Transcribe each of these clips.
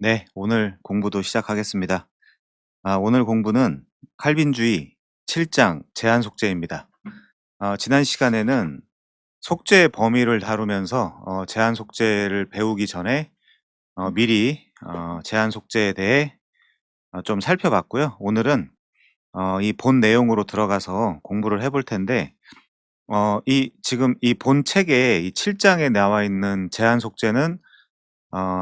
네, 오늘 공부도 시작하겠습니다. 오늘 공부는 칼빈주의 7장 제한 속죄입니다. 지난 시간에는 속죄의 범위를 다루면서 제한 속죄를 배우기 전에 미리 제한 속죄에 대해 좀 살펴봤고요. 오늘은 이 본 내용으로 들어가서 공부를 해볼 텐데, 지금 이 본 책에 이 7장에 나와 있는 제한 속죄는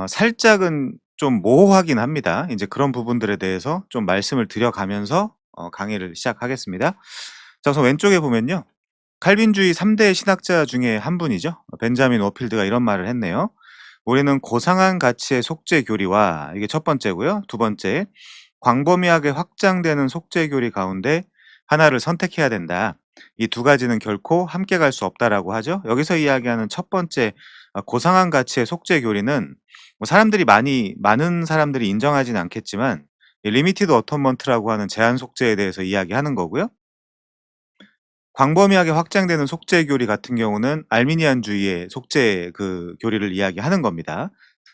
살짝은 좀 모호하긴 합니다. 이제 그런 부분들에 대해서 좀 말씀을 드려가면서 강의를 시작하겠습니다. 자, 우선 왼쪽에 보면요. 칼빈주의 3대 신학자 중에 한 분이죠. 벤자민 워필드가 이런 말을 했네요. 우리는 고상한 가치의 속죄 교리와, 이게 첫 번째고요. 두 번째, 광범위하게 확장되는 속죄 교리 가운데 하나를 선택해야 된다. 이 두 가지는 결코 함께 갈 수 없다라고 하죠. 여기서 이야기하는 첫 번째, 고상한 가치의 속죄 교리는 뭐 많은 사람들이 인정하진 않겠지만 리미티드 어톤먼트라고 하는 제한 속죄에 대해서 이야기하는 거고요. 광범위하게 확장되는 속죄 교리 같은 경우는 알미니안주의의 속죄 그 교리를 이야기하는 겁니다.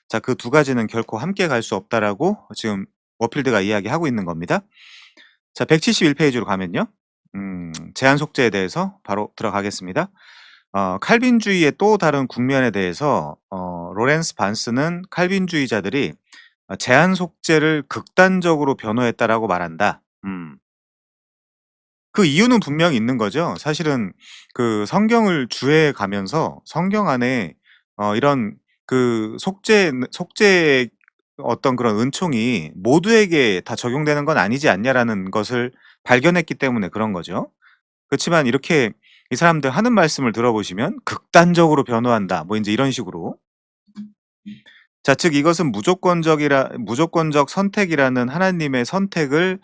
자, 그 두 가지는 결코 함께 갈 수 없다라고 지금 워필드가 이야기하고 있는 겁니다. 자, 171 페이지로 가면요. 제한 속죄에 대해서 바로 들어가겠습니다. 칼빈주의의 또 다른 국면에 대해서 로렌스 반스는 칼빈주의자들이 제한 속죄를 극단적으로 변호했다라고 말한다. 그 이유는 분명히 있는 거죠. 사실은 그 성경을 주해해 가면서 성경 안에 이런 그 속죄의 어떤 그런 은총이 모두에게 다 적용되는 건 아니지 않냐라는 것을 발견했기 때문에 그런 거죠. 그렇지만 이렇게 이 사람들 하는 말씀을 들어보시면 "극단적으로 변호한다." 뭐 인제 이런 식으로. 자, 즉 이것은 무조건적 선택이라는 하나님의 선택을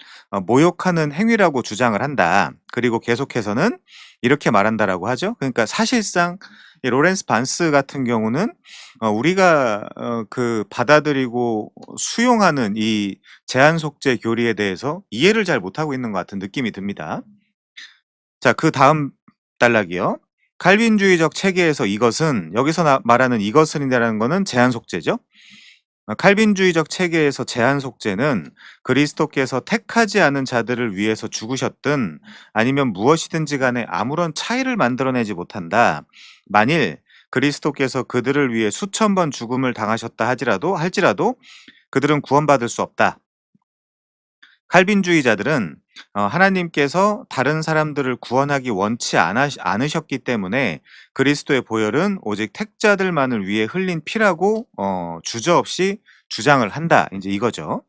모욕하는 행위라고 주장을 한다. 그리고 계속해서는 이렇게 말한다라고 하죠. 그러니까 사실상 이 로렌스 반스 같은 경우는 우리가 그 받아들이고 수용하는 이 제한 속죄 교리에 대해서 이해를 잘 못하고 있는 것 같은 느낌이 듭니다. 자, 그다음 단락이요. 칼빈주의적 체계에서 이것은, 여기서 말하는 이것은이라는 거는 제한 속죄죠. 칼빈주의적 체계에서 제한 속죄는 그리스도께서 택하지 않은 자들을 위해서 죽으셨든 아니면 무엇이든지 간에 아무런 차이를 만들어내지 못한다. 만일 그리스도께서 그들을 위해 수천 번 죽음을 당하셨다 할지라도 그들은 구원받을 수 없다. 칼빈주의자들은 하나님께서 다른 사람들을 구원하기 원치 않으셨기 때문에 그리스도의 보혈은 오직 택자들만을 위해 흘린 피라고 주저없이 주장을 한다. 이제 이거죠.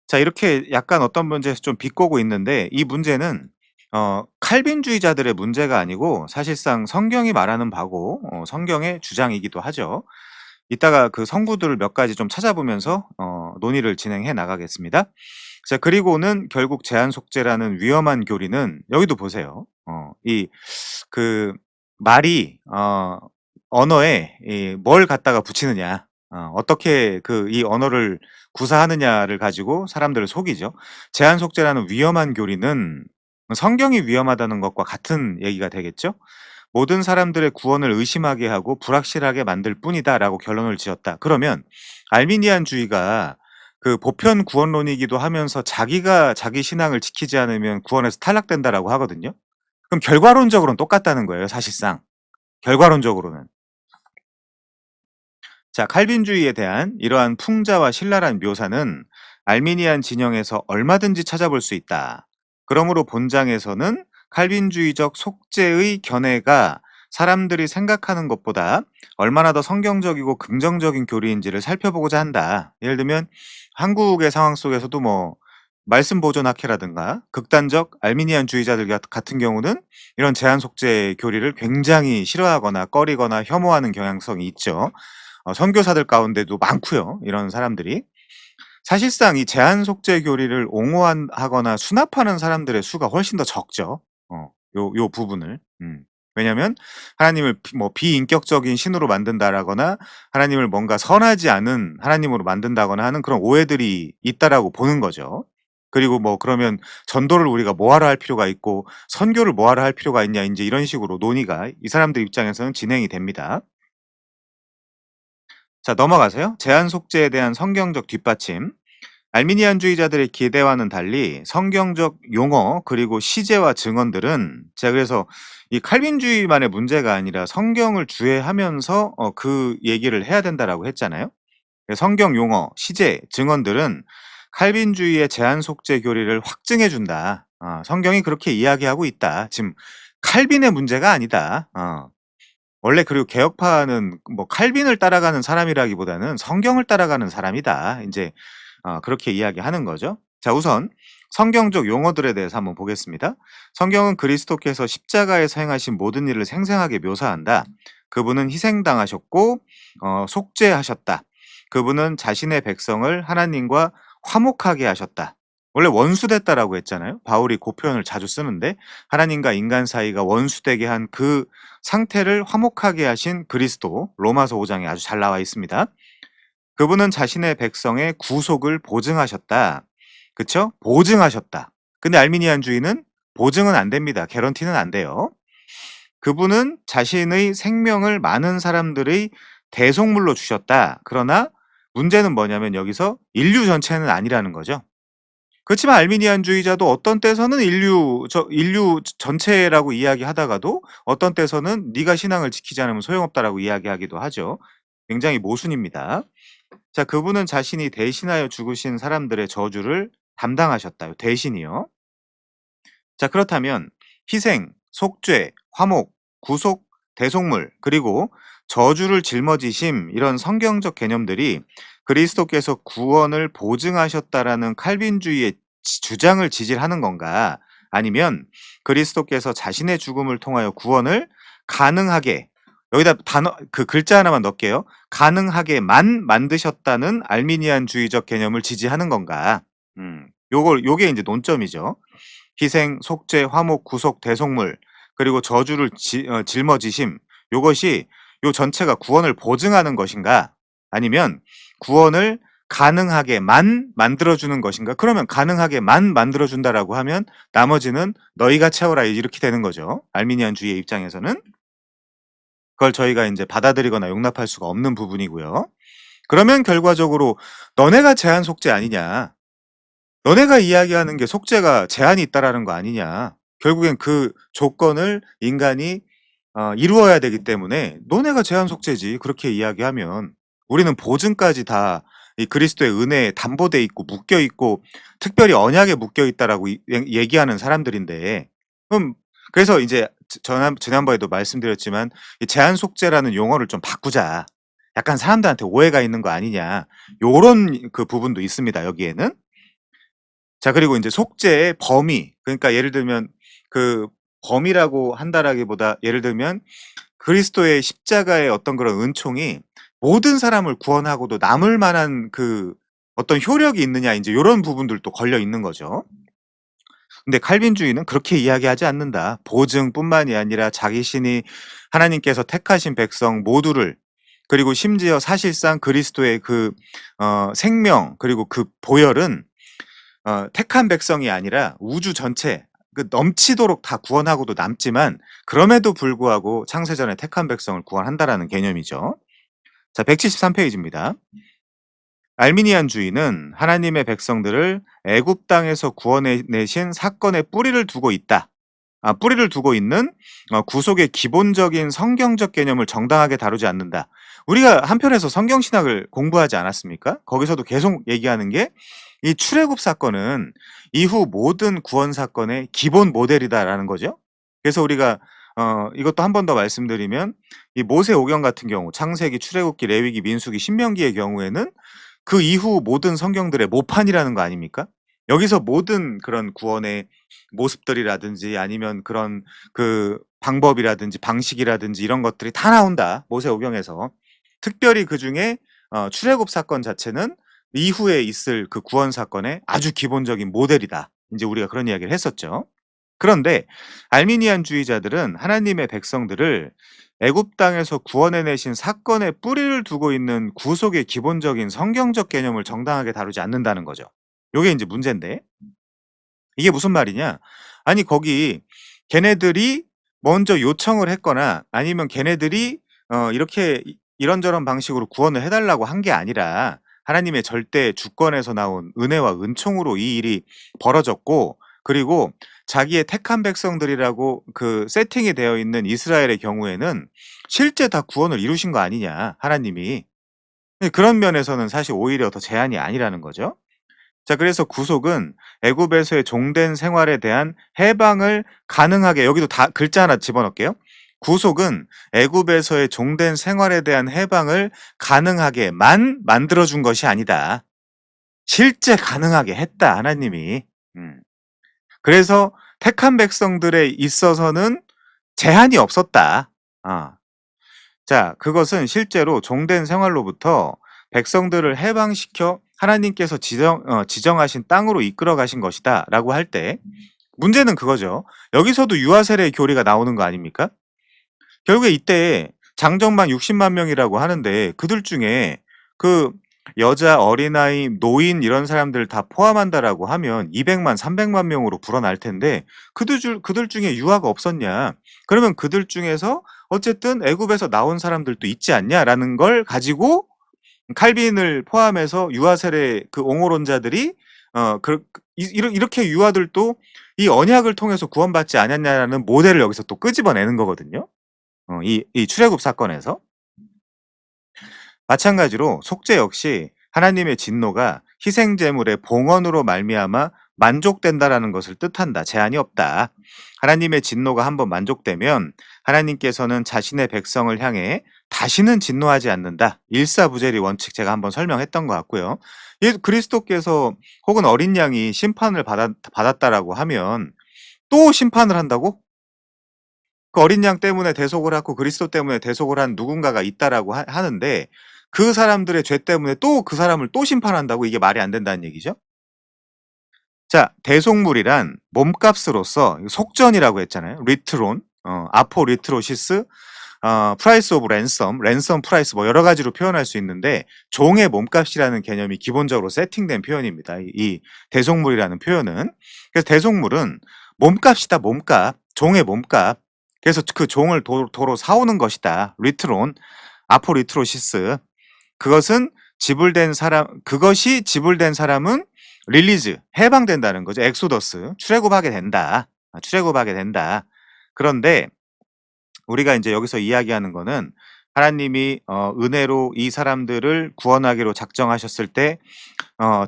자, 이렇게 약간 어떤 문제에서 좀 비꼬고 있는데, 이 문제는 칼빈주의자들의 문제가 아니고 사실상 성경이 말하는 바고 성경의 주장이기도 하죠. 이따가 그 성구들을 몇 가지 좀 찾아보면서 논의를 진행해 나가겠습니다. 자, 그리고는 결국 제한 속죄라는 위험한 교리는 여기도 보세요. 이 그 말이 언어에 뭘 갖다가 붙이느냐, 어떻게 그 이 언어를 구사하느냐를 가지고 사람들을 속이죠. 제한 속죄라는 위험한 교리는 성경이 위험하다는 것과 같은 얘기가 되겠죠. 모든 사람들의 구원을 의심하게 하고 불확실하게 만들 뿐이다라고 결론을 지었다. 그러면 알미니안주의가 그 보편 구원론이기도 하면서 자기가 자기 신앙을 지키지 않으면 구원에서 탈락된다라고 하거든요. 그럼 결과론적으로는 똑같다는 거예요, 사실상. 결과론적으로는. 자, 칼빈주의에 대한 이러한 풍자와 신랄한 묘사는 알미니안 진영에서 얼마든지 찾아볼 수 있다. 그러므로 본장에서는 칼빈주의적 속죄의 견해가 사람들이 생각하는 것보다 얼마나 더 성경적이고 긍정적인 교리인지를 살펴보고자 한다. 예를 들면 한국의 상황 속에서도 뭐 말씀 보존 학회라든가 극단적 알미니안주의자들 같은 경우는 이런 제한 속죄 교리를 굉장히 싫어하거나 꺼리거나 혐오하는 경향성이 있죠. 선교사들 가운데도 많고요, 이런 사람들이. 사실상 이 제한 속죄 교리를 옹호하거나 수납하는 사람들의 수가 훨씬 더 적죠. 요 부분을. 왜냐면 하나님을 비인격적인 신으로 만든다라거나 하나님을 뭔가 선하지 않은 하나님으로 만든다거나 하는 그런 오해들이 있다라고 보는 거죠. 그리고 뭐 그러면 전도를 우리가 뭐하러 할 필요가 있고 선교를 뭐하러 할 필요가 있냐, 인제 이런 식으로 논의가 이 사람들 입장에서는 진행이 됩니다. 자, 넘어가세요. 제한 속죄에 대한 성경적 뒷받침. 알미니안주의자들의 기대와는 달리 성경적 용어 그리고 시제와 증언들은, 제가 그래서 이 칼빈주의만의 문제가 아니라 성경을 주해하면서 그 얘기를 해야 된다라고 했잖아요. 성경 용어, 시제, 증언들은 칼빈주의의 제한 속죄 교리를 확증해 준다. 성경이 그렇게 이야기하고 있다. 지금 칼빈의 문제가 아니다. 원래 그리고 개혁파는 뭐 칼빈을 따라가는 사람이라기보다는 성경을 따라가는 사람이다. 인제 그렇게 이야기하는 거죠. 자, 우선 성경적 용어들에 대해서 한번 보겠습니다. 성경은 그리스도께서 십자가에서 행하신 모든 일을 생생하게 묘사한다. 그분은 희생당하셨고 속죄하셨다. 그분은 자신의 백성을 하나님과 화목하게 하셨다. 원래 원수됐다라고 했잖아요. 바울이 그 표현을 자주 쓰는데, 하나님과 인간 사이가 원수되게 한 그 상태를 화목하게 하신 그리스도, 로마서 5장에 아주 잘 나와 있습니다. 그분은 자신의 백성의 구속을 보증하셨다. 그쵸? 보증하셨다. 근데 알미니안주의는 보증은 안 됩니다. 개런티는 안 돼요. 그분은 자신의 생명을 많은 사람들의 대속물로 주셨다. 그러나 문제는 뭐냐면 여기서 인류 전체는 아니라는 거죠. 그렇지만 알미니안주의자도 어떤 때서는 인류 전체라고 이야기하다가도 어떤 때서는 네가 신앙을 지키지 않으면 소용없다라고 이야기하기도 하죠. 굉장히 모순입니다. 자, 그분은 자신이 대신하여 죽으신 사람들의 저주를 담당하셨다. 대신이요. 자, 그렇다면 희생, 속죄, 화목, 구속, 대속물, 그리고 저주를 짊어지심, 이런 성경적 개념들이 그리스도께서 구원을 보증하셨다라는 칼빈주의의 주장을 지지하는 건가? 아니면 그리스도께서 자신의 죽음을 통하여 구원을 가능하게, 여기다 단어 그 글자 하나만 넣을게요. 가능하게만 만드셨다는 알미니안주의적 개념을 지지하는 건가? 요게 이제 논점이죠. 희생, 속죄, 화목, 구속, 대속물, 그리고 저주를 짊어지심, 요것이 요 전체가 구원을 보증하는 것인가? 아니면 구원을 가능하게만 만들어주는 것인가? 그러면 가능하게만 만들어준다라고 하면 나머지는 너희가 채워라, 이렇게 되는 거죠. 알미니안주의의 입장에서는. 그걸 저희가 이제 받아들이거나 용납할 수가 없는 부분이고요. 그러면 결과적으로 너네가 제한 속죄 아니냐? 너네가 이야기하는 게 속죄가 제한이 있다라는 거 아니냐? 결국엔 그 조건을 인간이 이루어야 되기 때문에 너네가 제한 속죄지. 그렇게 이야기하면 우리는 보증까지 다 이 그리스도의 은혜에 담보돼 있고 묶여 있고 특별히 언약에 묶여 있다라고 얘기하는 사람들인데, 그럼 그래서 이제 지난번에도 말씀드렸지만 이 제한 속죄라는 용어를 좀 바꾸자. 약간 사람들한테 오해가 있는 거 아니냐. 요런 그 부분도 있습니다, 여기에는. 자, 그리고 인제 속죄의 범위, 그러니까 예를 들면 그 범위라고 한다라기보다 예를 들면 그리스도의 십자가의 어떤 그런 은총이 모든 사람을 구원하고도 남을 만한 그 어떤 효력이 있느냐, 인제 요런 부분들도 걸려 있는 거죠. 근데 칼빈주의는 그렇게 이야기하지 않는다. 보증뿐만이 아니라 자기 신이 하나님께서 택하신 백성 모두를, 그리고 심지어 사실상 그리스도의 그 생명 그리고 그 보혈은 택한 백성이 아니라 우주 전체 그 넘치도록 다 구원하고도 남지만 그럼에도 불구하고 창세전에 택한 백성을 구원한다라는 개념이죠. 자, 173 페이지입니다. 알미니안주의는 하나님의 백성들을 애굽 땅에서 구원해 내신 사건에 뿌리를 두고 있다. 뿌리를 두고 있는 구속의 기본적인 성경적 개념을 정당하게 다루지 않는다. 우리가 한편에서 성경 신학을 공부하지 않았습니까? 거기서도 계속 얘기하는 게 이 출애굽 사건은 이후 모든 구원 사건의 기본 모델이다라는 거죠. 그래서 우리가 이것도 한 번 더 말씀드리면 이 모세오경 같은 경우 창세기, 출애굽기, 레위기, 민수기, 신명기의 경우에는 그 이후 모든 성경들의 모판이라는 거 아닙니까? 여기서 모든 그런 구원의 모습들이라든지 아니면 그런 그 방법이라든지 방식이라든지 이런 것들이 다 나온다, 모세오경에서. 특별히 그중에 출애굽 사건 자체는 이후에 있을 그 구원 사건의 아주 기본적인 모델이다. 인제 우리가 그런 이야기를 했었죠. 그런데 알미니안주의자들은 하나님의 백성들을 애굽 땅에서 구원해 내신 사건에 뿌리를 두고 있는 구속의 기본적인 성경적 개념을 정당하게 다루지 않는다는 거죠. 요게 인제 문제인데, 이게 무슨 말이냐? 아니 거기 걔네들이 먼저 요청을 했거나 아니면 걔네들이 이렇게 이런저런 방식으로 구원을 해 달라고 한 게 아니라 하나님의 절대 주권에서 나온 은혜와 은총으로 이 일이 벌어졌고, 그리고 자기의 택한 백성들이라고 그 세팅이 되어 있는 이스라엘의 경우에는 실제 다 구원을 이루신 거 아니냐 하나님이. 그런 면에서는 사실 오히려 더 제한이 아니라는 거죠. 자, 그래서 구속은 애굽에서의 종된 생활에 대한 해방을 가능하게, 여기도 다 글자 하나 집어넣을게요. 구속은 애굽에서의 종된 생활에 대한 해방을 가능하게만 만들어 준 것이 아니다. 실제 가능하게 했다 하나님이. 음. 그래서 택한 백성들에 있어서는 제한이 없었다. 아. 자, 그것은 실제로 종된 생활로부터 백성들을 해방시켜 하나님께서 지정하신 땅으로 이끌어 가신 것이다라고 할 때, 문제는 그거죠. 여기서도 유아 세례의 교리가 나오는 거 아닙니까? 결국에 이때 장정만 60만 명이라고 하는데, 그들 중에 그 여자, 어린아이, 노인 이런 사람들 다 포함한다라고 하면 200만, 300만 명으로 불어날 텐데, 그들 중에 유아가 없었냐? 그러면 그들 중에서 어쨌든 애굽에서 나온 사람들도 있지 않냐라는 걸 가지고 칼빈을 포함해서 유아 세례 그 옹호론자들이 이렇게 유아들도 이 언약을 통해서 구원받지 않았냐라는 모델을 여기서 또 끄집어내는 거거든요. 이 출애굽 사건에서. 마찬가지로 속죄 역시 하나님의 진노가 희생 제물의 봉헌으로 말미암아 만족된다라는 것을 뜻한다. 제한이 없다. 하나님의 진노가 한번 만족되면 하나님께서는 자신의 백성을 향해 다시는 진노하지 않는다. 일사부재리 원칙 제가 한번 설명했던 것 같고요. 그리스도께서 혹은 어린 양이 심판을 받았다라고 하면 또 심판을 한다고? 그 어린 양 때문에 대속을 하고 그리스도 때문에 대속을 한 누군가가 있다라고 하는데, 그 사람들의 죄 때문에 또 그 사람을 또 심판한다고? 이게 말이 안 된다는 얘기죠. 자, 대속물이란 몸값으로서 속전이라고 했잖아요. 리트론, 아포 리트로시스, 프라이스 오브 랜섬 프라이스, 뭐 여러 가지로 표현할 수 있는데, 종의 몸값이라는 개념이 기본적으로 세팅된 표현입니다. 이 대속물이라는 표현은. 그래서 대속물은 몸값이다, 몸값, 종의 몸값. 그래서 그 종을 도로 사오는 것이다. 리트론, 아포 리트로시스. 그것이 지불된 사람은 릴리즈, 해방된다는 거죠. 엑소더스, 출애굽하게 된다. 출애굽하게 된다. 그런데 우리가 이제 여기서 이야기하는 거는 하나님이 은혜로 이 사람들을 구원하기로 작정하셨을 때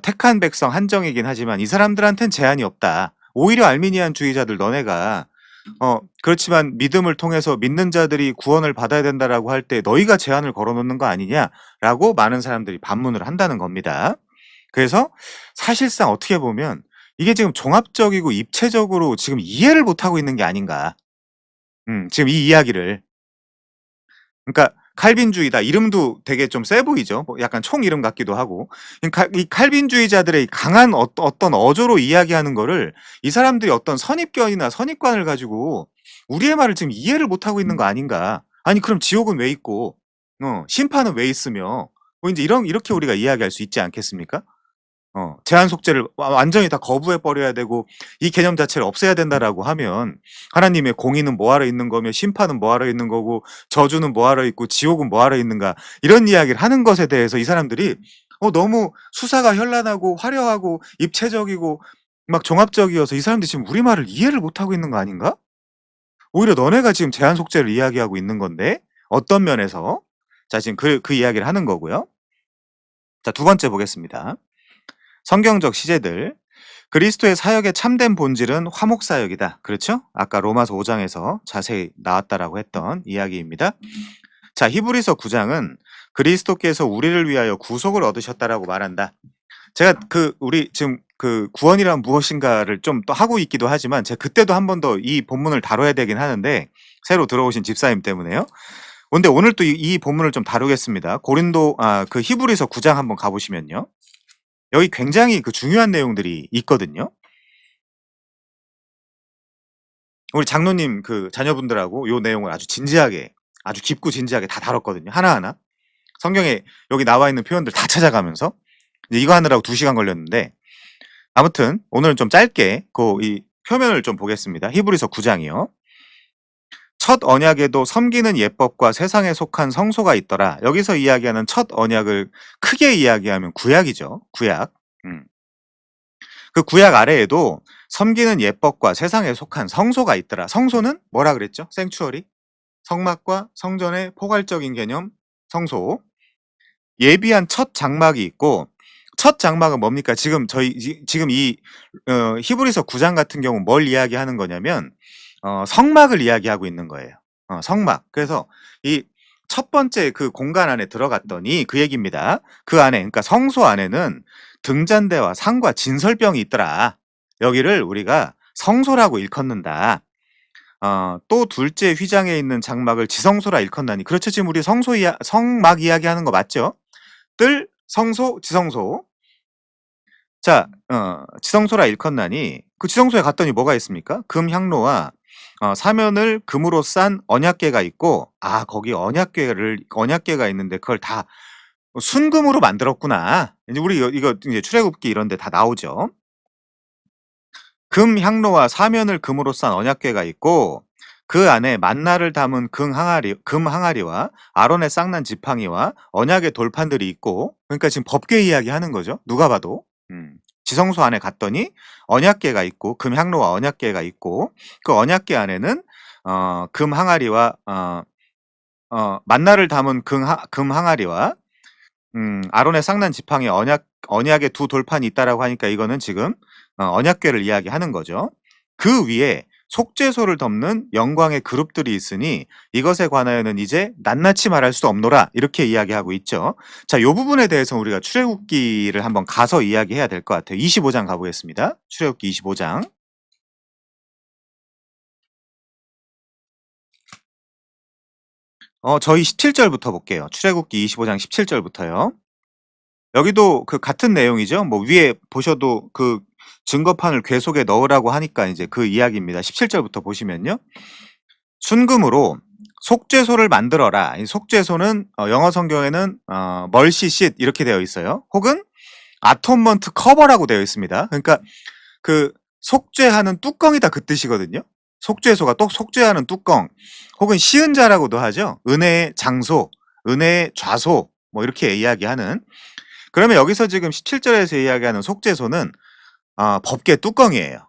택한 백성 한정이긴 하지만 이 사람들한텐 제한이 없다. 오히려 알미니안주의자들, 너네가 그렇지만 믿음을 통해서 믿는 자들이 구원을 받아야 된다라고 할 때 너희가 제한을 걸어 놓는 거 아니냐라고 많은 사람들이 반문을 한다는 겁니다. 그래서 사실상 어떻게 보면 이게 지금 종합적이고 입체적으로 지금 이해를 못하고 있는 게 아닌가. 지금 이 이야기를. 그러니까 칼빈주의다. 이름도 되게 좀 세 보이죠. 뭐 약간 총 이름 같기도 하고. 이 칼빈주의자들의 강한 어떤 어조로 이야기하는 거를 이 사람들이 어떤 선입견이나 선입관을 가지고 우리의 말을 지금 이해를 못하고 있는 거 아닌가. 아니 그럼 지옥은 왜 있고 심판은 왜 있으며, 뭐 인제 이렇게 우리가 이야기할 수 있지 않겠습니까? 제한 속죄를 완전히 다 거부해 버려야 되고 이 개념 자체를 없애야 된다라고 하면 하나님의 공의는 뭐하러 있는 거며 심판은 뭐하러 있는 거고 저주는 뭐하러 있고 지옥은 뭐하러 있는가, 이런 이야기를 하는 것에 대해서 이 사람들이 너무 수사가 현란하고 화려하고 입체적이고 막 종합적이어서 이 사람들이 지금 우리 말을 이해를 못하고 있는 거 아닌가? 오히려 너네가 지금 제한 속죄를 이야기하고 있는 건데, 어떤 면에서. 자, 지금 그 이야기를 하는 거고요. 자, 두 번째 보겠습니다. 성경적 시제들. 그리스도의 사역의 참된 본질은 화목 사역이다. 그렇죠? 아까 로마서 5장에서 자세히 나왔다라고 했던 이야기입니다. 자, 히브리서 9장은 그리스도께서 우리를 위하여 구속을 얻으셨다라고 말한다. 제가 우리 지금 그 구원이란 무엇인가를 좀 또 하고 있기도 하지만 제가 그때도 한 번 더 이 본문을 다뤄야 되긴 하는데, 새로 들어오신 집사님 때문에요. 근데 오늘 또 이 본문을 좀 다루겠습니다. 그 히브리서 9장 한번 가보시면요. 여기 굉장히 그 중요한 내용들이 있거든요. 우리 장로님 그 자녀분들하고 요 내용을 아주 진지하게, 아주 깊고 진지하게 다 다뤘거든요. 하나하나. 성경에 여기 나와 있는 표현들 다 찾아가면서 이제 이거 하느라고 2시간 걸렸는데, 아무튼 오늘은 좀 짧게 이 표면을 좀 보겠습니다. 히브리서 9장이요. 첫 언약에도 섬기는 예법과 세상에 속한 성소가 있더라. 여기서 이야기하는 첫 언약을 크게 이야기하면 구약이죠. 구약. 음. 그 구약 아래에도 섬기는 예법과 세상에 속한 성소가 있더라. 성소는 뭐라 그랬죠? 생추어리. 성막과 성전의 포괄적인 개념 성소. 예비한 첫 장막이 있고, 첫 장막은 뭡니까? 지금 이 히브리서 9장 같은 경우 뭘 이야기하는 거냐면 성막을 이야기하고 있는 거예요. 성막. 그래서 이 첫 번째 그 공간 안에 들어갔더니 그 얘기입니다. 그 안에, 그러니까 성소 안에는 등잔대와 상과 진설병이 있더라. 여기를 우리가 성소라고 일컫는다. 또 둘째 휘장에 있는 장막을 지성소라 일컫나니. 그렇죠. 지금 우리 성막 이야기하는 거 맞죠? 뜰, 성소, 지성소. 자, 지성소라 일컫나니 그 지성소에 갔더니 뭐가 있습니까? 금 향로와 사면을 금으로 싼 언약궤가 있고, 거기 언약궤가 있는데 그걸 다 순금으로 만들었구나. 이제 우리 이거 이제 출애굽기 이런 데 다 나오죠. 금 향로와 사면을 금으로 싼 언약궤가 있고, 그 안에 만나를 담은 금 항아리와 아론의 쌍난 지팡이와 언약의 돌판들이 있고, 그러니까 지금 법궤 이야기하는 거죠. 누가 봐도. 지성소 안에 갔더니 언약궤가 있고, 금 향로와 언약궤가 있고, 그 언약궤 안에는 금 항아리와 만나를 담은 금 항아리와 아론의 쌍난 지팡이 언약의 두 돌판이 있다라고 하니까 이거는 지금 언약궤를 이야기하는 거죠. 그 위에 속죄소를 덮는 영광의 그룹들이 있으니 이것에 관하여는 이제 낱낱이 말할 수 없노라, 이렇게 이야기하고 있죠. 자, 요 부분에 대해서 우리가 출애굽기를 한번 가서 이야기해야 될 것 같아요. 25장 가보겠습니다. 출애굽기 25장. 저희 17절부터 볼게요. 출애굽기 25장 17절부터요. 여기도 그 같은 내용이죠. 뭐 위에 보셔도 그 증거판을 궤 속에 넣으라고 하니까 이제 그 이야기입니다. 17절부터 보시면요. 순금으로 속죄소를 만들어라. 이 속죄소는 영어 성경에는 멀시싯 이렇게 되어 있어요. 혹은 아톤먼트 커버라고 되어 있습니다. 그러니까 그 속죄하는 뚜껑이다, 그 뜻이거든요. 속죄소가 또 속죄하는 뚜껑, 혹은 시은자라고도 하죠. 은혜의 장소, 은혜의 좌소, 뭐 이렇게 이야기하는. 그러면 여기서 지금 17절에서 이야기하는 속죄소는 법궤 뚜껑이에요.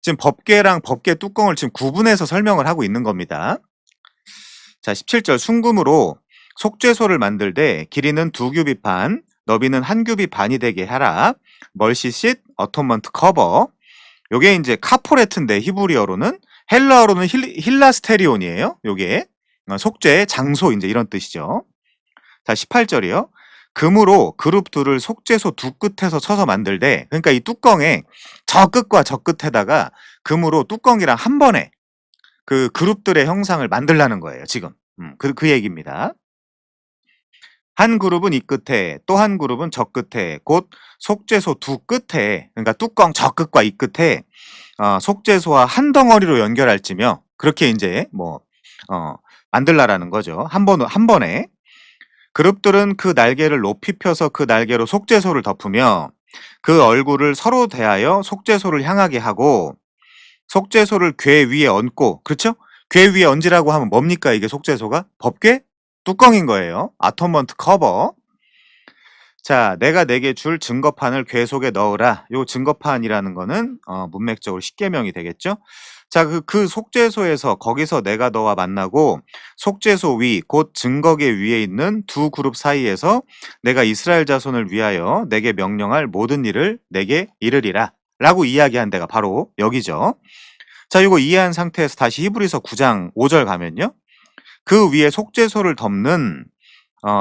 지금 법궤랑 법궤 뚜껑을 지금 구분해서 설명을 하고 있는 겁니다. 자, 17절 순금으로 속죄소를 만들되 길이는 2규빗 반, 너비는 1규빗 반이 되게 하라. 멀시싯, 어토먼트 커버. 요게 이제 카포레트인데 히브리어로는, 헬라어로는 힐라스테리온이에요. 요게 속죄, 장소, 이제 이런 뜻이죠. 자, 18절이요. 금으로 그룹 둘을 속죄소 두 끝에서 쳐서 만들되, 그러니까 이 뚜껑에 저 끝과 저 끝에다가 금으로 뚜껑이랑 한 번에 그 그룹들의 형상을 만들라는 거예요, 지금. 그 얘기입니다. 한 그룹은 이 끝에, 또 한 그룹은 저 끝에, 곧 속죄소 두 끝에, 그러니까 뚜껑 저 끝과 이 끝에 속죄소와 한 덩어리로 연결할지며, 그렇게 이제 만들라라는 거죠. 한 번에. 그룹들은 그 날개를 높이 펴서 그 날개로 속죄소를 덮으며 그 얼굴을 서로 대하여 속죄소를 향하게 하고, 속죄소를 궤 위에 얹고, 그렇죠? 궤 위에 얹으라고 하면 뭡니까? 이게 속죄소가? 법궤? 뚜껑인 거예요. 아토먼트 커버. 자, 내가 내게 줄 증거판을 궤 속에 넣으라. 요 증거판이라는 거는 문맥적으로 십계명이 되겠죠. 자, 그 속죄소에서, 거기서 내가 너와 만나고 속죄소 위, 곧 증거궤 위에 있는 두 그룹 사이에서 내가 이스라엘 자손을 위하여 내게 명령할 모든 일을 내게 이르리라 라고 이야기한 데가 바로 여기죠. 자, 이거 이해한 상태에서 다시 히브리서 9장 5절 가면요. 그 위에 속죄소를 덮는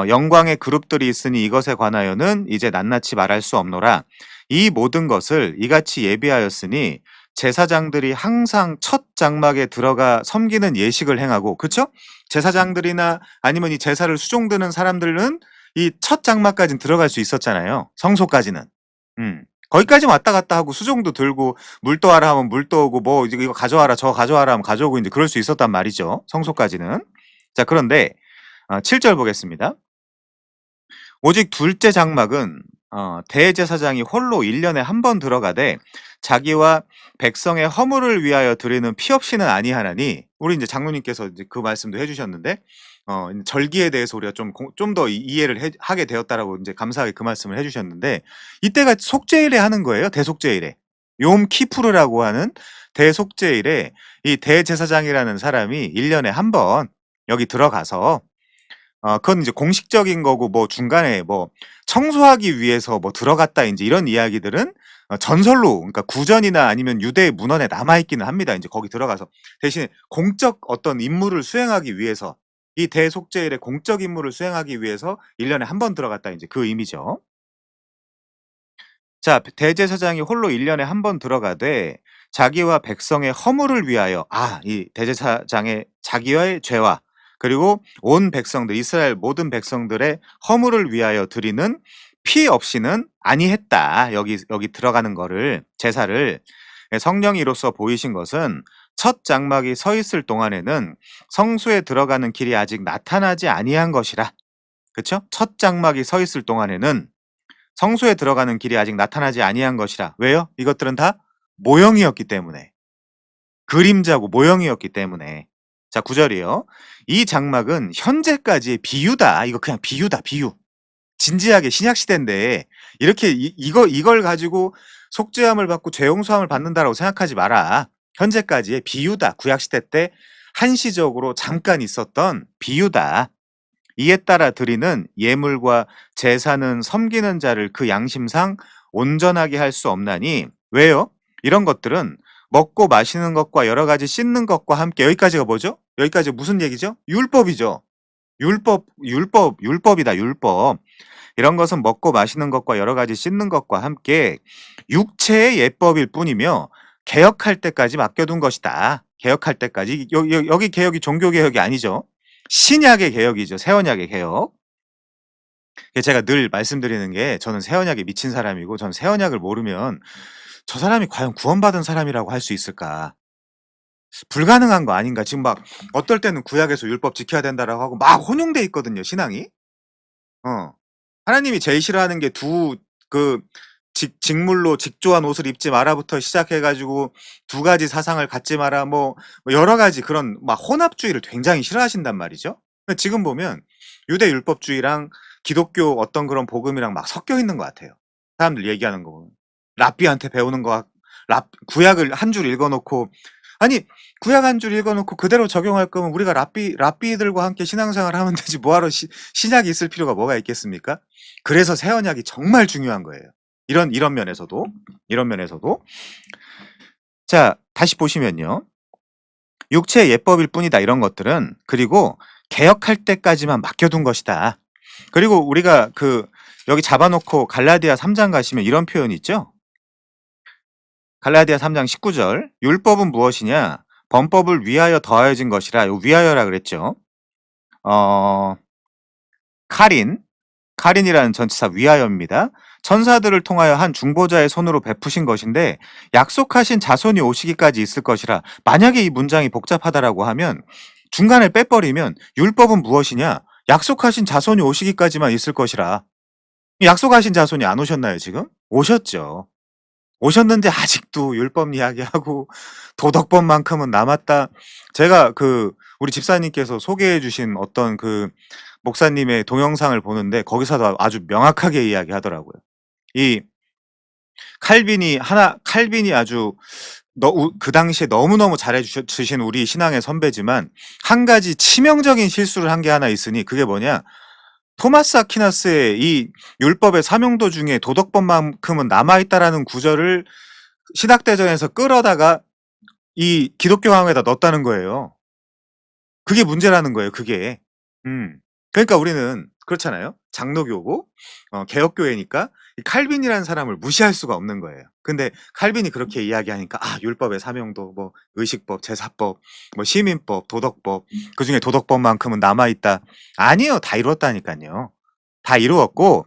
영광의 그룹들이 있으니 이것에 관하여는 이제 낱낱이 말할 수 없노라. 이 모든 것을 이같이 예비하였으니 제사장들이 항상 첫 장막에 들어가 섬기는 예식을 행하고, 그렇죠? 제사장들이나 아니면 이 제사를 수종드는 사람들은 이 첫 장막까지는 들어갈 수 있었잖아요. 성소까지는. 거기까지 왔다 갔다 하고 수종도 들고 물 떠와라 하면 물 떠오고, 뭐 이거 가져와라 저거 가져와라 하면 가져오고, 이제 그럴 수 있었단 말이죠. 성소까지는. 자, 그런데 7절 보겠습니다. 오직 둘째 장막은 대제사장이 홀로 1년에 한 번 들어가되 자기와 백성의 허물을 위하여 드리는 피 없이는 아니하나니, 우리 인제 장로님께서 이제 그 말씀도 해 주셨는데 이 절기에 대해서 우리가 좀 더 이해를 하게 되었다라고 인제 감사하게 그 말씀을 해 주셨는데 이때가 속죄일에 하는 거예요, 대속죄일에. 욤 키푸르라고 하는 대속죄일에 이 대제사장이라는 사람이 1 년에 한 번 여기 들어가서 그건 이제 공식적인 거고 뭐 중간에 뭐 청소하기 위해서 뭐 들어갔다 인제 이런 이야기들은 전설로 그러니까 구전이나 아니면 유대의 문헌에 남아 있기는 합니다. 인제 거기 들어가서 대신에 공적 어떤 임무를 수행하기 위해서 이 대속죄일의 공적 임무를 수행하기 위해서 1 년에 한 번 들어갔다 인제 그 의미죠. 자 대제사장이 홀로 1 년에 한 번 들어가되 자기와 백성의 허물을 위하여 이 대제사장의 자기와의 죄와 그리고 온 백성들 이스라엘 모든 백성들의 허물을 위하여 드리는 피 없이는 아니했다. 여기 들어가는 거를 제사를 성령이 이로써 보이신 것은 첫 장막이 서 있을 동안에는 성소에 들어가는 길이 아직 나타나지 아니한 것이라. 그쵸? 첫 장막이 서 있을 동안에는 성소에 들어가는 길이 아직 나타나지 아니한 것이라. 왜요? 이것들은 다 모형이었기 때문에. 그림자고 모형이었기 때문에. 자 9 절이요. "이 장막은 현재까지의 비유다." 이거 그냥 비유다, 비유. 진지하게 신약 시대인데 이렇게 이걸 가지고 속죄함을 받고 죄 용서함을 받는다라고 생각하지 마라. 현재까지의 비유다. 구약 시대 때 한시적으로 잠깐 있었던 비유다. 이에 따라 드리는 예물과 제사는 섬기는 자를 그 양심상 온전하게 할 수 없나니 왜요? 이런 것들은 먹고 마시는 것과 여러 가지 씻는 것과 함께 여기까지가 뭐죠? 여기까지 무슨 얘기죠? 율법이죠. 율법이다, 율법. 이런 것은 먹고 마시는 것과 여러 가지 씻는 것과 함께 육체의 예법일 뿐이며 개혁할 때까지 맡겨둔 것이다. 개혁할 때까지. 여기 개혁이 종교 개혁이 아니죠. 신약의 개혁이죠. 새 언약의 개혁. 제가 늘 말씀드리는 게 저는 새 언약에 미친 사람이고 저는 새 언약을 모르면 '저 사람이 과연 구원받은 사람이라고 할 수 있을까? 불가능한 거 아닌가?' 지금 막 어떨 때는 구약에서 율법 지켜야 된다라고 하고 막 혼용돼 있거든요, 신앙이. 어. 하나님이 제일 싫어하는 게 그 직물로 직조한 옷을 입지 마라부터 시작해 가지고 2가지 사상을 갖지 마라 뭐 여러 가지 그런 막 혼합주의를 굉장히 싫어하신단 말이죠. 근데 지금 보면 유대 율법주의랑 기독교 어떤 그런 복음이랑 막 섞여 있는 것 같아요. 사람들 얘기하는 거 보면. 랍비한테 배우는 거 구약을 한 줄 읽어 놓고 아니 구약 한 줄 읽어 놓고 그대로 적용할 거면 우리가 랍비들과 함께 신앙생활을 하면 되지 뭐하러 신약이 있을 필요가 뭐가 있겠습니까? 그래서 새 언약이 정말 중요한 거예요. 이런 면에서도. 이런 면에서도. 자 다시 보시면요. 육체의 예법일 뿐이다 이런 것들은. 그리고 개혁할 때까지만 맡겨둔 것이다. 그리고 우리가 여기 잡아 놓고 갈라디아 3장 가시면 이런 표현이 있죠. 갈라디아 3장 19 절. 율법은 무엇이냐? 범법을 위하여 더하여진 것이라. 요 위하여라 그랬죠. 어 카린이라는 전치사 위하여입니다. 천사들을 통하여 한 중보자의 손으로 베푸신 것인데 약속하신 자손이 오시기까지 있을 것이라. 만약에 이 문장이 복잡하다라고 하면 중간에 빼버리면 율법은 무엇이냐? 약속하신 자손이 오시기까지만 있을 것이라. 약속하신 자손이 안 오셨나요, 지금? 오셨죠. 오셨는데 아직도 율법 이야기하고 도덕법만큼은 남았다. 제가 우리 집사님께서 소개해 주신 어떤 목사님의 동영상을 보는데 거기서도 아주 명확하게 이야기하더라고요. 이 칼빈이 아주 그 당시에 너무너무 잘해 주신 우리 신앙의 선배지만 한 가지 치명적인 실수를 한 게 하나 있으니 그게 뭐냐? 토마스 아퀴나스의 이 율법의 사명도 중에 도덕법만큼은 남아 있다라는 구절을 신학대전에서 끌어다가 이 기독교 강화에다 넣었다는 거예요. 그게 문제라는 거예요, 그게. 음. 그러니까 우리는 그렇잖아요. 장로교고 개혁교회니까 이 칼빈이라는 사람을 무시할 수가 없는 거예요. 근데 칼빈이 그렇게 이야기하니까 율법의 사명도 뭐 의식법, 제사법, 뭐 시민법, 도덕법 그중에 도덕법만큼은 남아 있다. 아니요. 다 이루었다니깐요. 다 이루었고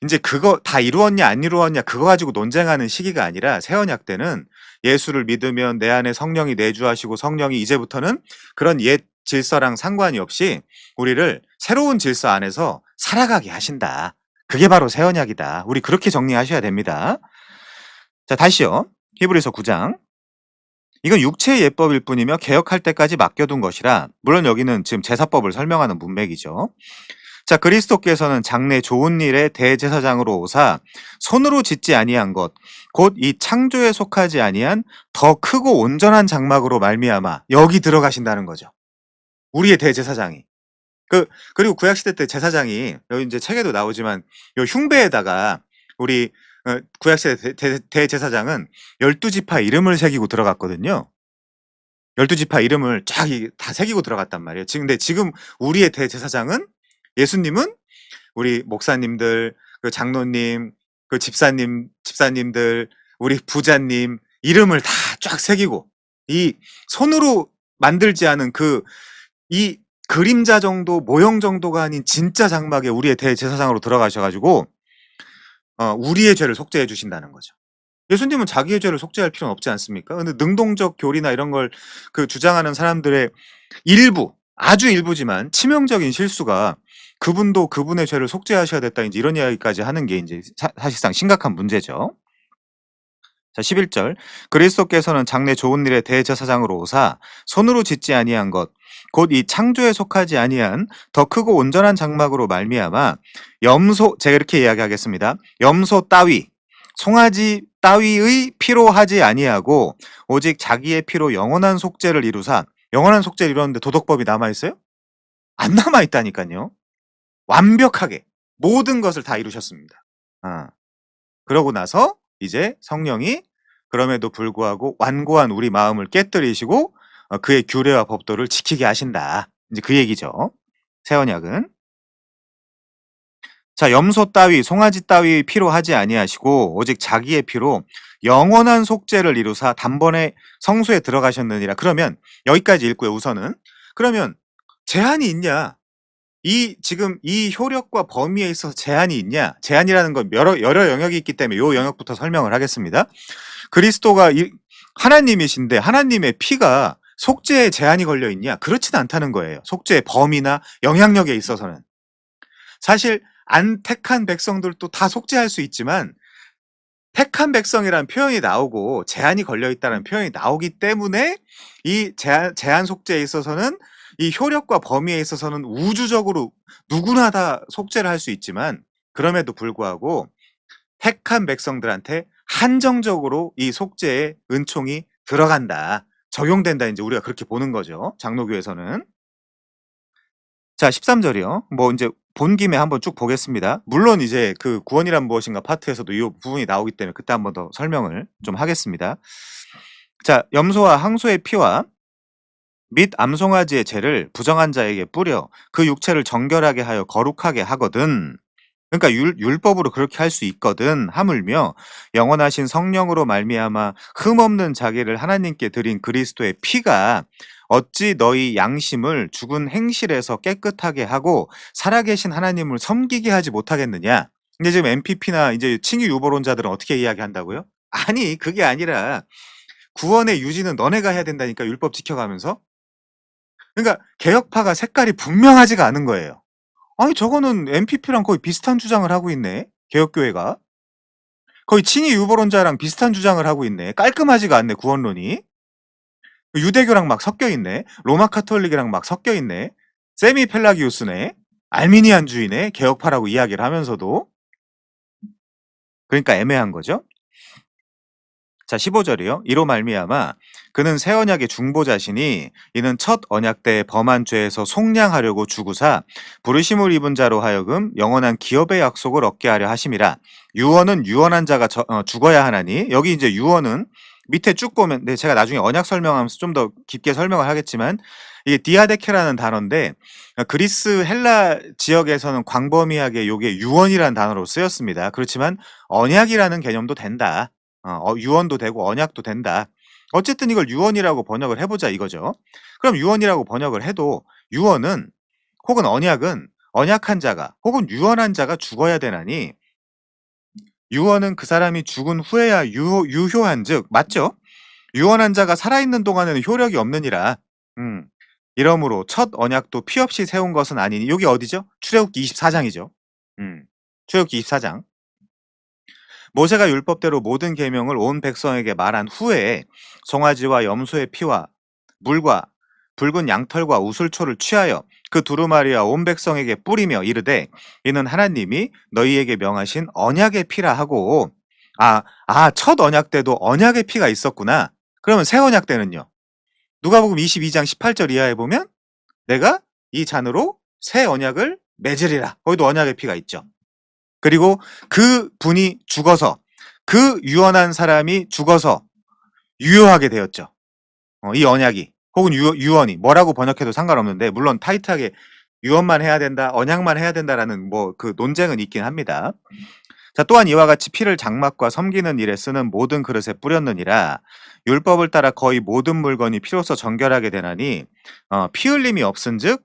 인제 그거 다 이루었냐 안 이루었냐 그거 가지고 논쟁하는 시기가 아니라 새 언약 때는 예수를 믿으면 내 안에 성령이 내주하시고 성령이 이제부터는 그런 옛 질서랑 상관이 없이 우리를 새로운 질서 안에서 살아가게 하신다. 그게 바로 새 언약이다. 우리 그렇게 정리하셔야 됩니다. 자 다시요. 히브리서 9장. 이건 육체의 예법일 뿐이며 개혁할 때까지 맡겨둔 것이라 물론 여기는 지금 제사법을 설명하는 문맥이죠. 자 그리스도께서는 장래 좋은 일의 대제사장으로 오사 손으로 짓지 아니한 것 곧 이 창조에 속하지 아니한 더 크고 온전한 장막으로 말미암아 여기 들어가신다는 거죠. 우리의 대제사장이. 그리고 구약 시대 때 제사장이 여기 이제 책에도 나오지만 요 흉배에다가 우리 구약 시대 대제사장은 12지파 이름을 새기고 들어갔거든요. 12지파 이름을 쫙 다 새기고 들어갔단 말이에요. 근데 지금 우리의 대제사장은 예수님은 우리 목사님들, 그 장로님, 그 집사님들, 우리 부자님 이름을 다 쫙 새기고 이 손으로 만들지 않은 이 그림자 정도, 모형 정도가 아닌 진짜 장막에 우리의 대제사장으로 들어가셔 가지고 우리의 죄를 속죄해 주신다는 거죠. 예수님은 자기의 죄를 속죄할 필요는 없지 않습니까? 근데 능동적 교리나 이런 걸 주장하는 사람들의 일부, 아주 일부지만 치명적인 실수가 그분도 그분의 죄를 속죄하셔야 됐다 인제 이런 이야기까지 하는 게 인제 사실상 심각한 문제죠. 자 11절 그리스도께서는 장래 좋은 일의 대제사장으로 오사 손으로 짓지 아니한 것 곧 이 창조에 속하지 아니한 더 크고 온전한 장막으로 말미암아 염소 제가 이렇게 이야기하겠습니다. 염소 따위 송아지 따위의 피로 하지 아니하고 오직 자기의 피로 영원한 속죄를 이루사 영원한 속죄를 이루었는데 도덕법이 남아 있어요? 안 남아 있다니까요. 완벽하게 모든 것을 다 이루셨습니다. 그러고 나서 이제 성령이 그럼에도 불구하고 완고한 우리 마음을 깨뜨리시고 그의 규례와 법도를 지키게 하신다. 이제 그 얘기죠. 새 언약은. 자, 염소 따위, 송아지 따위 피로 하지 아니하시고 오직 자기의 피로 영원한 속죄를 이루사 단번에 성소에 들어가셨느니라. 그러면 여기까지 읽고요. 우선은. 그러면 제한이 있냐? 지금 이 효력과 범위에 있어서 제한이 있냐? 제한이라는 건 여러 영역이 있기 때문에 요 영역부터 설명을 하겠습니다. 그리스도가 하나님이신데 하나님의 피가 속죄에 제한이 걸려 있냐? 그렇지는 않다는 거예요. 속죄의 범위나 영향력에 있어서는. 사실 안 택한 백성들도 다 속죄할 수 있지만 택한 백성이라는 표현이 나오고 제한이 걸려 있다는 표현이 나오기 때문에 이 제한 속죄에 있어서는 이 효력과 범위에 있어서는 우주적으로 누구나 다 속죄를 할 수 있지만 그럼에도 불구하고 택한 백성들한테 한정적으로 이 속죄의 은총이 들어간다. 적용된다. 인제 우리가 그렇게 보는 거죠. 장로교에서는. 자 13절이요. 뭐 인제 본 김에 한번 쭉 보겠습니다. 물론 이제 그 구원이란 무엇인가 파트에서도 이 부분이 나오기 때문에 그때 한번 더 설명을 좀 하겠습니다. 자 염소와 항소의 피와 및 암송아지의 죄를 부정한 자에게 뿌려 그 육체를 정결하게 하여 거룩하게 하거든. 그러니까 율법으로 그렇게 할 수 있거든 하물며 영원하신 성령으로 말미암아 흠없는 자기를 하나님께 드린 그리스도의 피가 어찌 너희 양심을 죽은 행실에서 깨끗하게 하고 살아계신 하나님을 섬기게 하지 못하겠느냐. 근데 지금 MPP나 이제 칭의 유보론자들은 어떻게 이야기한다고요? 아니 그게 아니라 구원의 유지는 너네가 해야 된다니까 율법 지켜가면서. 그러니까 개혁파가 색깔이 분명하지가 않은 거예요. 아니 저거는 MPP랑 거의 비슷한 주장을 하고 있네. 개혁교회가. 거의 칭의 유보론자랑 비슷한 주장을 하고 있네. 깔끔하지가 않네 구원론이. 유대교랑 막 섞여 있네. 로마 카톨릭이랑 막 섞여 있네. 세미 펠라기우스네. 알미니안주의네. 개혁파라고 이야기를 하면서도. 그러니까 애매한 거죠. 자 15절이요. 이로 말미암아 그는 새 언약의 중보자시니 이는 첫 언약 때 범한 죄에서 속량하려고 주구사 부르심을 입은 자로 하여금 영원한 기업의 약속을 얻게 하려 하심이라. 유언은 유언한 자가 죽어야 하나니 여기 이제 유언은 밑에 쭉 보면 제가 나중에 언약 설명하면서 좀 더 깊게 설명을 하겠지만 이게 디아데케라는 단어인데 그리스 헬라 지역에서는 광범위하게 요게 유언이라는 단어로 쓰였습니다. 그렇지만 언약이라는 개념도 된다. 유언도 되고 언약도 된다. 어쨌든 이걸 유언이라고 번역을 해보자 이거죠. 그럼 유언이라고 번역을 해도 유언은 혹은 언약은 언약한 자가 혹은 유언한 자가 죽어야 되나니 유언은 그 사람이 죽은 후에야 유효한 즉 맞죠? 유언한 자가 살아있는 동안에는 효력이 없느니라. 이러므로 첫 언약도 피 없이 세운 것은 아니니 여기 어디죠? 출애굽기 24장이죠. 출애굽기 24장. 모세가 율법대로 모든 계명을 온 백성에게 말한 후에 송아지와 염소의 피와 물과 붉은 양털과 우슬초를 취하여 그 두루마리와 온 백성에게 뿌리며 이르되 이는 하나님이 너희에게 명하신 언약의 피라 하고. 첫 언약 때도 언약의 피가 있었구나. 그러면 새 언약 때는요? 누가복음 22장 18절 이하에 보면 내가 이 잔으로 새 언약을 맺으리라. 거기도 언약의 피가 있죠. 그리고 그 분이 죽어서, 그 유언한 사람이 죽어서 유효하게 되었죠. 이 언약이 혹은 유언이 뭐라고 번역해도 상관없는데, 물론 타이트하게 유언만 해야 된다, 언약만 해야 된다라는 뭐 그 논쟁은 있긴 합니다. 자, 또한 이와 같이 피를 장막과 섬기는 일에 쓰는 모든 그릇에 뿌렸느니라. 율법을 따라 거의 모든 물건이 피로써 정결하게 되나니 피 흘림이 없은즉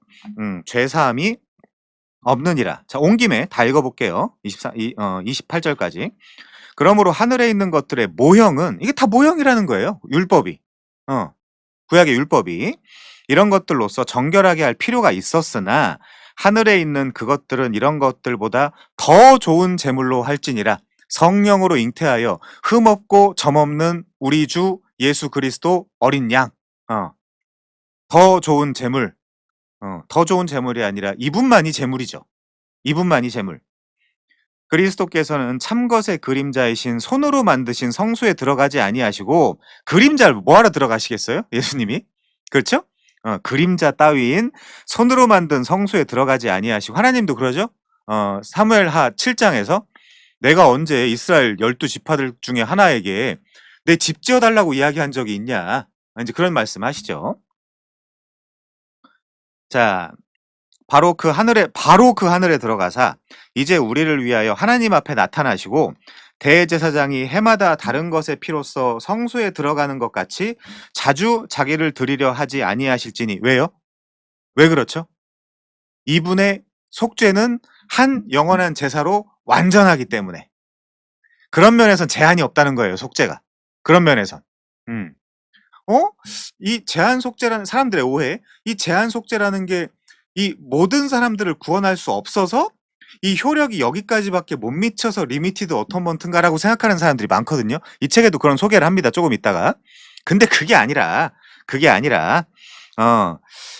죄사함이 없느니라. 자, 온 김에 다 읽어볼게요. 28절까지. 그러므로 하늘에 있는 것들의 모형은, 이게 다 모형이라는 거예요. 율법이. 구약의 율법이. 이런 것들로서 정결하게 할 필요가 있었으나 하늘에 있는 그것들은 이런 것들보다 더 좋은 제물로 할지니라. 성령으로 잉태하여 흠없고 점없는 우리 주 예수 그리스도 어린 양. 더 좋은 제물. 더 좋은 제물이 아니라 이분만이 제물이죠. 이분만이 제물. 그리스도께서는 참것의 그림자이신 손으로 만드신 성소에 들어가지 아니하시고, 그림자를 뭐하러 들어가시겠어요? 예수님이? 그렇죠? 그림자 따위인 손으로 만든 성소에 들어가지 아니하시고, 하나님도 그러죠? 사무엘하 7장에서 내가 언제 이스라엘 12지파들 중에 하나에게 내 집 지어달라고 이야기한 적이 있냐? 이제 그런 말씀 하시죠. 자, 바로 그 하늘에 들어가사 이제 우리를 위하여 하나님 앞에 나타나시고 대제사장이 해마다 다른 것의 피로써 성소에 들어가는 것 같이 자주 자기를 드리려 하지 아니하실지니. 왜요? 왜 그렇죠? 이분의 속죄는 한 영원한 제사로 완전하기 때문에. 그런 면에선 제한이 없다는 거예요, 속죄가. 그런 면에선. 이 제한 속죄라는, 사람들의 오해, 이 제한 속죄라는 게 이 모든 사람들을 구원할 수 없어서 이 효력이 여기까지밖에 못 미쳐서 리미티드 어톤먼트인가라고 생각하는 사람들이 많거든요. 이 책에도 그런 소개를 합니다, 조금 있다가. 근데 그게 아니라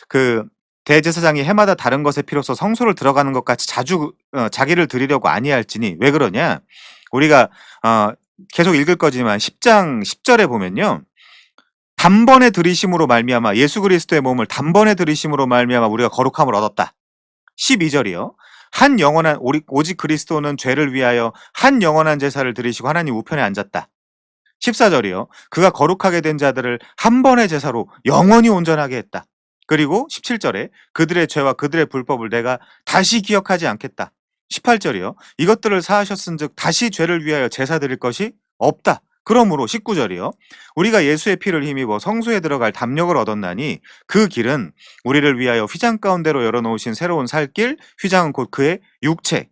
그 대제사장이 해마다 다른 것의 피로써 성소를 들어가는 것 같이 자주 자기를 드리려고 아니할지니. 왜 그러냐? 우리가 계속 읽을 거지만 10장 10절에 보면요, 단번에 들이심으로 말미암아, 예수 그리스도의 몸을 단번에 들이심으로 말미암아 우리가 거룩함을 얻었다. 12절이요. 한 영원한, 오직 그리스도는 죄를 위하여 한 영원한 제사를 드리시고 하나님 우편에 앉았다. 14절이요. 그가 거룩하게 된 자들을 한 번의 제사로 영원히 온전하게 했다. 그리고 17절에 그들의 죄와 그들의 불법을 내가 다시 기억하지 않겠다. 18절이요. 이것들을 사하셨은즉 다시 죄를 위하여 제사 드릴 것이 없다. 그러므로 19절이요. 우리가 예수의 피를 힘입어 성소에 들어갈 담력을 얻었나니 그 길은 우리를 위하여 휘장 가운데로 열어놓으신 새로운 살 길, 휘장은 곧 그의 육체.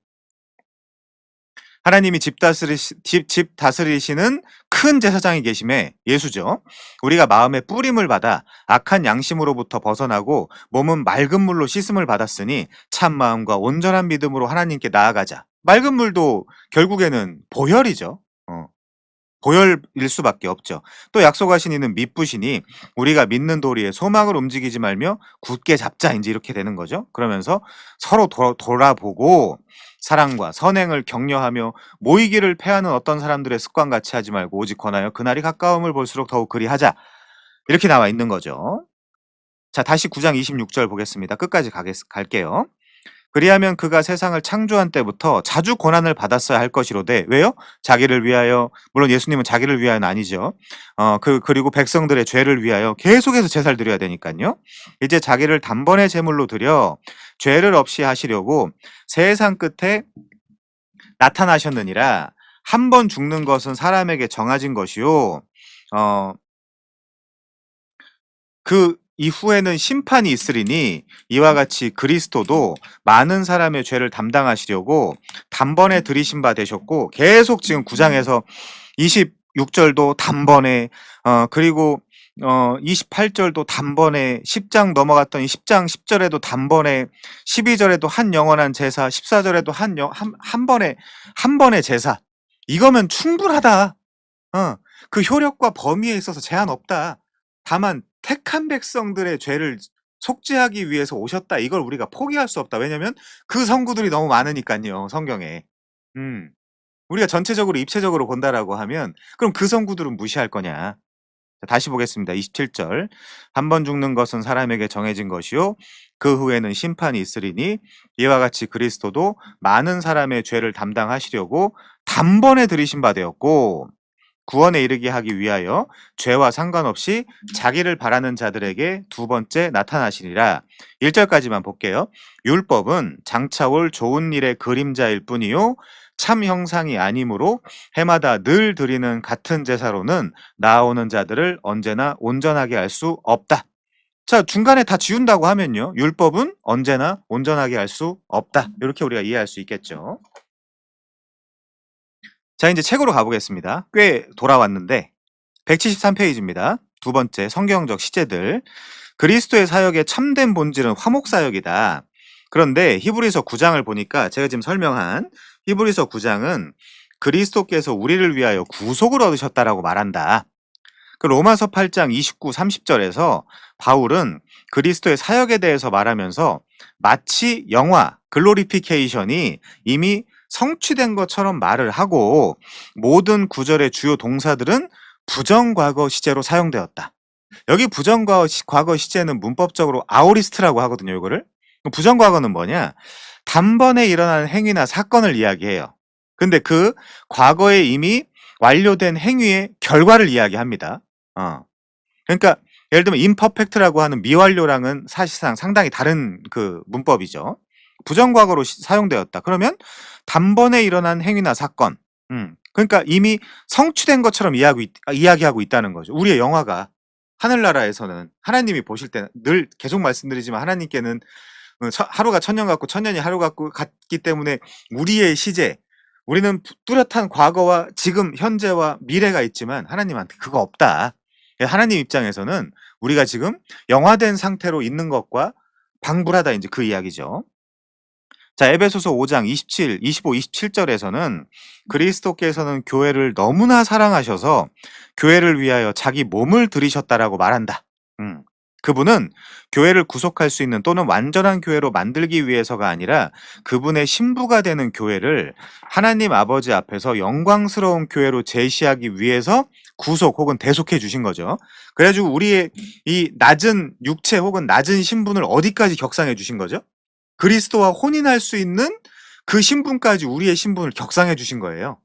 하나님이 집 다스리시는 큰 제사장이 계심에, 예수죠. 우리가 마음의 뿌림을 받아 악한 양심으로부터 벗어나고 몸은 맑은 물로 씻음을 받았으니 참 마음과 온전한 믿음으로 하나님께 나아가자. 맑은 물도 결국에는 보혈이죠. 보혈일 수밖에 없죠. 또 약속하신 이는 믿부시니 우리가 믿는 도리에 소망을 움직이지 말며 굳게 잡자. 이제 이렇게 되는 거죠. 그러면서 서로 돌아보고 사랑과 선행을 격려하며 모이기를 패하는 어떤 사람들의 습관같이 하지 말고 오직 권하여 그날이 가까움을 볼수록 더욱 그리하자. 이렇게 나와 있는 거죠. 자, 다시 9장 26절 보겠습니다. 끝까지 갈게요. 그리하면 그가 세상을 창조한 때부터 자주 고난을 받았어야 할 것이로되. 왜요? 자기를 위하여, 물론 예수님은 자기를 위하여는 아니죠. 그리고 백성들의 죄를 위하여 계속해서 제사를 드려야 되니까요. 이제 자기를 단번에 제물로 드려 죄를 없이 하시려고 세상 끝에 나타나셨느니라. 한 번 죽는 것은 사람에게 정해진 것이요. 그 이후에는 심판이 있으리니 이와 같이 그리스도도 많은 사람의 죄를 담당하시려고 단번에 들이신 바 되셨고, 계속 지금 9장에서 26절도 단번에, 그리고 28절도 단번에, 10장 넘어갔던 10장 10절에도 단번에, 12절에도 한 영원한 제사, 14절에도 한 번의 제사. 이거면 충분하다. 어. 그 효력과 범위에 있어서 제한 없다. 다만 택한 백성들의 죄를 속죄하기 위해서 오셨다. 이걸 우리가 포기할 수 없다. 왜냐면 그 성구들이 너무 많으니깐요, 성경에. 음. 우리가 전체적으로 입체적으로 본다라고 하면 그럼 그 성구들은 무시할 거냐. 자, 다시 보겠습니다. 27절. 한 번 죽는 것은 사람에게 정해진 것이요 그 후에는 심판이 있으리니 이와 같이 그리스도도 많은 사람의 죄를 담당하시려고 단번에 들이신 바 되었고 구원에 이르게 하기 위하여 죄와 상관없이 자기를 바라는 자들에게 두 번째 나타나시리라. 1절까지만 볼게요. 율법은 장차 올 좋은 일의 그림자일 뿐이요 참 형상이 아니므로 해마다 늘 드리는 같은 제사로는 나아오는 자들을 언제나 온전하게 할 수 없다. 자, 중간에 다 지운다고 하면요. 율법은 언제나 온전하게 할 수 없다. 이렇게 우리가 이해할 수 있겠죠. 자, 이제 책으로 가보겠습니다. 꽤 돌아왔는데 173페이지입니다. 두 번째 성경적 시제들. 그리스도의 사역의 참된 본질은 화목 사역이다. 그런데 히브리서 9장을 보니까 제가 지금 설명한 히브리서 9장은 그리스도께서 우리를 위하여 구속을 얻으셨다라고 말한다. 그 로마서 8장 29, 30절에서 바울은 그리스도의 사역에 대해서 말하면서 마치 영화 글로리피케이션이 이미 성취된 것처럼 말을 하고 모든 구절의 주요 동사들은 부정과거 시제로 사용되었다. 여기 부정과거 시제는 문법적으로 아오리스트라고 하거든요. 이거를. 부정과거는 뭐냐? 단번에 일어나는 행위나 사건을 이야기해요. 근데 그 과거에 이미 완료된 행위의 결과를 이야기합니다. 그러니까 예를 들면 imperfect라고 하는 미완료랑은 사실상 상당히 다른 그 문법이죠. 부정과거로 사용되었다. 그러면 단번에 일어난 행위나 사건. 그러니까 이미 성취된 것처럼 이야기하고 있다는 거죠. 우리의 영화가 하늘나라에서는 하나님이 보실 때는 늘 계속 말씀드리지만 하나님께는 하루가 천년 같고 천년이 하루 같기 때문에 우리의 시제, 우리는 뚜렷한 과거와 지금, 현재와 미래가 있지만 하나님한테 그거 없다. 하나님 입장에서는 우리가 지금 영화된 상태로 있는 것과 방불하다 이제 그 이야기죠. 자, 에베소서 5장 25, 27절에서는 그리스도께서는 교회를 너무나 사랑하셔서 교회를 위하여 자기 몸을 들이셨다라고 말한다. 그분은 교회를 구속할 수 있는 또는 완전한 교회로 만들기 위해서가 아니라 그분의 신부가 되는 교회를 하나님 아버지 앞에서 영광스러운 교회로 제시하기 위해서 구속 혹은 대속해 주신 거죠. 그래가지고 우리의 이 낮은 육체 혹은 낮은 신분을 어디까지 격상해 주신 거죠? 그리스도와 혼인할 수 있는 그 신분까지 우리의 신분을 격상해 주신 거예요.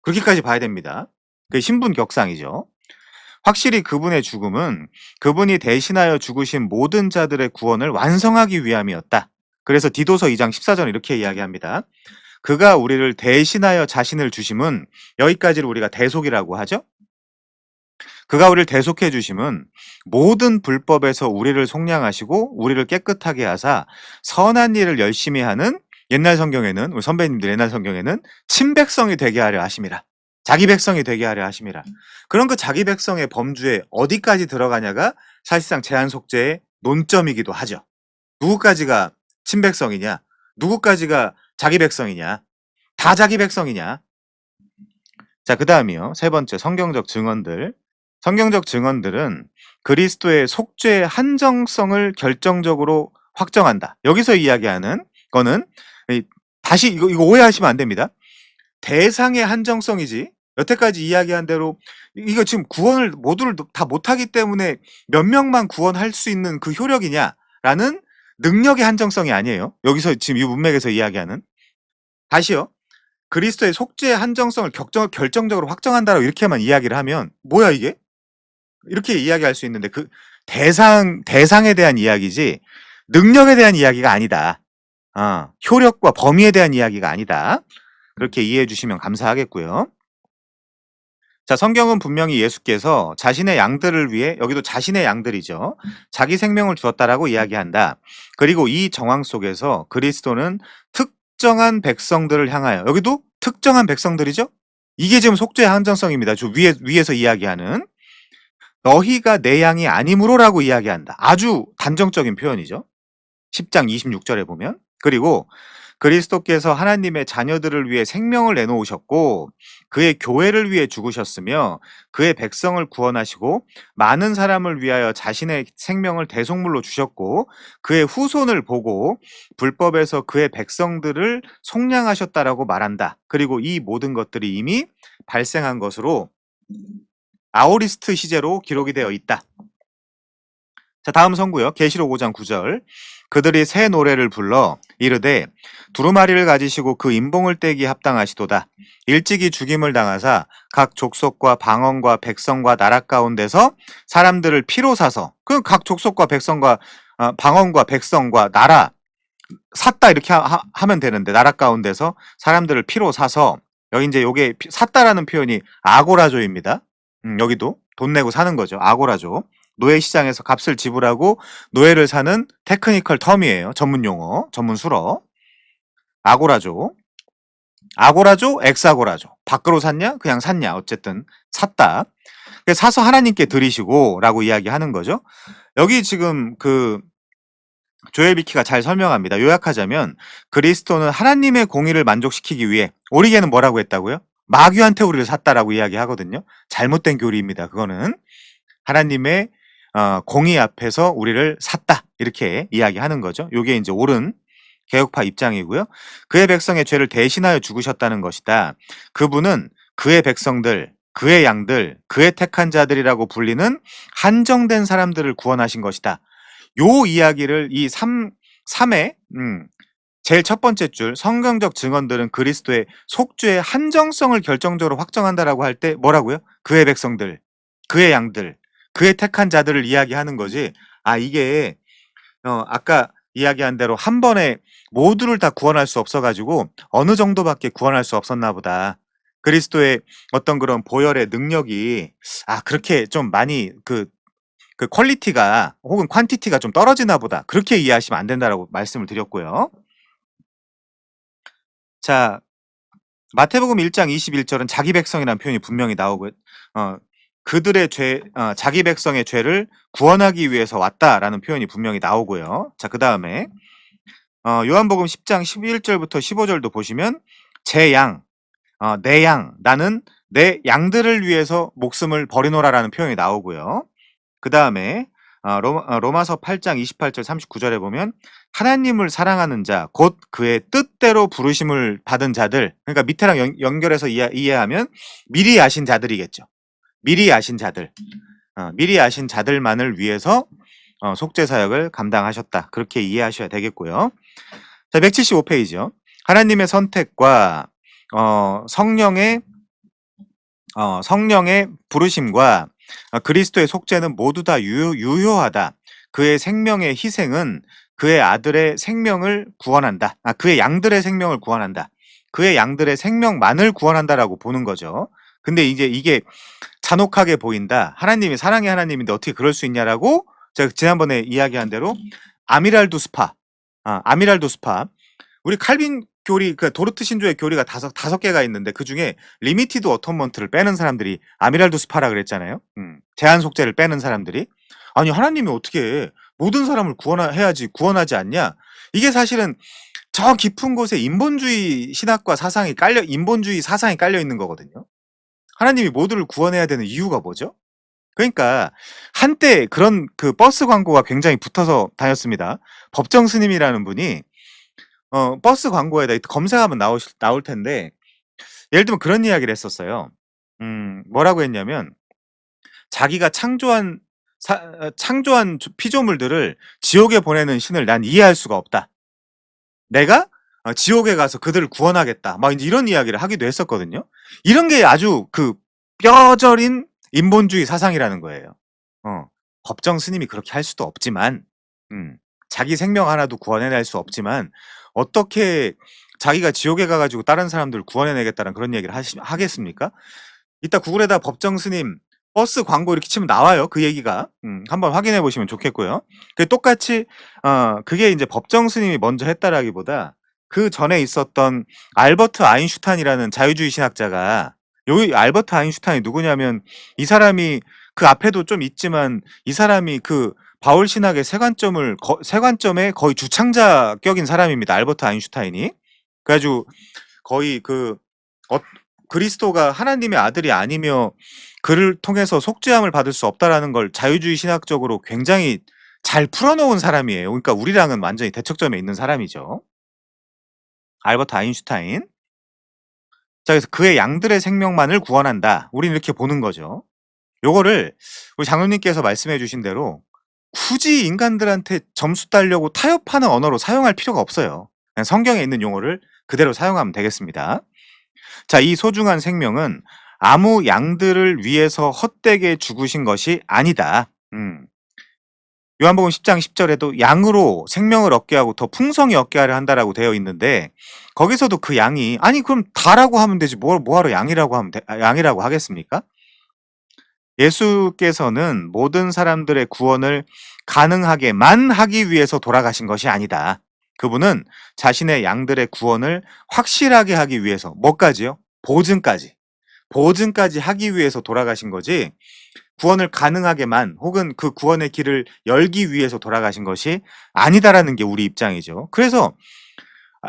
그렇게까지 봐야 됩니다. 그 신분 격상이죠. 확실히 그분의 죽음은 그분이 대신하여 죽으신 모든 자들의 구원을 완성하기 위함이었다. 그래서 디도서 2장 14절 이렇게 이야기합니다. 그가 우리를 대신하여 자신을 주심은 여기까지를 우리가 대속이라고 하죠. 그가 우리를 대속해 주심은 모든 불법에서 우리를 속량하시고 우리를 깨끗하게 하사 선한 일을 열심히 하는 옛날 성경에는 우리 선배님들 옛날 성경에는 친백성이 되게 하려 하심이라. 자기 백성이 되게 하려 하심이라. 그런 그 자기 백성의 범주에 어디까지 들어가냐가 사실상 제한 속죄의 논점이기도 하죠. 누구까지가 친백성이냐? 누구까지가 자기 백성이냐? 다 자기 백성이냐? 자, 그다음이요. 세 번째 성경적 증언들. 성경적 증언들은 그리스도의 속죄의 한정성을 결정적으로 확정한다. 여기서 이야기하는 거는 다시 이거 오해하시면 안 됩니다. 대상의 한정성이지 여태까지 이야기한 대로 이거 지금 구원을 모두를 다 못하기 때문에 몇 명만 구원할 수 있는 그 효력이냐라는 능력의 한정성이 아니에요. 여기서 지금 이 문맥에서 이야기하는. 다시요. 그리스도의 속죄의 한정성을 결정적으로 확정한다라고 이렇게만 이야기를 하면 뭐야 이게? 이렇게 이야기할 수 있는데 그 대상에 대한 이야기지 능력에 대한 이야기가 아니다. 효력과 범위에 대한 이야기가 아니다. 그렇게 이해해 주시면 감사하겠고요. 자, 성경은 분명히 예수께서 자신의 양들을 위해 여기도 자신의 양들이죠. 자기 생명을 주었다라고 이야기한다. 그리고 이 정황 속에서 그리스도는 특정한 백성들을 향하여 여기도 특정한 백성들이죠. 이게 지금 속죄의 한정성입니다. 저 위에서 이야기하는 너희가 내 양이 아니므로라고 이야기한다. 아주 단정적인 표현이죠. 10장 26절에 보면. 그리고 그리스도께서 하나님의 자녀들을 위해 생명을 내놓으셨고 그의 교회를 위해 죽으셨으며 그의 백성을 구원하시고 많은 사람을 위하여 자신의 생명을 대속물로 주셨고 그의 후손을 보고 불법에서 그의 백성들을 속량하셨다라고 말한다. 그리고 이 모든 것들이 이미 발생한 것으로 아오리스트 시제로 기록이 되어 있다. 자, 다음 선구요. 계시록 5장 9절. 그들이 새 노래를 불러 이르되 두루마리를 가지시고 그 인봉을 떼기 합당하시도다. 일찍이 죽임을 당하사 각 족속과 방언과 백성과 나라 가운데서 사람들을 피로 사서 그 각 족속과 백성과 방언과 백성과 나라 샀다 이렇게 하면 되는데 나라 가운데서 사람들을 피로 사서 여기 이제 요게 샀다라는 표현이 아고라조입니다. 여기도 돈 내고 사는 거죠. 아고라조. 노예 시장에서 값을 지불하고 노예를 사는 테크니컬 텀이에요. 전문 용어, 전문 수어. 아고라조. 아고라조, 엑사고라조. 밖으로 샀냐? 그냥 샀냐? 어쨌든 샀다. 사서 하나님께 드리시고라고 이야기하는 거죠. 여기 지금 그 조엘 비키가 잘 설명합니다. 요약하자면 그리스도는 하나님의 공의를 만족시키기 위해 오리게는 뭐라고 했다고요? 마귀한테 우리를 샀다라고 이야기하거든요. 잘못된 교리입니다. 그거는 하나님의 공의 앞에서 우리를 샀다 이렇게 이야기하는 거죠. 요게 이제 옳은 개혁파 입장이고요. 그의 백성의 죄를 대신하여 죽으셨다는 것이다. 그분은 그의 백성들, 그의 양들, 그의 택한 자들이라고 불리는 한정된 사람들을 구원하신 것이다. 요 이야기를 이 3의 제일 첫 번째 줄 성경적 증언들은 그리스도의 속죄의 한정성을 결정적으로 확정한다라고 할 때 뭐라고요? 그의 백성들, 그의 양들, 그의 택한 자들을 이야기하는 거지. 아 이게 아까 이야기한 대로 한 번에 모두를 다 구원할 수 없어가지고 어느 정도밖에 구원할 수 없었나 보다. 그리스도의 어떤 그런 보혈의 능력이 그렇게 좀 많이 그 퀄리티가 혹은 퀀티티가 좀 떨어지나 보다. 그렇게 이해하시면 안 된다라고 말씀을 드렸고요. 자, 마태복음 1장 21절은 자기 백성이라는 표현이 분명히 나오고 그들의 죄, 자기 백성의 죄를 구원하기 위해서 왔다라는 표현이 분명히 나오고요. 자, 그 다음에 요한복음 10장 11절부터 15절도 보시면 제 양, 내 양, 나는 내 양들을 위해서 목숨을 버리노라라는 표현이 나오고요. 그 다음에 로마서 8장 28절 39절에 보면 하나님을 사랑하는 자, 곧 그의 뜻대로 부르심을 받은 자들, 그러니까 밑에랑 연결해서 이해하면 미리 아신 자들이겠죠. 미리 아신 자들, 미리 아신 자들만을 위해서 속죄 사역을 감당하셨다. 그렇게 이해하셔야 되겠고요. 자, 175페이지요. 하나님의 선택과 성령의 부르심과 그리스도의 속죄는 모두 다 유효하다. 그의 생명의 희생은 그의 아들의 생명을 구원한다. 그의 양들의 생명을 구원한다. 그의 양들의 생명만을 구원한다라고 보는 거죠. 근데 이제 이게 잔혹하게 보인다. 하나님이 사랑의 하나님인데 어떻게 그럴 수 있냐라고 제가 지난번에 이야기한 대로 아미랄도 스파. 우리 칼빈 교리, 그 도르트 신조의 교리가 다섯 개가 있는데 그 중에 리미티드 어톤먼트를 빼는 사람들이 아미랄도 스파라 그랬잖아요. 제한 속죄를 빼는 사람들이. 아니 하나님이 어떻게 모든 사람을 구원하지 않냐? 이게 사실은 저 깊은 곳에 인본주의 신학과 인본주의 사상이 깔려 있는 거거든요. 하나님이 모두를 구원해야 되는 이유가 뭐죠? 그러니까 한때 그런 그 버스 광고가 굉장히 붙어서 다녔습니다. 법정 스님이라는 분이 버스 광고에다 검색하면 나올 텐데 예를 들면 그런 이야기를 했었어요. 뭐라고 했냐면 자기가 창조한 피조물들을 지옥에 보내는 신을 난 이해할 수가 없다. 내가 지옥에 가서 그들을 구원하겠다. 막 이제 이런 이야기를 하기도 했었거든요. 이런 게 아주 그 뼈저린 인본주의 사상이라는 거예요. 법정 스님이 그렇게 할 수도 없지만, 자기 생명 하나도 구원해낼 수 없지만 어떻게 자기가 지옥에 가가지고 다른 사람들을 구원해내겠다는 그런 얘기를 하겠습니까? 이따 구글에다 법정 스님 버스 광고 이렇게 치면 나와요. 그 얘기가. 한번 확인해 보시면 좋겠고요. 똑같이 그게 이제 법정 스님이 먼저 했다라기보다 그 전에 있었던 알버트 아인슈타인이라는 자유주의 신학자가 요 알버트 아인슈타인이 누구냐면 이 사람이 그 앞에도 좀 있지만 이 사람이 그 바울 신학의 세관점의 거의 주창자격인 사람입니다. 알버트 아인슈타인이. 그래 가지고 거의 어 그리스도가 하나님의 아들이 아니며 그를 통해서 속죄함을 받을 수 없다라는 걸 자유주의 신학적으로 굉장히 잘 풀어 놓은 사람이에요. 그러니까 우리랑은 완전히 대척점에 있는 사람이죠. 알버트 아인슈타인. 자, 그래서 "그의 양들의 생명만을 구원한다." 우리는 이렇게 보는 거죠. 요거를 우리 장로님께서 말씀해 주신 대로 굳이 인간들한테 점수 따려고 타협하는 언어로 사용할 필요가 없어요. 그냥 성경에 있는 용어를 그대로 사용하면 되겠습니다. 자, 이 소중한 생명은 아무 양들을 위해서 헛되게 죽으신 것이 아니다. 요한복음 10장 10절에도 양으로 생명을 얻게 하고 더 풍성히 얻게 하려 한다라고 되어 있는데 거기서도 그 양이 아니 그럼 다라고 하면 되지 뭐하러 양이라고 하겠습니까? 예수께서는 모든 사람들의 구원을 가능하게만 하기 위해서 돌아가신 것이 아니다. 그분은 자신의 양들의 구원을 확실하게 하기 위해서 뭐까지요? 보증까지 하기 위해서 돌아가신 거지 구원을 가능하게만 혹은 그 구원의 길을 열기 위해서 돌아가신 것이 아니다라는 게 우리 입장이죠. 그래서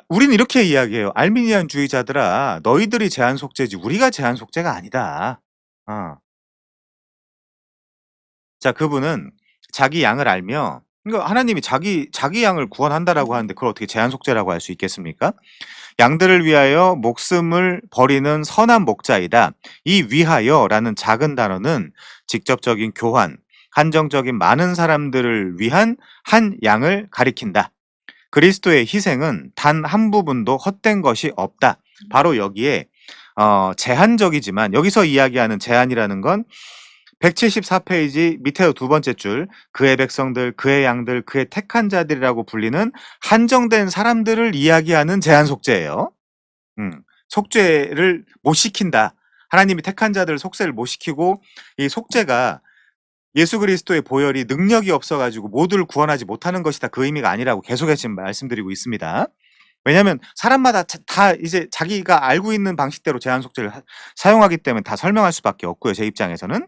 우리는 이렇게 이야기해요. 알미니안 주의자들아, 너희들이 제한 속죄지 우리가 제한 속죄가 아니다. 어. 자, 그분은 자기 양을 알며 그러니까 하나님이 자기 양을 구원한다라고 하는데 그걸 어떻게 제한 속죄라고 할 수 있겠습니까? 양들을 위하여 목숨을 버리는 선한 목자이다. 이 위하여라는 작은 단어는 직접적인 교환, 한정적인 많은 사람들을 위한 한 양을 가리킨다. 그리스도의 희생은 단 한 부분도 헛된 것이 없다. 바로 여기에 제한적이지만 여기서 이야기하는 제한이라는 건 174페이지 밑에 두 번째 줄 그의 백성들, 그의 양들, 그의 택한 자들이라고 불리는 한정된 사람들을 이야기하는 제한 속죄예요. 속죄를 못 시킨다. 하나님이 택한 자들을 속죄를 못 시키고 이 속죄가 예수 그리스도의 보혈이 능력이 없어 가지고 모두를 구원하지 못하는 것이다. 그 의미가 아니라고 계속해서 지금 말씀드리고 있습니다. 왜냐하면 사람마다 다 이제 자기가 알고 있는 방식대로 제한 속죄를 사용하기 때문에 다 설명할 수밖에 없고요. 제 입장에서는.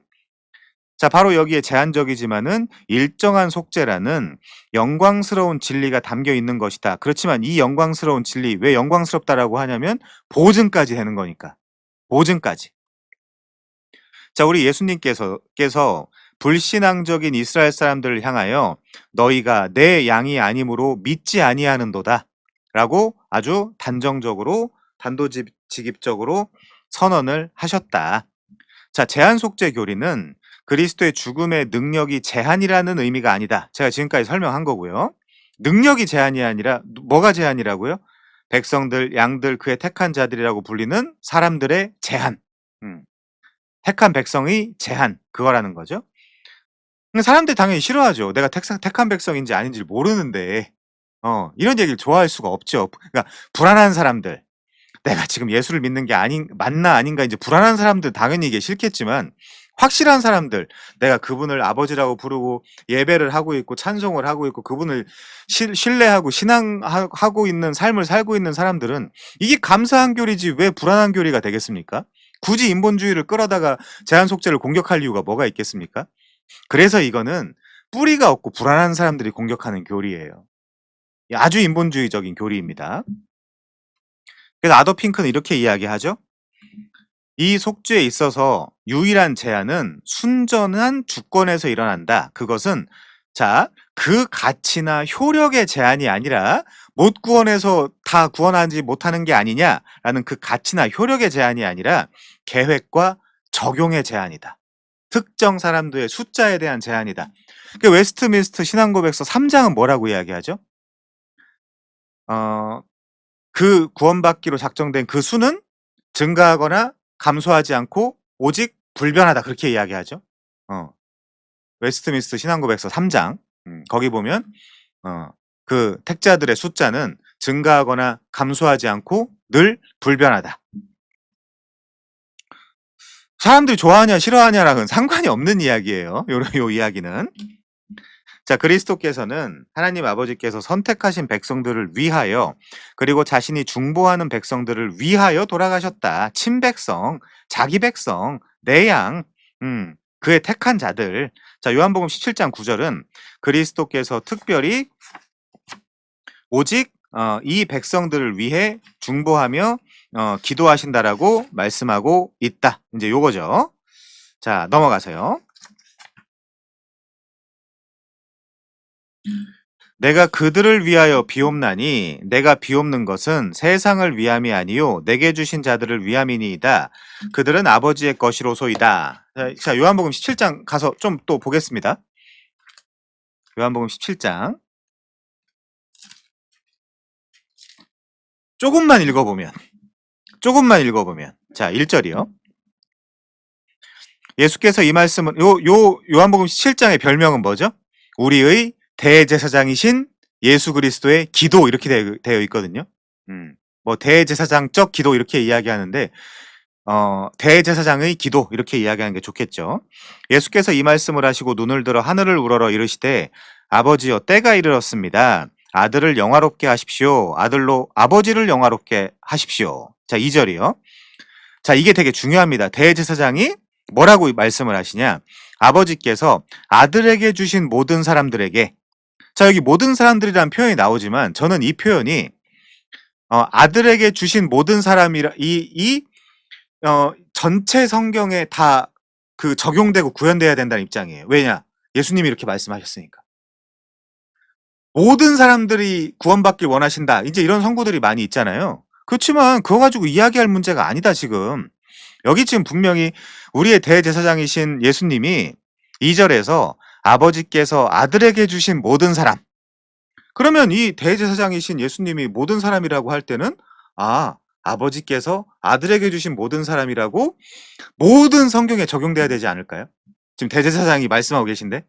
자, 바로 여기에 제한적이지만은 일정한 속죄라는 영광스러운 진리가 담겨 있는 것이다. 그렇지만 이 영광스러운 진리 왜 영광스럽다라고 하냐면 보증까지 되는 거니까. 보증까지. 자, 우리 예수님께서 불신앙적인 이스라엘 사람들을 향하여 너희가 내 양이 아니므로 믿지 아니하는도다 라고 아주 단도직입적으로 선언을 하셨다. 자, 제한 속죄 교리는 그리스도의 죽음의 능력이 제한이라는 의미가 아니다. 제가 지금까지 설명한 거고요. 능력이 제한이 아니라 뭐가 제한이라고요? 백성들, 양들, 그의 택한 자들이라고 불리는 사람들의 제한. 택한 백성의 제한. 그거라는 거죠. 근데 사람들이 당연히 싫어하죠. 내가 택한 백성인지 아닌지 모르는데 이런 얘기를 좋아할 수가 없죠. 그러니까 불안한 사람들, 내가 지금 예수를 믿는 게 맞나 아닌가 이제 불안한 사람들 당연히 이게 싫겠지만 확실한 사람들, 내가 그분을 아버지라고 부르고 예배를 하고 있고 찬송을 하고 있고 그분을 신뢰하고 신앙하고 있는 삶을 살고 있는 사람들은 이게 감사한 교리지 왜 불안한 교리가 되겠습니까? 굳이 인본주의를 끌어다가 제한 속죄를 공격할 이유가 뭐가 있겠습니까? 그래서 이거는 뿌리가 없고 불안한 사람들이 공격하는 교리예요. 아주 인본주의적인 교리입니다. 그래서 아더 핑크는 이렇게 이야기하죠. 이 속죄에 있어서 유일한 제한은 순전한 주권에서 일어난다. 그것은 그 가치나 효력의 제한이 아니라 못 구원해서 다 구원하지 못하는 게 아니냐라는 그 가치나 효력의 제한이 아니라 계획과 적용의 제한이다. 특정 사람들의 숫자에 대한 제한이다. 그 웨스트민스터 신앙고백서 3장은 뭐라고 이야기하죠? 그 구원받기로 작정된 그 수는 증가하거나 감소하지 않고 오직 불변하다 그렇게 이야기하죠. 웨스트민스터 신앙고백서 3장 거기 보면 그 택자들의 숫자는 증가하거나 감소하지 않고 늘 불변하다. 사람들이 좋아하냐 싫어하냐랑은 상관이 없는 이야기예요. 요 이야기는. 자, 그리스도께서는 하나님 아버지께서 선택하신 백성들을 위하여 그리고 자신이 중보하는 백성들을 위하여 돌아가셨다. 친백성, 자기 백성, 내 양, 그의 택한 자들. 자, 요한복음 17장 9절은 그리스도께서 특별히 오직 이 백성들을 위해 중보하며 기도하신다라고 말씀하고 있다. 이제 요거죠. 자, 넘어가세요. 내가 그들을 위하여 비옵나니 내가 비옵는 것은 세상을 위함이 아니요 내게 주신 자들을 위함이니이다. 그들은 아버지의 것이로소이다. 자, 요한복음 17장 가서 좀 또 보겠습니다. 요한복음 17장 조금만 읽어보면 자, 1절이요. 예수께서 이 말씀은 요한복음 17장의 별명은 뭐죠? 우리의 대제사장이신 예수 그리스도의 기도 이렇게 되어 있거든요. 뭐 대제사장적 기도 이렇게 이야기하는데 대제사장의 기도 이렇게 이야기하는 게 좋겠죠. 예수께서 이 말씀을 하시고 눈을 들어 하늘을 우러러 이르시되 아버지여 때가 이르렀습니다. 아들을 영화롭게 하십시오. 아들로 아버지를 영화롭게 하십시오. 자, 2절이요. 자, 이게 되게 중요합니다. 대제사장이 뭐라고 말씀을 하시냐? 아버지께서 아들에게 주신 모든 사람들에게, 자, 여기 모든 사람들이라는 표현이 나오지만 저는 이 표현이 아들에게 주신 모든 사람이라 전체 성경에 다 그 적용되고 구현돼야 된다는 입장이에요. 왜냐? 예수님이 이렇게 말씀하셨으니까. 모든 사람들이 구원받길 원하신다. 이제 이런 성구들이 많이 있잖아요. 그렇지만 그거 가지고 이야기할 문제가 아니다, 지금. 여기 지금 분명히 우리의 대제사장이신 예수님이 2절에서 아버지께서 아들에게 주신 모든 사람. 그러면 이 대제사장이신 예수님이 모든 사람이라고 할 때는 아버지께서 아들에게 주신 모든 사람이라고 모든 성경에 적용돼야 되지 않을까요? 지금 대제사장이 말씀하고 계신데.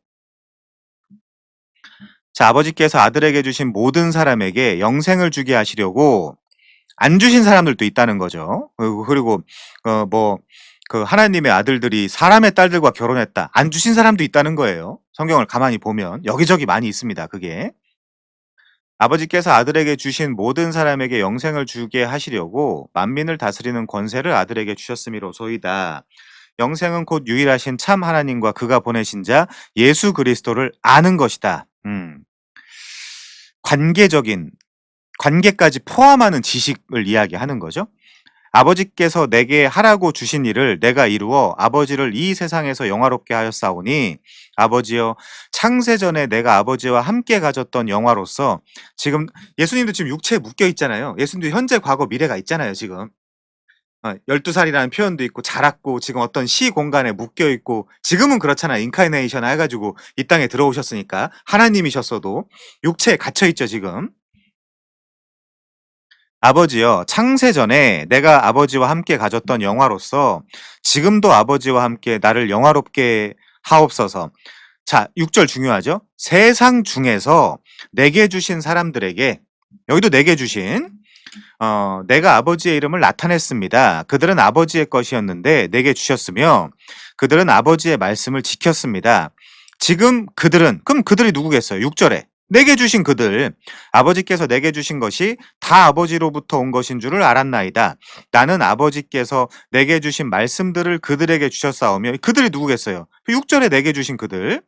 자, 아버지께서 아들에게 주신 모든 사람에게 영생을 주게 하시려고 안 주신 사람들도 있다는 거죠. 그리고 그 하나님의 아들들이 사람의 딸들과 결혼했다. 안 주신 사람도 있다는 거예요. 성경을 가만히 보면 여기저기 많이 있습니다. 그게. 아버지께서 아들에게 주신 모든 사람에게 영생을 주게 하시려고 만민을 다스리는 권세를 아들에게 주셨음이로소이다. 영생은 곧 유일하신 참 하나님과 그가 보내신 자 예수 그리스도를 아는 것이다. 관계까지 포함하는 지식을 이야기하는 거죠. 아버지께서 내게 하라고 주신 일을 내가 이루어 아버지를 이 세상에서 영화롭게 하였사오니 아버지여 창세전에 내가 아버지와 함께 가졌던 영화로서 지금 예수님도 지금 육체에 묶여 있잖아요. 예수님도 현재, 과거, 미래가 있잖아요. 지금 12살이라는 표현도 있고 자랐고 지금 어떤 시 공간에 묶여 있고 지금은 그렇잖아. 인카이네이션 해가지고 이 땅에 들어오셨으니까 하나님이셨어도 육체에 갇혀 있죠. 지금. 아버지여 창세전에 내가 아버지와 함께 가졌던 영화로서 지금도 아버지와 함께 나를 영화롭게 하옵소서. 자, 6절 중요하죠. 세상 중에서 내게 주신 사람들에게, 여기도 내게 주신 내가 아버지의 이름을 나타냈습니다. 그들은 아버지의 것이었는데 내게 주셨으며 그들은 아버지의 말씀을 지켰습니다. 지금 그들은, 그럼 그들이 누구겠어요? 6절에 내게 주신 그들, 아버지께서 내게 주신 것이 다 아버지로부터 온 것인 줄을 알았나이다. 나는 아버지께서 내게 주신 말씀들을 그들에게 주셨사오며, 그들이 누구겠어요? 6절에 내게 주신 그들,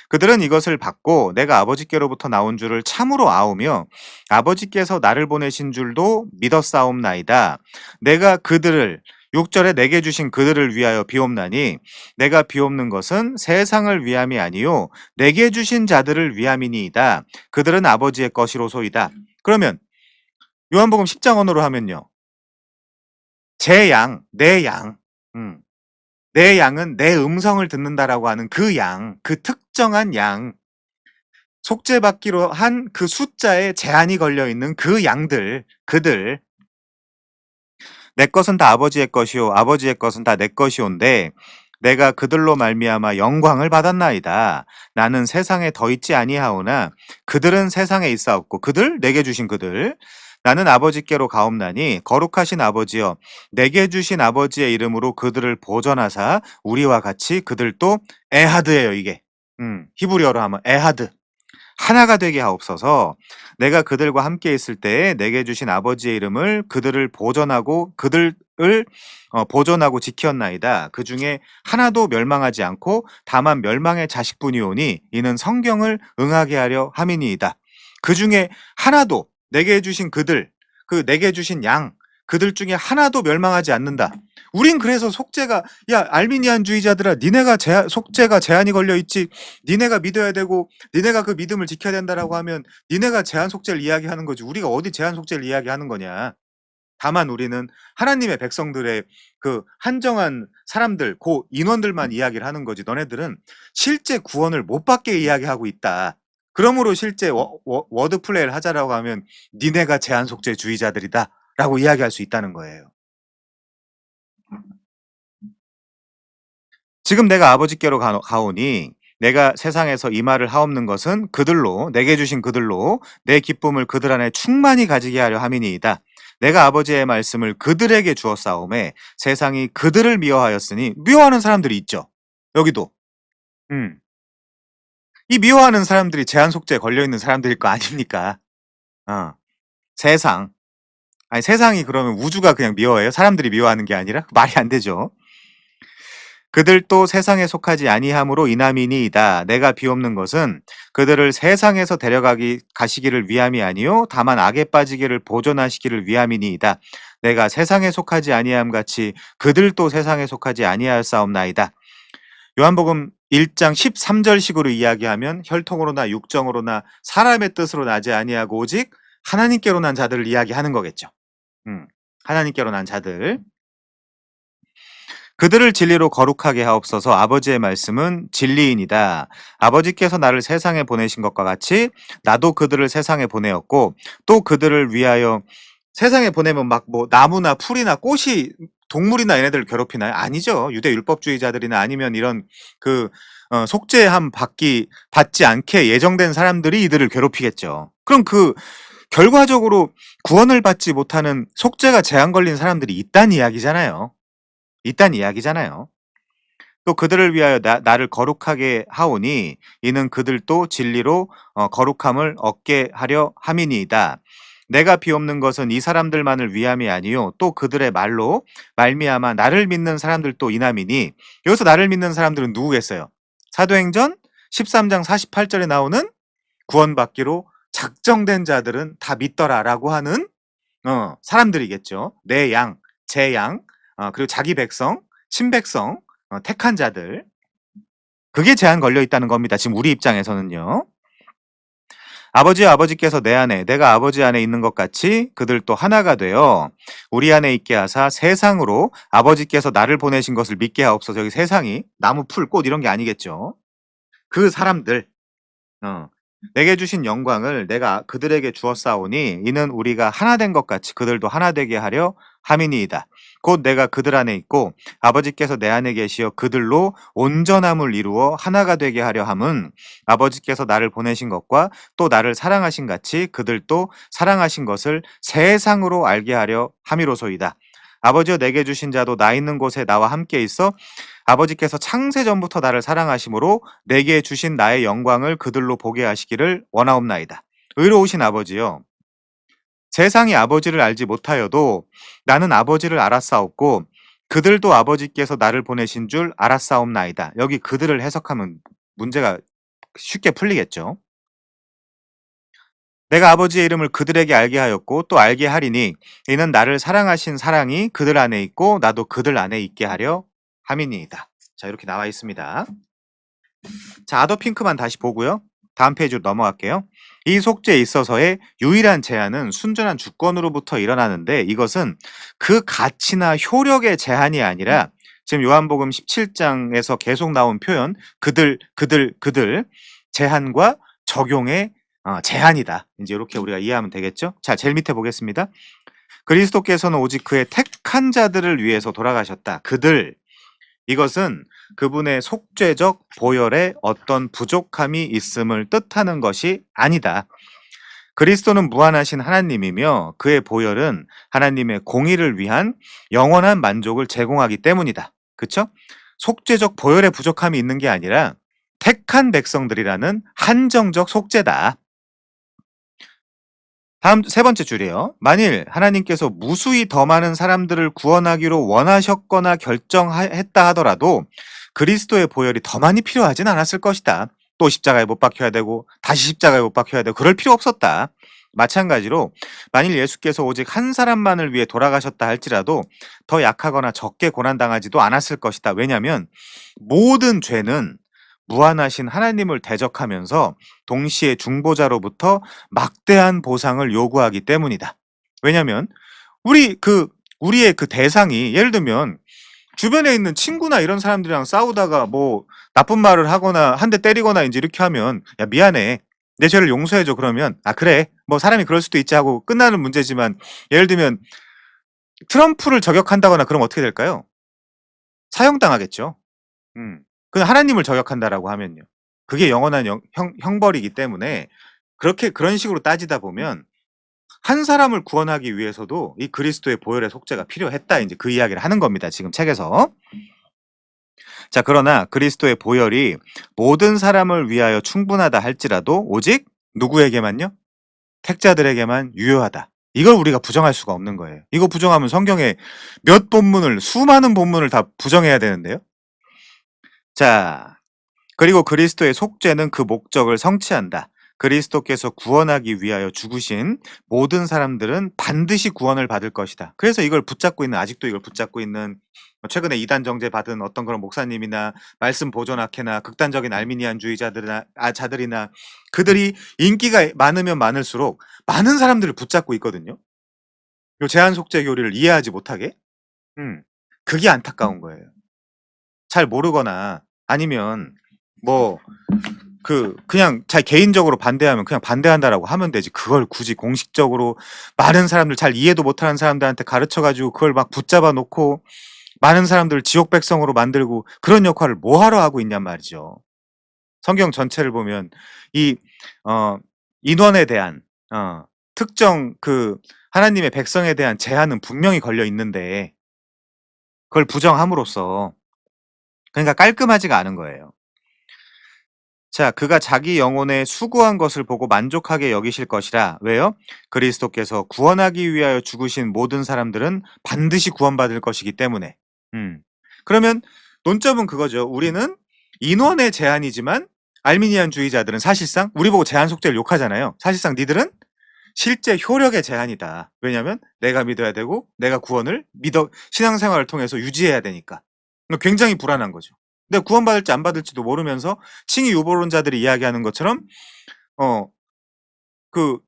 그들은 이것을 받고 내가 아버지께로부터 나온 줄을 참으로 아오며 아버지께서 나를 보내신 줄도 믿었사옵나이다. 내가 그들을, 6절에 내게 주신 그들을 위하여 비옵나니 내가 비옵는 것은 세상을 위함이 아니요 내게 주신 자들을 위함이니이다. 그들은 아버지의 것이로소이다. 그러면 요한복음 10장 언어로 하면요, 제 양, 내 양, 내 양은 내 음성을 듣는다라고 하는 그 양, 그 특정한 양, 속죄받기로 한 그 숫자에 제한이 걸려 있는 그 양들, 그들, 내 것은 다 아버지의 것이요 아버지의 것은 다 내 것이온데 내가 그들로 말미암아 영광을 받았나이다. 나는 세상에 더 있지 아니하오나 그들은 세상에 있사옵고, 그들, 내게 주신 그들, 나는 아버지께로 가옵나니 거룩하신 아버지여 내게 주신 아버지의 이름으로 그들을 보전하사 우리와 같이, 그들도 에하드예요. 이게 히브리어로 하면 에하드, 하나가 되게 하옵소서. 내가 그들과 함께 있을 때에 내게 주신 아버지의 이름을 그들을 보존하고 지켰나이다. 그 중에 하나도 멸망하지 않고 다만 멸망의 자식뿐이오니 이는 성경을 응하게 하려 함이니이다. 그 중에 하나도 내게 주신 그들, 그 내게 주신 양, 그들 중에 하나도 멸망하지 않는다. 우린 그래서 속죄가, 야 알미니안주의자들아, 니네가 속죄가 제한이 걸려 있지, 니네가 믿어야 되고 니네가 그 믿음을 지켜야 된다라고 하면 니네가 제한 속죄를 이야기하는 거지, 우리가 어디 제한 속죄를 이야기하는 거냐. 다만 우리는 하나님의 백성들의 그 한정한 사람들, 그 인원들만 이야기를 하는 거지, 너네들은 실제 구원을 못 받게 이야기하고 있다. 그러므로 실제 워드 플레이를 하자라고 하면 니네가 제한 속죄주의자들이다 라고 이야기할 수 있다는 거예요. 지금 내가 아버지께로 가오니 내가 세상에서 이 말을 하옵는 것은 그들로, 내게 주신 그들로 내 기쁨을 그들 안에 충만히 가지게 하려 함이니이다. 내가 아버지의 말씀을 그들에게 주었사오매 세상이 그들을 미워하였으니, 미워하는 사람들이 있죠. 여기도. 이 미워하는 사람들이 제한 속죄에 걸려 있는 사람들일 거 아닙니까? 세상. 아니, 세상이 그러면 우주가 그냥 미워해요? 사람들이 미워하는 게 아니라? 말이 안 되죠. 그들도 세상에 속하지 아니함으로 이남이니이다. 내가 비옵는 것은 그들을 세상에서 가시기를 위함이 아니요 다만 악에 빠지기를 보존하시기를 위함이니이다. 내가 세상에 속하지 아니함 같이 그들도 세상에 속하지 아니하였사옵나이다. 요한복음 1장 13절식으로 이야기하면 혈통으로나 육정으로나 사람의 뜻으로 나지 아니하고 오직 하나님께로 난 자들을 이야기하는 거겠죠. 하나님께로 난 자들. 그들을 진리로 거룩하게 하옵소서. 아버지의 말씀은 진리이니다. 아버지께서 나를 세상에 보내신 것과 같이 나도 그들을 세상에 보내었고, 또 그들을 위하여, 세상에 보내면 막 뭐 나무나 풀이나 꽃이, 동물이나 얘네들을 괴롭히나요? 아니죠. 유대 율법주의자들이나 아니면 이런 그 속죄함 받지 않게 예정된 사람들이 이들을 괴롭히겠죠. 그럼 그 결과적으로 구원을 받지 못하는, 속죄가 제한 걸린 사람들이 있단 이야기잖아요. 또 그들을 위하여 나를 거룩하게 하오니 이는 그들도 진리로 거룩함을 얻게 하려 함이니이다. 내가 비옵는 것은 이 사람들만을 위함이 아니요 또 그들의 말로 말미암아 나를 믿는 사람들도 이남이니. 여기서 나를 믿는 사람들은 누구겠어요? 사도행전 13장 48절에 나오는 구원받기로 작정된 자들은 다 믿더라라고 하는 사람들이겠죠. 내 양, 제 양, 그리고 자기 백성, 친백성, 택한 자들. 그게 제한 걸려 있다는 겁니다. 지금 우리 입장에서는요. 아버지와 아버지께서 내 안에, 내가 아버지 안에 있는 것 같이 그들도 하나가 되어 우리 안에 있게 하사 세상으로 아버지께서 나를 보내신 것을 믿게 하옵소서. 여기 세상이 나무, 풀, 꽃 이런 게 아니겠죠. 그 사람들, 내게 주신 영광을 내가 그들에게 주었사오니 이는 우리가 하나 된 것 같이 그들도 하나 되게 하려 함이니이다. 곧 내가 그들 안에 있고 아버지께서 내 안에 계시어 그들로 온전함을 이루어 하나가 되게 하려 함은 아버지께서 나를 보내신 것과 또 나를 사랑하신 같이 그들도 사랑하신 것을 세상으로 알게 하려 함이로소이다. 아버지여 내게 주신 자도 나 있는 곳에 나와 함께 있어 아버지께서 창세 전부터 나를 사랑하심으로 내게 주신 나의 영광을 그들로 보게 하시기를 원하옵나이다. 의로우신 아버지여, 세상이 아버지를 알지 못하여도 나는 아버지를 알았사옵고 그들도 아버지께서 나를 보내신 줄 알았사옵나이다. 여기 그들을 해석하면 문제가 쉽게 풀리겠죠. 내가 아버지의 이름을 그들에게 알게 하였고 또 알게 하리니 이는 나를 사랑하신 사랑이 그들 안에 있고 나도 그들 안에 있게 하려 함이니이다. 자, 이렇게 나와 있습니다. 자, 아더 핑크만 다시 보고요. 다음 페이지로 넘어갈게요. 이 속죄에 있어서의 유일한 제한은 순전한 주권으로부터 일어나는데 이것은 그 가치나 효력의 제한이 아니라 지금 요한복음 17장에서 계속 나온 표현 그들 제한과 적용의 제한이다. 이제 이렇게 우리가 이해하면 되겠죠? 자, 제일 밑에 보겠습니다. 그리스도께서는 오직 그의 택한 자들을 위해서 돌아가셨다. 그들, 이것은 그분의 속죄적 보혈에 어떤 부족함이 있음을 뜻하는 것이 아니다. 그리스도는 무한하신 하나님이며 그의 보혈은 하나님의 공의를 위한 영원한 만족을 제공하기 때문이다. 그쵸? 속죄적 보혈에 부족함이 있는 게 아니라 택한 백성들이라는 한정적 속죄다. 다음 세 번째 줄이에요. 만일 하나님께서 무수히 더 많은 사람들을 구원하기로 원하셨거나 결정했다 하더라도 그리스도의 보혈이 더 많이 필요하진 않았을 것이다. 또 십자가에 못 박혀야 되고 다시 십자가에 못 박혀야 되고 그럴 필요 없었다. 마찬가지로 만일 예수께서 오직 한 사람만을 위해 돌아가셨다 할지라도 더 약하거나 적게 고난당하지도 않았을 것이다. 왜냐하면 모든 죄는 무한하신 하나님을 대적하면서 동시에 중보자로부터 막대한 보상을 요구하기 때문이다. 왜냐하면 우리의 그 대상이 예를 들면 주변에 있는 친구나 이런 사람들이랑 싸우다가 뭐 나쁜 말을 하거나 한 대 때리거나 인제 이렇게 하면 "야 미안해. 내 죄를 용서해 줘." 그러면 "아 그래. 뭐 사람이 그럴 수도 있지." 하고 끝나는 문제지만 예를 들면 트럼프를 저격한다거나 그러면 어떻게 될까요? 사형당하겠죠. 음. 그 하나님을 저격한다라고 하면요. 그게 영원한 형벌이기 때문에 그렇게 그런 식으로 따지다 보면 한 사람을 구원하기 위해서도 이 그리스도의 보혈의 속죄가 필요했다. 인제 그 이야기를 하는 겁니다, 지금 책에서. 자, 그러나 그리스도의 보혈이 모든 사람을 위하여 충분하다 할지라도 오직 누구에게만요? 택자들에게만 유효하다. 이걸 우리가 부정할 수가 없는 거예요. 이거 부정하면 성경에 몇 본문을 수많은 본문을 다 부정해야 되는데요. 자, 그리고 그리스도의 속죄는 그 목적을 성취한다. 그리스도께서 구원하기 위하여 죽으신 모든 사람들은 반드시 구원을 받을 것이다. 그래서 이걸 붙잡고 있는 아직도 이걸 붙잡고 있는 최근에 이단 정죄 받은 어떤 그런 목사님이나 말씀 보존학회나 극단적인 알미니안주의자들이나 자들이나 그들이 인기가 많으면 많을수록 많은 사람들을 붙잡고 있거든요. 요 제한 속죄 교리를 이해하지 못하게. 음. 그게 안타까운 거예요. 잘 모르거나 아니면 뭐 그냥 자기 개인적으로 반대하면 그냥 반대한다라고 하면 되지. 그걸 굳이 공식적으로 많은 사람들 잘 이해도 못하는 사람들한테 가르쳐 가지고 그걸 막 붙잡아 놓고 많은 사람들을 지옥 백성으로 만들고 그런 역할을 뭐 하러 하고 있냔 말이죠. 성경 전체를 보면 이 어 인원에 대한 특정 하나님의 백성에 대한 제한은 분명히 걸려 있는데 그걸 부정함으로써 그러니까 깔끔하지가 않은 거예요. 자, 그가 자기 영혼에 수고한 것을 보고 만족하게 여기실 것이라. 왜요? 그리스도께서 구원하기 위하여 죽으신 모든 사람들은 반드시 구원받을 것이기 때문에. 음. 그러면 논점은 그거죠. 우리는 인원의 제한이지만 알미니안주의자들은 사실상 우리 보고 제한 속죄를 욕하잖아요. 사실상 니들은 실제 효력의 제한이다. 왜냐하면 내가 믿어야 되고 내가 구원을 신앙생활을 통해서 유지해야 되니까. 굉장히 불안한 거죠. 근데 구원받을지 안 받을지도 모르면서 칭의 유보론자들이 이야기하는 것처럼 어 그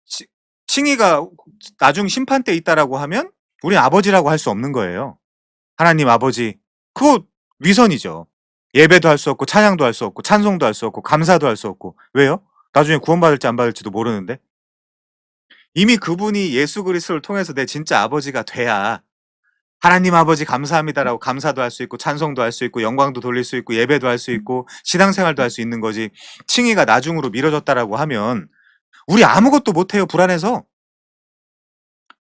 치 칭의가 나중 심판 때 있다라고 하면 우리 아버지라고 할 수 없는 거예요. 하나님 아버지. 그거 위선이죠. 예배도 할 수 없고 찬양도 할 수 없고 찬송도 할 수 없고 감사도 할 수 없고. 왜요? 나중에 구원받을지 안 받을지도 모르는데. 이미 그분이 예수 그리스도를 통해서 내 진짜 아버지가 돼야 하나님 아버지 감사합니다라고 감사도 할 수 있고 찬송도 할 수 있고 영광도 돌릴 수 있고 예배도 할 수 있고 신앙생활도 할 수 있는 거지. 칭의가 나중으로 미뤄졌다라고 하면 우리 아무것도 못해요, 불안해서.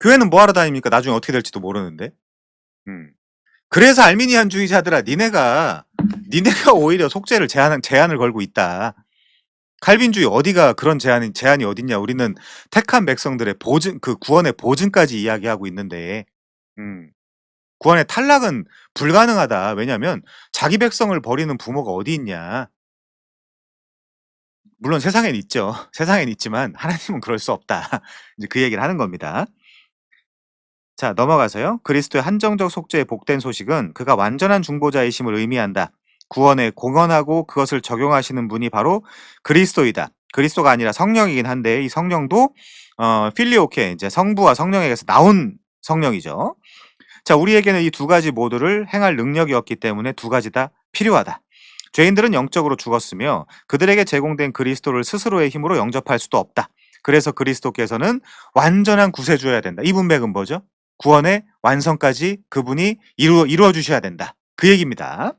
교회는 뭐 하러 다닙니까? 나중에 어떻게 될지도 모르는데. 음. 그래서 알미니안주의자들아, 니네가 오히려 속죄를 제한을 걸고 있다. 칼빈주의 어디가 그런 제한이 어딨냐. 우리는 택한 백성들의 구원의 보증까지 이야기하고 있는데. 음. 구원의 탈락은 불가능하다. 왜냐하면 자기 백성을 버리는 부모가 어디 있냐. 물론 세상엔 있죠. 세상엔 있지만 하나님은 그럴 수 없다. 이제 그 얘기를 하는 겁니다. 자, 넘어가서요. 그리스도의 한정적 속죄의 복된 소식은 그가 완전한 중보자이심을 의미한다. 구원에 공헌하고 그것을 적용하시는 분이 바로 그리스도이다. 그리스도가 아니라 성령이긴 한데 이 성령도 필리오케, 이제 성부와 성령에게서 나온 성령이죠. 자, 우리에게는 이 두 가지 모두를 행할 능력이 없기 때문에 두 가지 다 필요하다. 죄인들은 영적으로 죽었으며 그들에게 제공된 그리스도를 스스로의 힘으로 영접할 수도 없다. 그래서 그리스도께서는 완전한 구세주여야 된다. 이 문맥은 뭐죠? 구원의 완성까지 그분이 이루어 주셔야 된다. 그 얘기입니다.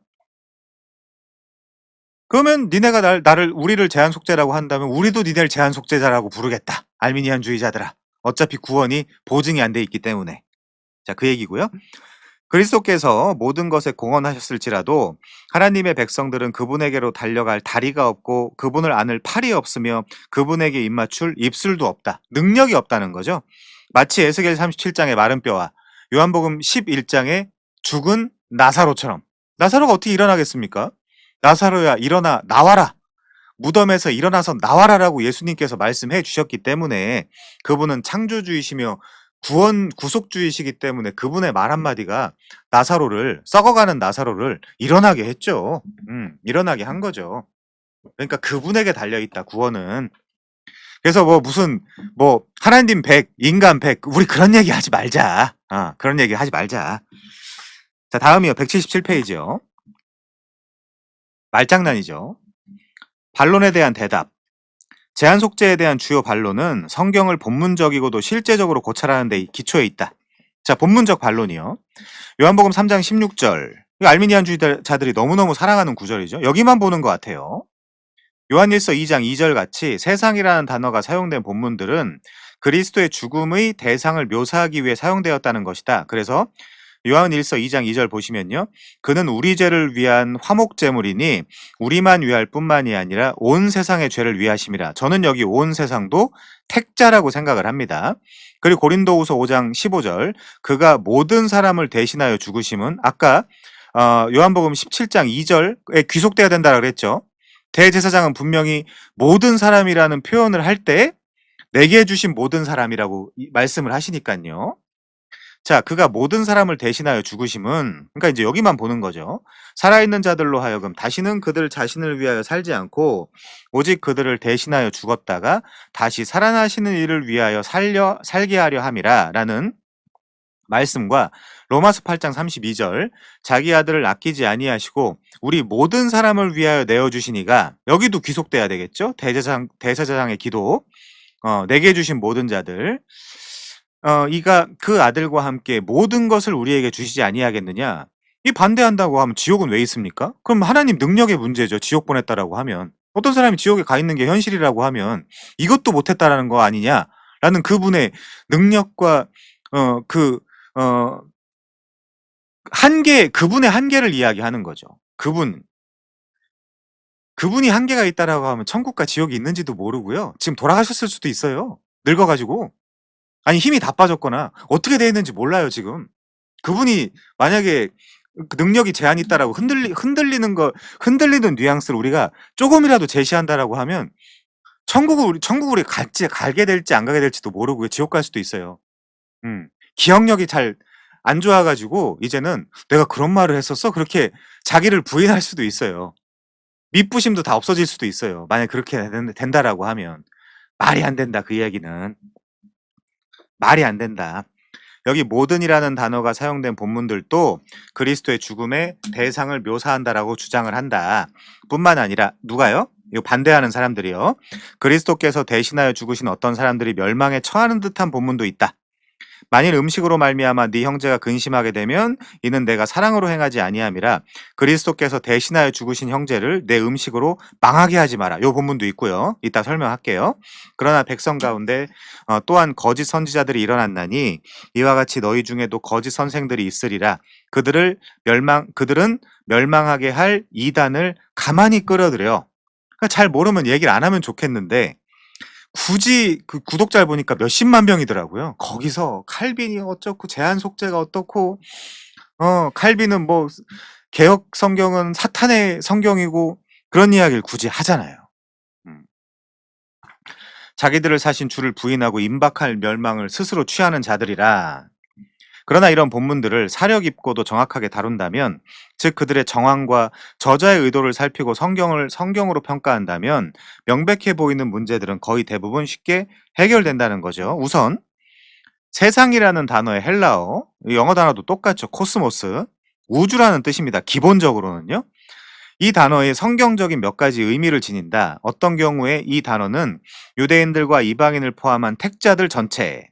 그러면 니네가 우리를 제한 속죄라고 한다면 우리도 니네를 제한 속죄자라고 부르겠다. 알미니안주의자들아. 어차피 구원이 보증이 안 돼 있기 때문에. 자, 그 얘기고요. 그리스도께서 모든 것에 공헌하셨을지라도 하나님의 백성들은 그분에게로 달려갈 다리가 없고 그분을 안을 팔이 없으며 그분에게 입맞출 입술도 없다. 능력이 없다는 거죠. 마치 에스겔 37장의 마른 뼈와 요한복음 11장의 죽은 나사로처럼. 나사로가 어떻게 일어나겠습니까? 나사로야 일어나 나와라. 무덤에서 일어나서 나와라라고 예수님께서 말씀해 주셨기 때문에 그분은 창조주이시며 구속주이시기 때문에 그분의 말 한마디가 썩어가는 나사로를 일어나게 했죠. 일어나게 한 거죠. 그러니까 그분에게 달려있다, 구원은. 그래서 무슨 하나님 100, 인간 100, 우리 그런 얘기 하지 말자. 그런 얘기 하지 말자. 자, 다음이요. 177페이지요. 말장난이죠. 반론에 대한 대답. 제한 속죄에 대한 주요 반론은 성경을 본문적이고도 실제적으로 고찰하는 데 기초에 있다. 자, 본문적 반론이요. 요한복음 3장 16절. 알미니안주의자들이 너무너무 사랑하는 구절이죠. 여기만 보는 것 같아요. 요한일서 2장 2절 같이 세상이라는 단어가 사용된 본문들은 그리스도의 죽음의 대상을 묘사하기 위해 사용되었다는 것이다. 그래서 요한일서 2장 2절 보시면요. 그는 우리 죄를 위한 화목제물이니 우리만 위할 뿐만이 아니라 온 세상의 죄를 위하심이라. 저는 여기 온 세상도 택자라고 생각을 합니다. 그리고 고린도후서 5장 15절 그가 모든 사람을 대신하여 죽으심은 아까 요한복음 17장 2절에 귀속돼야 된다고 그랬죠. 대제사장은 분명히 모든 사람이라는 표현을 할 때 내게 주신 모든 사람이라고 말씀을 하시니까요. 자, 그가 모든 사람을 대신하여 죽으심은 그러니까 이제 여기만 보는 거죠. 살아있는 자들로 하여금 다시는 그들 자신을 위하여 살지 않고 오직 그들을 대신하여 죽었다가 다시 살아나시는 이를 위하여 살게 하려 함이라 라는 말씀과 로마서 8장 32절 자기 아들을 아끼지 아니하시고 우리 모든 사람을 위하여 내어주시니가 여기도 귀속돼야 되겠죠. 대제사장의 기도 내게 주신 모든 자들 이가 그 아들과 함께 모든 것을 우리에게 주시지 아니하겠느냐. 이 반대한다고 하면 지옥은 왜 있습니까? 그럼 하나님 능력의 문제죠. 지옥 보냈다라고 하면 어떤 사람이 지옥에 가 있는 게 현실이라고 하면 이것도 못했다라는 거 아니냐라는 그분의 능력과 그분의 한계를 이야기하는 거죠. 그분이 한계가 있다라고 하면 천국과 지옥이 있는지도 모르고요. 지금 돌아가셨을 수도 있어요. 늙어가지고. 아니, 힘이 다 빠졌거나 어떻게 돼 있는지 몰라요, 지금. 그분이 만약에 그 능력이 제한이 있다라고 흔들리는 흔들리는 뉘앙스를 우리가 조금이라도 제시한다라고 하면 천국을 갈게 될지 안 가게 될지도 모르고 지옥 갈 수도 있어요. 기억력이 잘 안 좋아가지고 이제는 내가 그런 말을 했었어? 그렇게 자기를 부인할 수도 있어요. 미부심도 다 없어질 수도 있어요. 만약 그렇게 된다라고 하면 말이 안 된다. 그 이야기는 말이 안 된다. 여기 모든이라는 단어가 사용된 본문들도 그리스도의 죽음의 대상을 묘사한다라고 주장을 한다. 뿐만 아니라 누가요? 이거 반대하는 사람들이요. 그리스도께서 대신하여 죽으신 어떤 사람들이 멸망에 처하는 듯한 본문도 있다. 만일 음식으로 말미암아 네 형제가 근심하게 되면 이는 내가 사랑으로 행하지 아니함이라. 그리스도께서 대신하여 죽으신 형제를 내 음식으로 망하게 하지 마라. 요 본문도 있고요. 이따 설명할게요. 그러나 백성 가운데 또한 거짓 선지자들이 일어났나니 이와 같이 너희 중에도 거짓 선생들이 있으리라. 그들은 멸망하게 할 이단을 가만히 끌어들여. 그러니까 잘 모르면 얘기를 안 하면 좋겠는데 굳이 그 구독자를 보니까 몇십만 명이더라고요. 거기서 칼빈이 어쩌고 제한 속죄가 어떻고 칼빈은 뭐 개혁 성경은 사탄의 성경이고 그런 이야기를 굳이 하잖아요. 자기들을 사신 주를 부인하고 임박할 멸망을 스스로 취하는 자들이라. 그러나 이런 본문들을 사려 깊고도 정확하게 다룬다면, 즉 그들의 정황과 저자의 의도를 살피고 성경으로 평가한다면 명백해 보이는 문제들은 거의 대부분 쉽게 해결된다는 거죠. 우선 세상이라는 단어의 헬라어, 영어 단어도 똑같죠. 코스모스, 우주라는 뜻입니다. 기본적으로는요. 이 단어의 성경적인 몇 가지 의미를 지닌다. 어떤 경우에 이 단어는 유대인들과 이방인을 포함한 택자들 전체.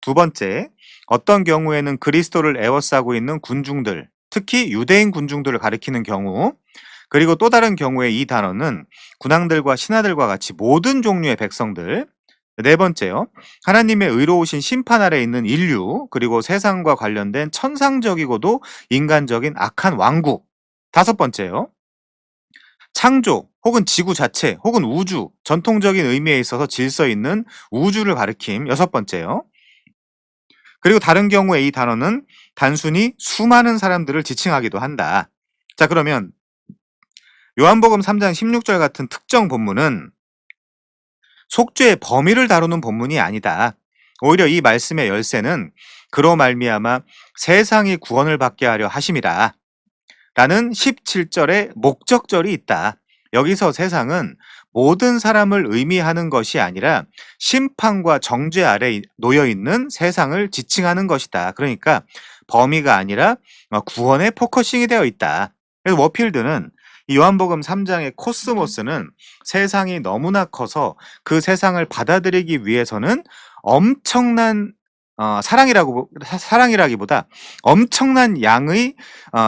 두 번째, 어떤 경우에는 그리스도를 에워싸고 있는 군중들, 특히 유대인 군중들을 가리키는 경우, 그리고 또 다른 경우에 이 단어는 군왕들과 신하들과 같이 모든 종류의 백성들, 네 번째요, 하나님의 의로우신 심판 아래 있는 인류, 그리고 세상과 관련된 천상적이고도 인간적인 악한 왕국, 다섯 번째요, 창조 혹은 지구 자체 혹은 우주, 전통적인 의미에 있어서 질서 있는 우주를 가리킴, 여섯 번째요. 그리고 다른 경우에 이 단어는 단순히 수많은 사람들을 지칭하기도 한다. 자, 그러면 요한복음 3장 16절 같은 특정 본문은 속죄의 범위를 다루는 본문이 아니다. 오히려 이 말씀의 열쇠는 그로 말미암아 세상이 구원을 받게 하려 하심이라. 라는 17절의 목적절이 있다. 여기서 세상은 모든 사람을 의미하는 것이 아니라 심판과 정죄 아래 놓여 있는 세상을 지칭하는 것이다. 그러니까 범위가 아니라 구원에 포커싱이 되어 있다. 그래서 워필드는 이 요한복음 3장의 코스모스는 세상이 너무나 커서 그 세상을 받아들이기 위해서는 엄청난 사랑이라기보다 엄청난 양의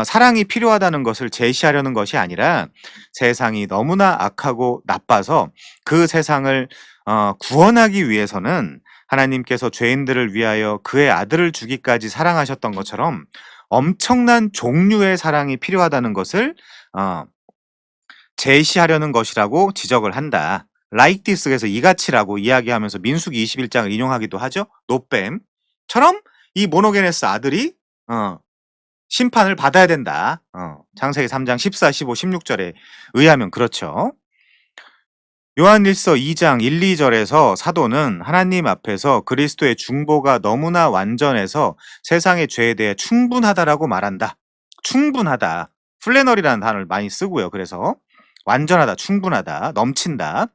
사랑이 필요하다는 것을 제시하려는 것이 아니라 세상이 너무나 악하고 나빠서 그 세상을 구원하기 위해서는 하나님께서 죄인들을 위하여 그의 아들을 주기까지 사랑하셨던 것처럼 엄청난 종류의 사랑이 필요하다는 것을 어 제시하려는 것이라고 지적을 한다. like this에서 이같이라고 이야기하면서 민수기 21장을 인용하기도 하죠. 노뱀처럼 이 모노게네스 아들이 심판을 받아야 된다. 창세기 3장 14, 15, 16절에 의하면 그렇죠. 요한일서 2장 1, 2절에서 사도는 하나님 앞에서 그리스도의 중보가 너무나 완전해서 세상의 죄에 대해 충분하다라고 말한다. 충분하다. 플래너리라는 단어를 많이 쓰고요. 그래서 완전하다, 충분하다, 넘친다.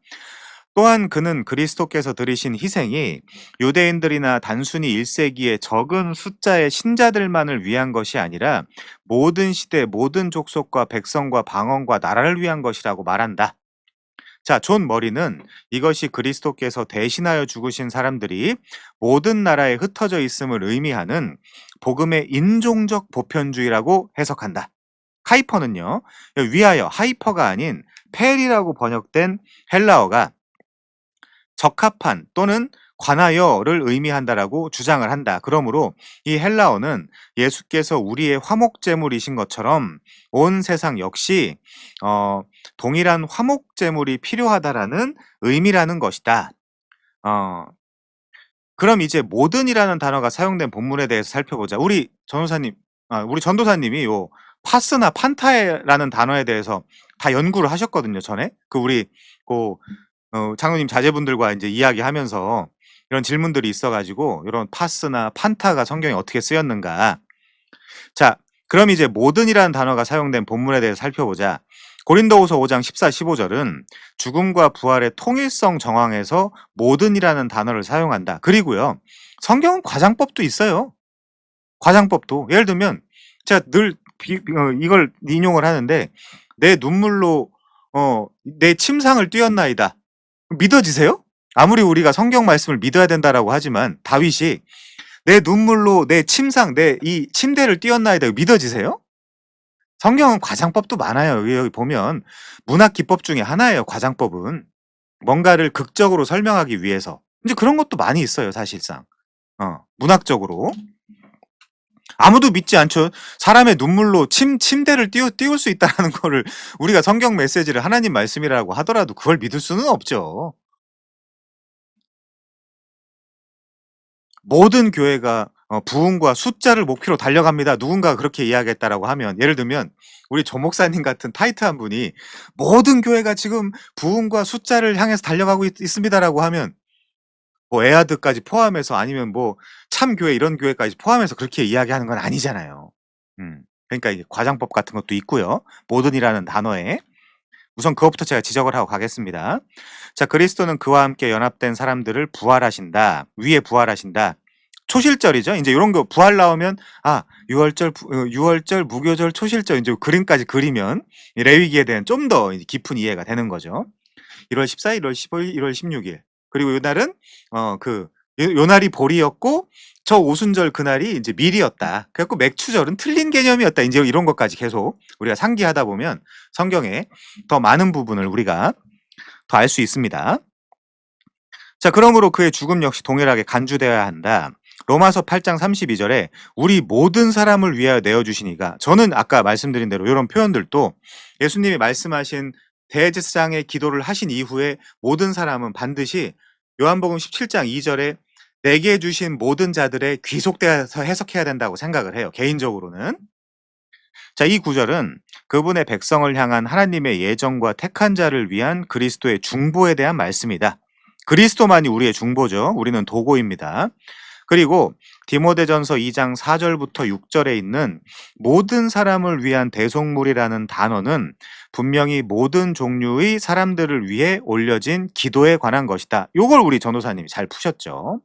또한 그는 그리스도께서 들이신 희생이 유대인들이나 단순히 1세기의 적은 숫자의 신자들만을 위한 것이 아니라 모든 시대, 모든 족속과 백성과 방언과 나라를 위한 것이라고 말한다. 자, 존 머리는 이것이 그리스도께서 대신하여 죽으신 사람들이 모든 나라에 흩어져 있음을 의미하는 복음의 인종적 보편주의라고 해석한다. 카이퍼는요, 위하여, 하이퍼가 아닌 펠이라고 번역된 헬라어가 적합한 또는 관하여를 의미한다라고 주장을 한다. 그러므로 이 헬라어는 예수께서 우리의 화목제물이신 것처럼 온 세상 역시 동일한 화목제물이 필요하다라는 의미라는 것이다. 어, 그럼 이제 모든이라는 단어가 사용된 본문에 대해서 살펴보자. 우리 전도사님이 요 파스나 판타라는 단어에 대해서 다 연구를 하셨거든요, 전에. 그 장로님 자제분들과 이제 이야기하면서 이런 질문들이 있어 가지고 이런 파스나 판타가 성경에 어떻게 쓰였는가. 자, 그럼 이제 모든이라는 단어가 사용된 본문에 대해서 살펴보자. 고린도후서 5장 14, 15절은 죽음과 부활의 통일성 정황에서 모든이라는 단어를 사용한다. 그리고요, 성경은 과장법도 있어요. 과장법도. 예를 들면 제가 늘 이걸 인용을 하는데 내 눈물로 내 침상을 띄었나이다. 믿어지세요? 아무리 우리가 성경 말씀을 믿어야 된다라고 하지만 다윗이 내 눈물로 내 침상, 내 이 침대를 띄었나이다. 믿어지세요? 성경은 과장법도 많아요. 여기 보면 문학 기법 중에 하나예요. 과장법은 뭔가를 극적으로 설명하기 위해서 이제 그런 것도 많이 있어요. 사실상 문학적으로 아무도 믿지 않죠. 사람의 눈물로 침대를 띄울 수 있다는 거를 우리가 성경 메시지를 하나님 말씀이라고 하더라도 그걸 믿을 수는 없죠. 모든 교회가 부흥과 숫자를 목표로 달려갑니다. 누군가가 그렇게 이야기했다라고 하면 예를 들면 우리 조 목사님 같은 타이트한 분이 모든 교회가 지금 부흥과 숫자를 향해서 달려가고 있습니다라고 하면 뭐 에아드까지 포함해서 아니면 뭐 참교회 이런 교회까지 포함해서 그렇게 이야기하는 건 아니잖아요. 그러니까 이게 과장법 같은 것도 있고요. 모든이라는 단어에 우선 그것부터 제가 지적을 하고 가겠습니다. 자, 그리스도는 그와 함께 연합된 사람들을 부활하신다. 위에 부활하신다. 초실절이죠. 이제 이런 거 부활 나오면 유월절, 무교절, 초실절 이제 그림까지 그리면 이 레위기에 대한 좀 더 깊은 이해가 되는 거죠. 1월 14일, 1월 15일, 1월 16일. 그리고 요 날은 요 날이 볼이었고 저 오순절 그날이 이제 밀이었다. 그래갖고 맥추절은 틀린 개념이었다. 이제 이런 것까지 계속 우리가 상기하다 보면 성경에 더 많은 부분을 우리가 더 알 수 있습니다. 자, 그러므로 그의 죽음 역시 동일하게 간주되어야 한다. 로마서 8장 32절에 우리 모든 사람을 위하여 내어주시니가, 저는 아까 말씀드린 대로 이런 표현들도 예수님이 말씀하신 대제사장의 기도를 하신 이후에 모든 사람은 반드시 요한복음 17장 2절에 내게 주신 모든 자들의 귀속되어서 해석해야 된다고 생각을 해요. 개인적으로는. 자, 이 구절은 그분의 백성을 향한 하나님의 예정과 택한 자를 위한 그리스도의 중보에 대한 말씀이다. 그리스도만이 우리의 중보죠. 우리는 도고입니다. 그리고 디모데전서 2장 4절부터 6절에 있는 모든 사람을 위한 대속물이라는 단어는 분명히 모든 종류의 사람들을 위해 올려진 기도에 관한 것이다. 요걸 우리 전도사님이 잘 푸셨죠.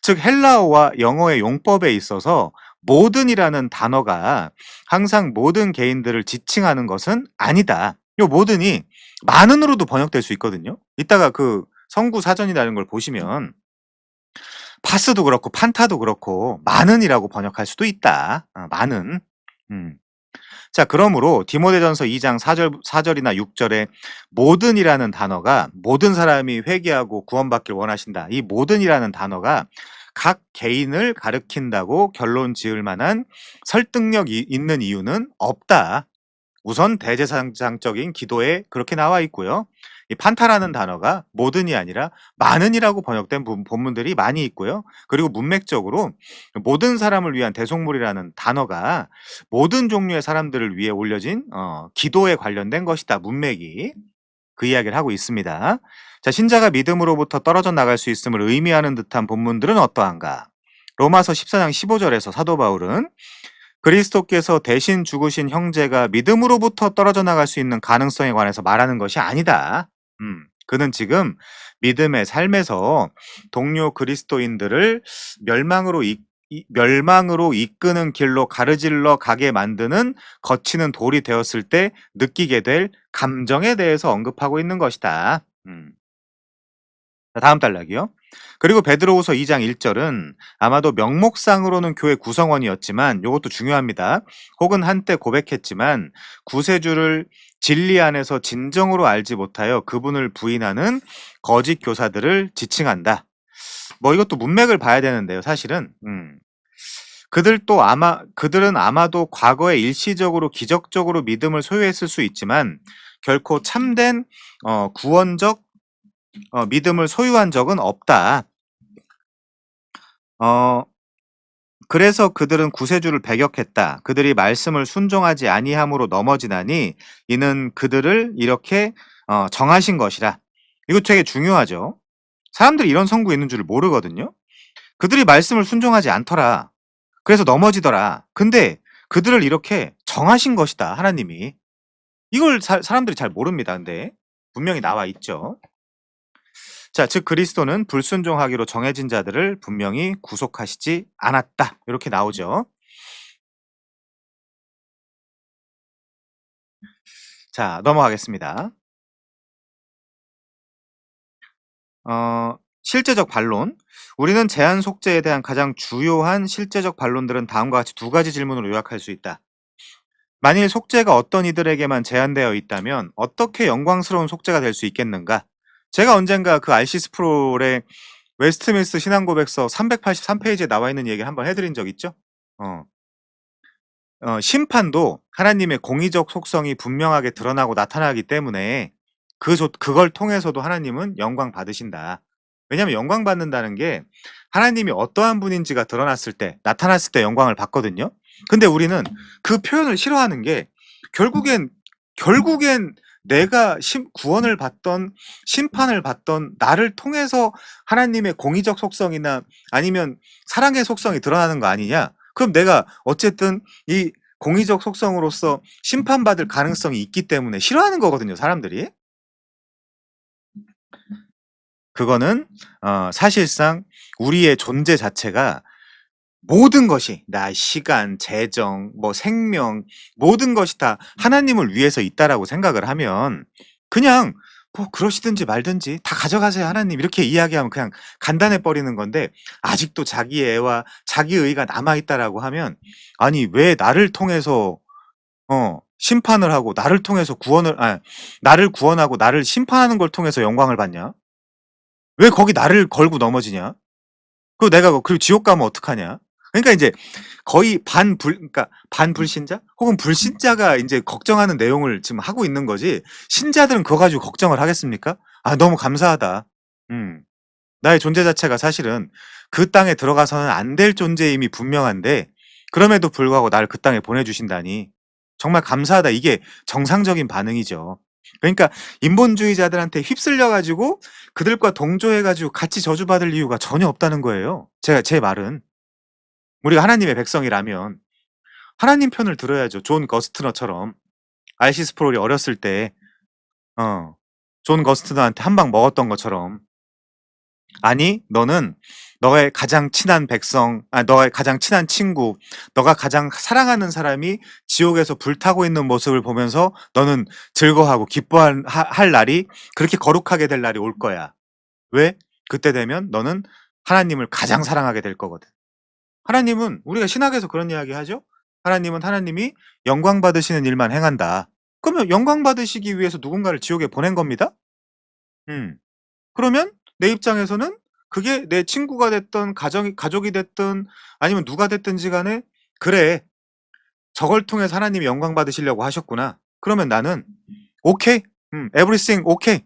즉 헬라어와 영어의 용법에 있어서 모든이라는 단어가 항상 모든 개인들을 지칭하는 것은 아니다. 요 모든이 많은으로도 번역될 수 있거든요. 이따가 그 성구 사전이라는 걸 보시면 파스도 그렇고 판타도 그렇고 많은이라고 번역할 수도 있다. 많은. 음. 자, 그러므로 디모데전서 2장 4절이나 6절에 모든이라는 단어가 모든 사람이 회개하고 구원받길 원하신다. 이 모든이라는 단어가 각 개인을 가리킨다고 결론 지을 만한 설득력이 있는 이유는 없다. 우선 대제사장적인 기도에 그렇게 나와 있고요. 이 판타라는 단어가 모든이 아니라 많은이라고 번역된 본문들이 많이 있고요. 그리고 문맥적으로 모든 사람을 위한 대속물이라는 단어가 모든 종류의 사람들을 위해 올려진 기도에 관련된 것이다. 문맥이 그 이야기를 하고 있습니다. 자, 신자가 믿음으로부터 떨어져 나갈 수 있음을 의미하는 듯한 본문들은 어떠한가? 로마서 14장 15절에서 사도 바울은 그리스도께서 대신 죽으신 형제가 믿음으로부터 떨어져 나갈 수 있는 가능성에 관해서 말하는 것이 아니다. 그는 지금 믿음의 삶에서 동료 그리스도인들을 멸망으로 멸망으로 이끄는 길로 가르질러 가게 만드는 거치는 돌이 되었을 때 느끼게 될 감정에 대해서 언급하고 있는 것이다. 자, 다음 단락이요. 그리고 베드로후서 2장 1절은 아마도 명목상으로는 교회 구성원이었지만 이것도 중요합니다. 혹은 한때 고백했지만 구세주를 진리 안에서 진정으로 알지 못하여 그분을 부인하는 거짓 교사들을 지칭한다. 뭐 이것도 문맥을 봐야 되는데요. 사실은 그들은 아마도 과거에 일시적으로 기적적으로 믿음을 소유했을 수 있지만 결코 참된 구원적 믿음을 소유한 적은 없다. 그래서 그들은 구세주를 배격했다. 그들이 말씀을 순종하지 아니함으로 넘어지나니 이는 그들을 이렇게 정하신 것이라. 이거 되게 중요하죠. 사람들이 이런 성구 있는 줄을 모르거든요. 그들이 말씀을 순종하지 않더라. 그래서 넘어지더라. 근데 그들을 이렇게 정하신 것이다. 하나님이. 이걸 사람들이 잘 모릅니다. 근데 분명히 나와 있죠. 자, 즉 그리스도는 불순종하기로 정해진 자들을 분명히 구속하시지 않았다. 이렇게 나오죠. 자, 넘어가겠습니다. 실제적 반론. 우리는 제한 속죄에 대한 가장 주요한 실제적 반론들은 다음과 같이 두 가지 질문으로 요약할 수 있다. 만일 속죄가 어떤 이들에게만 제한되어 있다면 어떻게 영광스러운 속죄가 될 수 있겠는가? 제가 언젠가 그 RC 스프롤의 웨스트민스터 신앙고백서 383페이지에 나와 있는 얘기를 한번 해드린 적 있죠? 심판도 하나님의 공의적 속성이 분명하게 드러나고 나타나기 때문에 그걸 통해서도 하나님은 영광 받으신다. 왜냐하면 영광 받는다는 게 하나님이 어떠한 분인지가 드러났을 때, 나타났을 때 영광을 받거든요. 근데 우리는 그 표현을 싫어하는 게 결국엔 내가 구원을 받던 심판을 받던 나를 통해서 하나님의 공의적 속성이나 아니면 사랑의 속성이 드러나는 거 아니냐? 그럼 내가 어쨌든 이 공의적 속성으로서 심판받을 가능성이 있기 때문에 싫어하는 거거든요, 사람들이. 그거는 사실상 우리의 존재 자체가 모든 것이 시간, 재정, 뭐 생명 모든 것이 다 하나님을 위해서 있다라고 생각을 하면 그냥 뭐 그러시든지 말든지 다 가져가세요 하나님 이렇게 이야기하면 그냥 간단해 버리는 건데 아직도 자기 애와 자기 의가 남아 있다라고 하면 아니 왜 나를 통해서 심판을 하고 나를 통해서 나를 구원하고 나를 심판하는 걸 통해서 영광을 받냐? 왜 거기 나를 걸고 넘어지냐? 그리고 지옥 가면 어떡하냐? 그러니까 이제 거의 그러니까 반불신자 혹은 불신자가 이제 걱정하는 내용을 지금 하고 있는 거지. 신자들은 그거 가지고 걱정을 하겠습니까? 아, 너무 감사하다. 음. 나의 존재 자체가 사실은 그 땅에 들어가서는 안 될 존재임이 분명한데 그럼에도 불구하고 나를 그 땅에 보내주신다니. 정말 감사하다. 이게 정상적인 반응이죠. 그러니까 인본주의자들한테 휩쓸려 가지고 그들과 동조해 가지고 같이 저주받을 이유가 전혀 없다는 거예요. 제 말은. 우리가 하나님의 백성이라면 하나님 편을 들어야죠. 존 거스트너처럼. 알시 스프롤이 어렸을 때 어 존 거스트너한테 한 방 먹었던 것처럼. 아니 너는 너의 가장 친한 백성, 너의 가장 친한 친구, 너가 가장 사랑하는 사람이 지옥에서 불타고 있는 모습을 보면서 너는 즐거워하고 기뻐할 할 날이, 그렇게 거룩하게 될 날이 올 거야. 왜? 그때 되면 너는 하나님을 가장 사랑하게 될 거거든. 하나님은, 우리가 신학에서 그런 이야기 하죠. 하나님은 하나님이 영광 받으시는 일만 행한다. 그러면 영광 받으시기 위해서 누군가를 지옥에 보낸 겁니다. 음. 그러면 내 입장에서는 그게 내 친구가 됐든 가족이 됐든 아니면 누가 됐든지 간에 '그래. 저걸 통해서 하나님이 영광 받으시려고 하셨구나.' 그러면 나는 오케이. everything 오케이.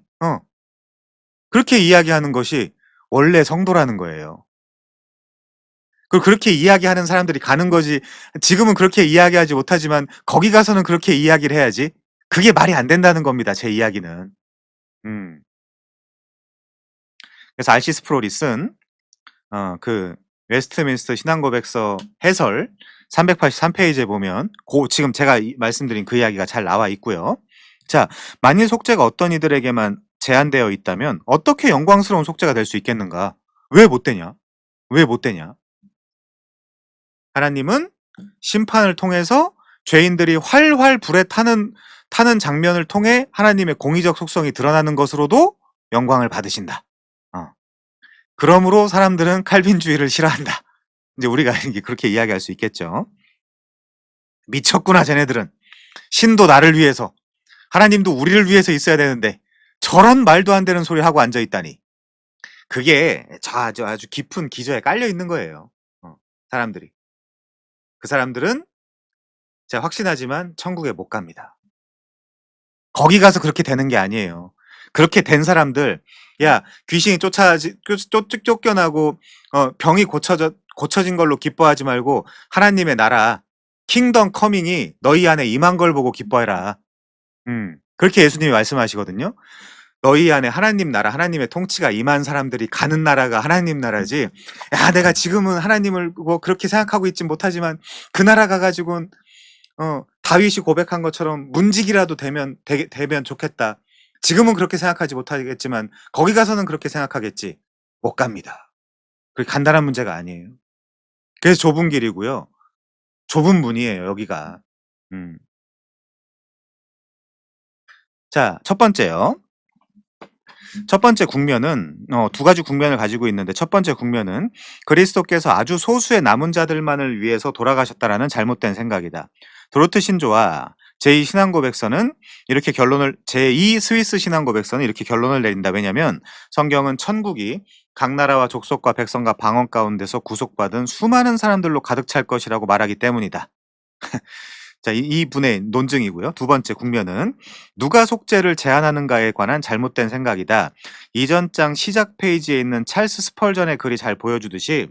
그렇게 이야기하는 것이 원래 성도라는 거예요. 그렇게 이야기하는 사람들이 가는 거지, 지금은 그렇게 이야기하지 못하지만 거기 가서는 그렇게 이야기를 해야지. 그게 말이 안 된다는 겁니다, 제 이야기는. 음. 그래서 알시 스프롤이 쓴 그 웨스트민스터 신앙고백서 해설 383 페이지에 보면 지금 제가 말씀드린 그 이야기가 잘 나와 있고요. 자, 만일 속죄가 어떤 이들에게만 제한되어 있다면 어떻게 영광스러운 속죄가 될 수 있겠는가? 왜 못 되냐? 왜 못 되냐? 하나님은 심판을 통해서 죄인들이 활활 불에 타는 장면을 통해 하나님의 공의적 속성이 드러나는 것으로도 영광을 받으신다. 그러므로 사람들은 칼빈주의를 싫어한다. 이제 우리가 그렇게 이야기할 수 있겠죠. 미쳤구나 쟤네들은. 신도 나를 위해서, 하나님도 우리를 위해서 있어야 되는데 저런 말도 안 되는 소리 하고 앉아 있다니. 그게 아주 깊은 기저에 깔려 있는 거예요. 사람들이. 그 사람들은 제가 확신하지만 천국에 못 갑니다. 거기 가서 그렇게 되는 게 아니에요. 그렇게 된 사람들, 야, 귀신이 쫓겨나고 병이 고쳐진 걸로 기뻐하지 말고 하나님의 나라, 킹덤 커밍이 너희 안에 임한 걸 보고 기뻐해라. 그렇게 예수님이 말씀하시거든요. 너희 안에 하나님 나라, 하나님의 통치가 임한 사람들이 가는 나라가 하나님 나라지. 야, 내가 지금은 하나님을 뭐 그렇게 생각하고 있진 못하지만 그 나라 가가지고는 다윗이 고백한 것처럼 문직이라도 되면 좋겠다. 지금은 그렇게 생각하지 못하겠지만 거기 가서는 그렇게 생각하겠지. 못 갑니다. 그게 간단한 문제가 아니에요. 그래서 좁은 길이고요. 좁은 문이에요, 여기가. 자, 첫 번째요. 첫 번째 국면은 두 가지 국면을 가지고 있는데, 첫 번째 국면은 그리스도께서 아주 소수의 남은 자들만을 위해서 돌아가셨다라는 잘못된 생각이다. 도로트 신조와 제2 신앙고백서는 이렇게 제2 스위스 신앙고백서는 이렇게 결론을 내린다. 왜냐하면 성경은 천국이 각 나라와 족속과 백성과 방언 가운데서 구속받은 수많은 사람들로 가득 찰 것이라고 말하기 때문이다. 자, 이 분의 논증이고요. 두 번째 국면은 누가 속죄를 제한하는가에 관한 잘못된 생각이다. 이전 장 시작 페이지에 있는 찰스 스펄전의 글이 잘 보여주듯이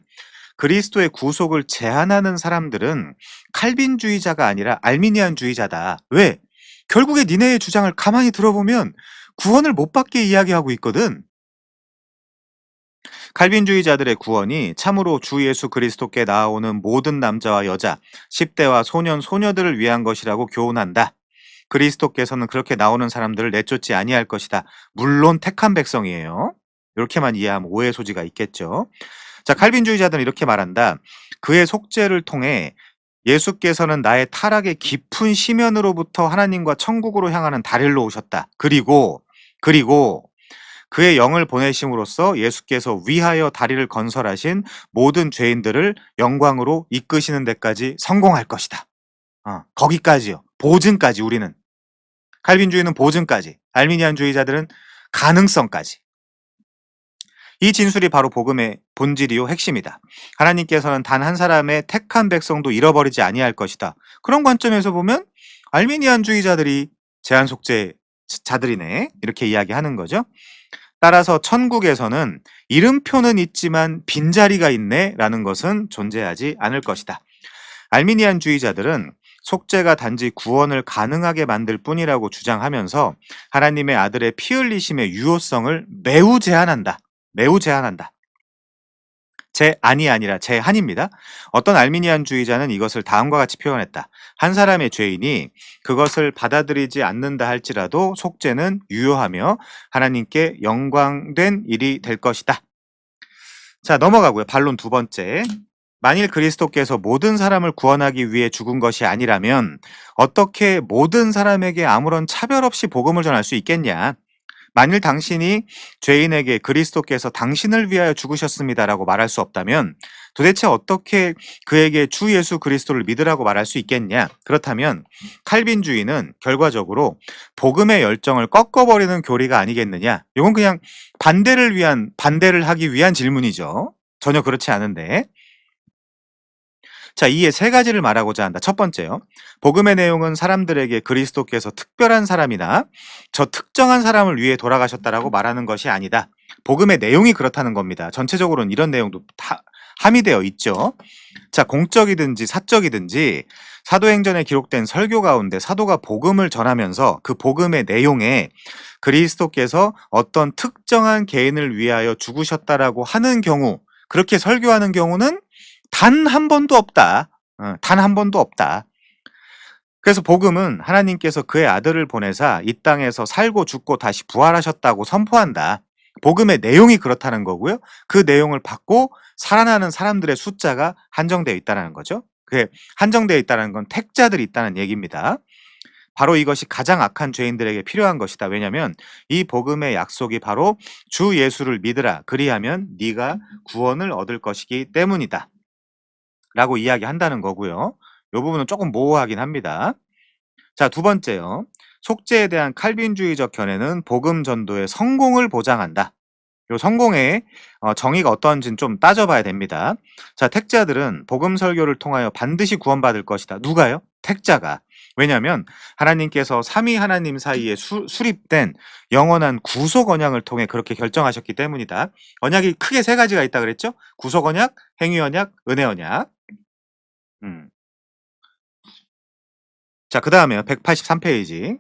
그리스도의 구속을 제한하는 사람들은 칼빈주의자가 아니라 알미니안주의자다. 왜? 결국에 니네의 주장을 가만히 들어보면 구원을 못 받게 이야기하고 있거든. 칼빈주의자들의 구원이 참으로 주 예수 그리스도께 나아오는 모든 남자와 여자, 10대와 소년, 소녀들을 위한 것이라고 교훈한다. 그리스도께서는 그렇게 나오는 사람들을 내쫓지 아니할 것이다. 물론 택한 백성이에요. 이렇게만 이해하면 오해 소지가 있겠죠. 자, 칼빈주의자들은 이렇게 말한다. 그의 속죄를 통해 예수께서는 나의 타락의 깊은 심연으로부터 하나님과 천국으로 향하는 다리로 오셨다. 그리고 그의 영을 보내심으로써 예수께서 위하여 다리를 건설하신 모든 죄인들을 영광으로 이끄시는 데까지 성공할 것이다. 거기까지요. 보증까지. 우리는 칼빈주의는 보증까지, 알미니안주의자들은 가능성까지. 이 진술이 바로 복음의 본질이요 핵심이다. 하나님께서는 단 한 사람의 택한 백성도 잃어버리지 아니할 것이다. 그런 관점에서 보면 알미니안주의자들이 제한 속죄자들이네, 이렇게 이야기하는 거죠. 따라서 천국에서는 이름표는 있지만 빈자리가 있네 라는 것은 존재하지 않을 것이다. 알미니안주의자들은 속죄가 단지 구원을 가능하게 만들 뿐이라고 주장하면서 하나님의 아들의 피 흘리심의 유효성을 매우 제한한다. 매우 제한한다. 제안이 아니라 제한입니다. 어떤 알미니안주의자는 이것을 다음과 같이 표현했다. 한 사람의 죄인이 그것을 받아들이지 않는다 할지라도 속죄는 유효하며 하나님께 영광된 일이 될 것이다. 자, 넘어가고요. 반론 두 번째. 만일 그리스도께서 모든 사람을 구원하기 위해 죽은 것이 아니라면 어떻게 모든 사람에게 아무런 차별 없이 복음을 전할 수 있겠냐? 만일 당신이 죄인에게 그리스도께서 당신을 위하여 죽으셨습니다라고 말할 수 없다면 도대체 어떻게 그에게 주 예수 그리스도를 믿으라고 말할 수 있겠냐? 그렇다면 칼빈주의는 결과적으로 복음의 열정을 꺾어버리는 교리가 아니겠느냐? 이건 그냥 반대를 하기 위한 질문이죠. 전혀 그렇지 않은데. 자, 이에 세 가지를 말하고자 한다. 첫 번째요. 복음의 내용은 사람들에게 그리스도께서 특별한 사람이나 저 특정한 사람을 위해 돌아가셨다라고 말하는 것이 아니다. 복음의 내용이 그렇다는 겁니다. 전체적으로는 이런 내용도 다 함의되어 있죠. 자, 공적이든지 사적이든지 사도행전에 기록된 설교 가운데 사도가 복음을 전하면서 그 복음의 내용에 그리스도께서 어떤 특정한 개인을 위하여 죽으셨다라고 하는 경우, 그렇게 설교하는 경우는 단 한 번도 없다. 단 한 번도 없다. 그래서 복음은 하나님께서 그의 아들을 보내사 이 땅에서 살고 죽고 다시 부활하셨다고 선포한다. 복음의 내용이 그렇다는 거고요. 그 내용을 받고 살아나는 사람들의 숫자가 한정되어 있다는 거죠. 그게 한정되어 있다는 건 택자들이 있다는 얘기입니다. 바로 이것이 가장 악한 죄인들에게 필요한 것이다. 왜냐하면 이 복음의 약속이 바로 주 예수를 믿으라. 그리하면 네가 구원을 얻을 것이기 때문이다. 라고 이야기한다는 거고요. 이 부분은 조금 모호하긴 합니다. 자, 두 번째요. 속죄에 대한 칼빈주의적 견해는 복음 전도의 성공을 보장한다. 요 성공의 정의가 어떤지는 좀 따져봐야 됩니다. 자, 택자들은 복음 설교를 통하여 반드시 구원받을 것이다. 누가요? 택자가. 왜냐하면 하나님께서 삼위 하나님 사이에 수립된 영원한 구속 언약을 통해 그렇게 결정하셨기 때문이다. 언약이 크게 세 가지가 있다 그랬죠? 구속 언약, 행위 언약, 은혜 언약. 자, 그 다음에요. 183페이지.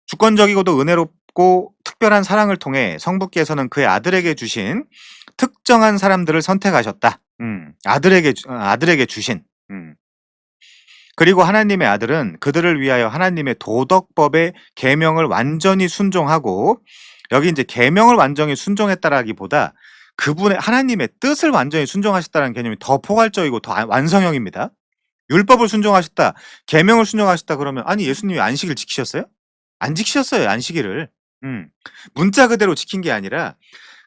주권적이고도 은혜롭고 특별한 사랑을 통해 성부께서는 그의 아들에게 주신 특정한 사람들을 선택하셨다. 아들에게 주신. 그리고 하나님의 아들은 그들을 위하여 하나님의 도덕법의 계명을 완전히 순종하고, 여기 이제 계명을 완전히 순종했다라기보다 그분의 하나님의 뜻을 완전히 순종하셨다는 개념이 더 포괄적이고 더 완성형입니다. 율법을 순종하셨다, 계명을 순종하셨다 그러면 아니 예수님이 안식일 지키셨어요? 안 지키셨어요, 안식일을. 문자 그대로 지킨 게 아니라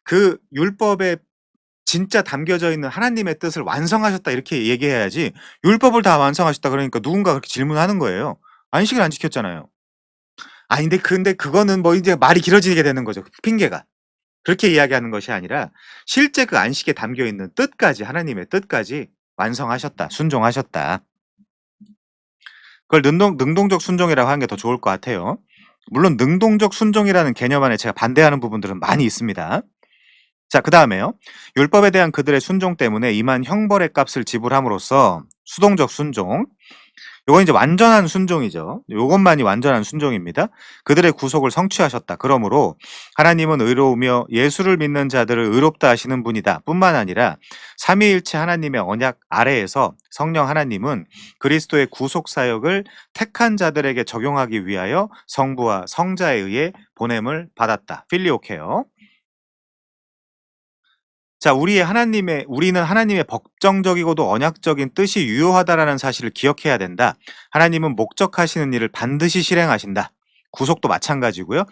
그 율법에 진짜 담겨져 있는 하나님의 뜻을 완성하셨다 이렇게 얘기해야지, 율법을 다 완성하셨다 그러니까 누군가 그렇게 질문하는 거예요. 안식일 안 지켰잖아요. 아니 근데 그거는 뭐 이제 말이 길어지게 되는 거죠. 핑계가. 그렇게 이야기하는 것이 아니라 실제 그 안식에 담겨 있는 뜻까지, 하나님의 뜻까지 완성하셨다, 순종하셨다. 그걸 능동적 순종이라고 하는 게 더 좋을 것 같아요. 물론 능동적 순종이라는 개념 안에 제가 반대하는 부분들은 많이 있습니다. 자, 그 다음에요. 율법에 대한 그들의 순종 때문에 임한 형벌의 값을 지불함으로써 수동적 순종. 요건 이제 완전한 순종이죠. 요것만이 완전한 순종입니다. 그들의 구속을 성취하셨다. 그러므로 하나님은 의로우며 예수를 믿는 자들을 의롭다 하시는 분이다. 뿐만 아니라 삼위일체 하나님의 언약 아래에서 성령 하나님은 그리스도의 구속 사역을 택한 자들에게 적용하기 위하여 성부와 성자에 의해 보냄을 받았다. 필리오케요. 자, 우리는 하나님의 법정적이고도 언약적인 뜻이 유효하다라는 사실을 기억해야 된다. 하나님은 목적하시는 일을 반드시 실행하신다. 구속도 마찬가지고요.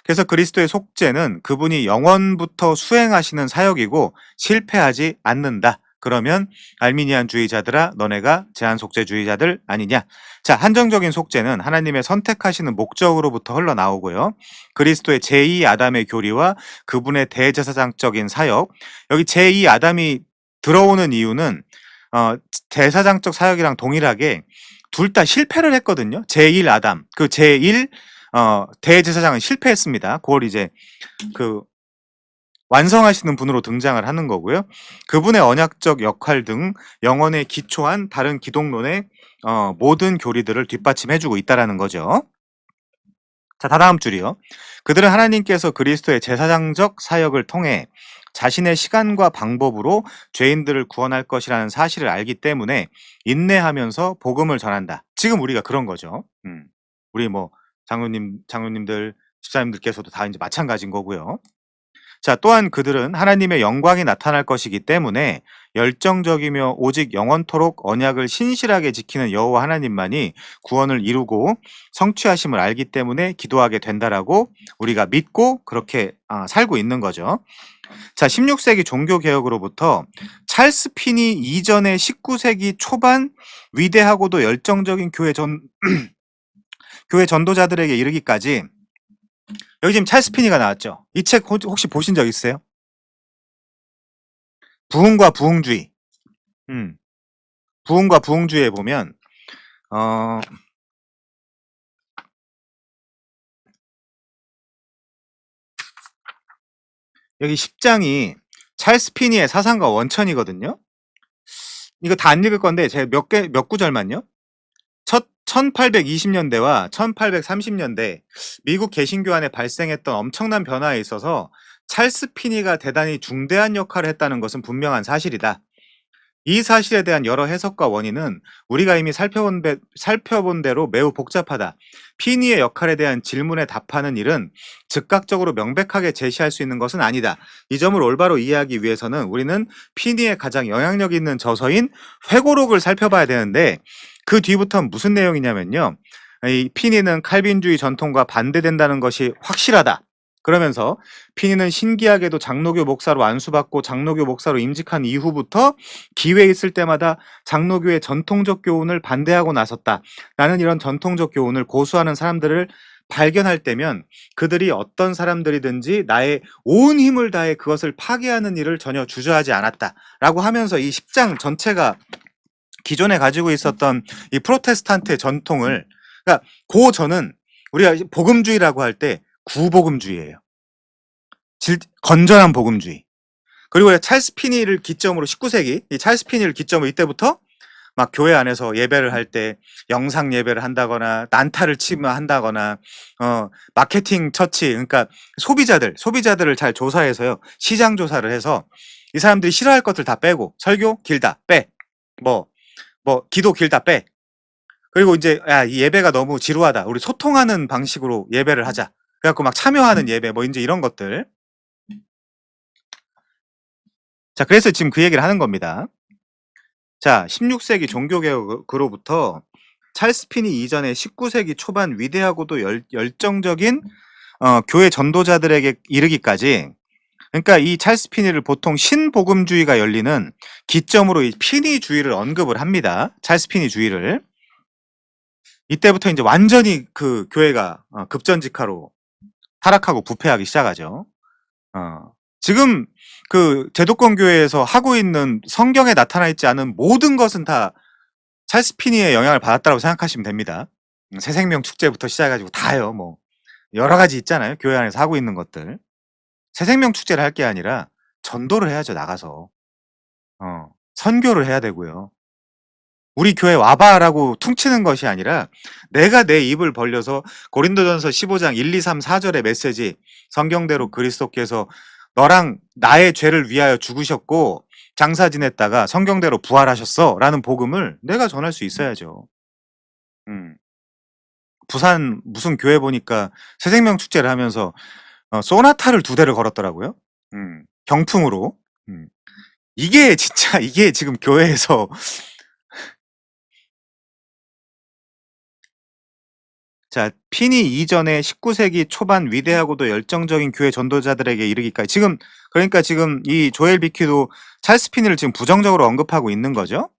그래서 그리스도의 속죄는 그분이 영원부터 수행하시는 사역이고 실패하지 않는다. 그러면 알미니안주의자들아, 너네가 제한속죄주의자들 아니냐? 자, 한정적인 속죄는 하나님의 선택하시는 목적으로부터 흘러나오고요. 그리스도의 제2 아담의 교리와 그분의 대제사장적인 사역, 여기 제2 아담이 들어오는 이유는 대사장적 사역이랑 동일하게 둘 다 실패를 했거든요. 제1 아담, 그 제1 대제사장은 실패했습니다. 그걸 이제 그 완성하시는 분으로 등장을 하는 거고요. 그분의 언약적 역할 등 영혼에 기초한 다른 기독론의 모든 교리들을 뒷받침해 주고 있다라는 거죠. 자, 다다음 줄이요. 그들은 하나님께서 그리스도의 제사장적 사역을 통해 자신의 시간과 방법으로 죄인들을 구원할 것이라는 사실을 알기 때문에 인내하면서 복음을 전한다. 지금 우리가 그런 거죠. 우리 뭐 장로님들, 집사님들께서도 다 이제 마찬가지인 거고요. 자, 또한 그들은 하나님의 영광이 나타날 것이기 때문에 열정적이며 오직 영원토록 언약을 신실하게 지키는 여호와 하나님만이 구원을 이루고 성취하심을 알기 때문에 기도하게 된다라고 우리가 믿고 그렇게 살고 있는 거죠. 자, 16세기 종교개혁으로부터 찰스 피니 이전의 19세기 초반 위대하고도 열정적인 교회 전도자들에게 이르기까지, 여기 지금 찰스 피니가 나왔죠. 이 책 혹시 보신 적 있으세요? 부흥과 부흥주의. 부흥과 부흥주의에 보면 여기 10장이 찰스 피니의 사상과 원천이거든요. 이거 다 안 읽을 건데 제가 몇 구절만요. 1820년대와 1830년대 미국 개신교 안에 발생했던 엄청난 변화에 있어서 찰스 피니가 대단히 중대한 역할을 했다는 것은 분명한 사실이다. 이 사실에 대한 여러 해석과 원인은 우리가 이미 살펴본 대로 매우 복잡하다. 피니의 역할에 대한 질문에 답하는 일은 즉각적으로 명백하게 제시할 수 있는 것은 아니다. 이 점을 올바로 이해하기 위해서는 우리는 피니의 가장 영향력 있는 저서인 회고록을 살펴봐야 되는데, 그 뒤부터는 무슨 내용이냐면요. 이 피니는 칼빈주의 전통과 반대된다는 것이 확실하다. 그러면서 피니는 신기하게도 장로교 목사로 안수받고 장로교 목사로 임직한 이후부터 기회 있을 때마다 장로교의 전통적 교훈을 반대하고 나섰다. 나는 이런 전통적 교훈을 고수하는 사람들을 발견할 때면 그들이 어떤 사람들이든지 나의 온 힘을 다해 그것을 파괴하는 일을 전혀 주저하지 않았다. 라고 하면서 이 10장 전체가 기존에 가지고 있었던 이 프로테스탄트의 전통을, 그러니까 고전은 우리가 복음주의라고 할 때 구복음주의예요. 건전한 복음주의. 그리고 찰스 피니를 기점으로 19세기 이 찰스 피니를 기점으로 이때부터 막 교회 안에서 예배를 할 때 영상 예배를 한다거나 난타를 치며 한다거나 마케팅 처치, 그러니까 소비자들을 잘 조사해서요, 시장 조사를 해서 이 사람들이 싫어할 것들 다 빼고 설교 길다 빼, 뭐 기도 길다 빼, 그리고 이제 이 예배가 너무 지루하다, 우리 소통하는 방식으로 예배를 하자, 그래갖고 막 참여하는 예배 뭐 이제 이런 것들. 자, 그래서 지금 그 얘기를 하는 겁니다. 자, 16세기 종교개혁으로부터 찰스 피니 이전의 19세기 초반 위대하고도 열정적인 교회 전도자들에게 이르기까지, 그러니까 이 찰스 피니를 보통 신복음주의가 열리는 기점으로 이 피니주의를 언급을 합니다. 찰스 피니주의를. 이때부터 이제 완전히 그 교회가 급전직하로 타락하고 부패하기 시작하죠. 지금 그 제도권 교회에서 하고 있는 성경에 나타나 있지 않은 모든 것은 다 찰스 피니의 영향을 받았다고 생각하시면 됩니다. 새생명 축제부터 시작해가지고 다요. 뭐 여러 가지 있잖아요. 교회 안에서 하고 있는 것들. 새생명 축제를 할 게 아니라 전도를 해야죠. 나가서 선교를 해야 되고요. 우리 교회 와봐라고 퉁치는 것이 아니라 내가 내 입을 벌려서 고린도전서 15장 1, 2, 3, 4절의 메시지, 성경대로 그리스도께서 너랑 나의 죄를 위하여 죽으셨고 장사 지냈다가 성경대로 부활하셨어 라는 복음을 내가 전할 수 있어야죠. 부산 무슨 교회 보니까 새생명 축제를 하면서 소나타를 2대를 걸었더라고요. 경품으로. 이게 진짜 이게 지금 교회에서 자, 피니 이전의 19세기 초반 위대하고도 열정적인 교회 전도자들에게 이르기까지, 그러니까 지금 이 조엘 비키도 찰스 피니를 지금 부정적으로 언급하고 있는 거죠.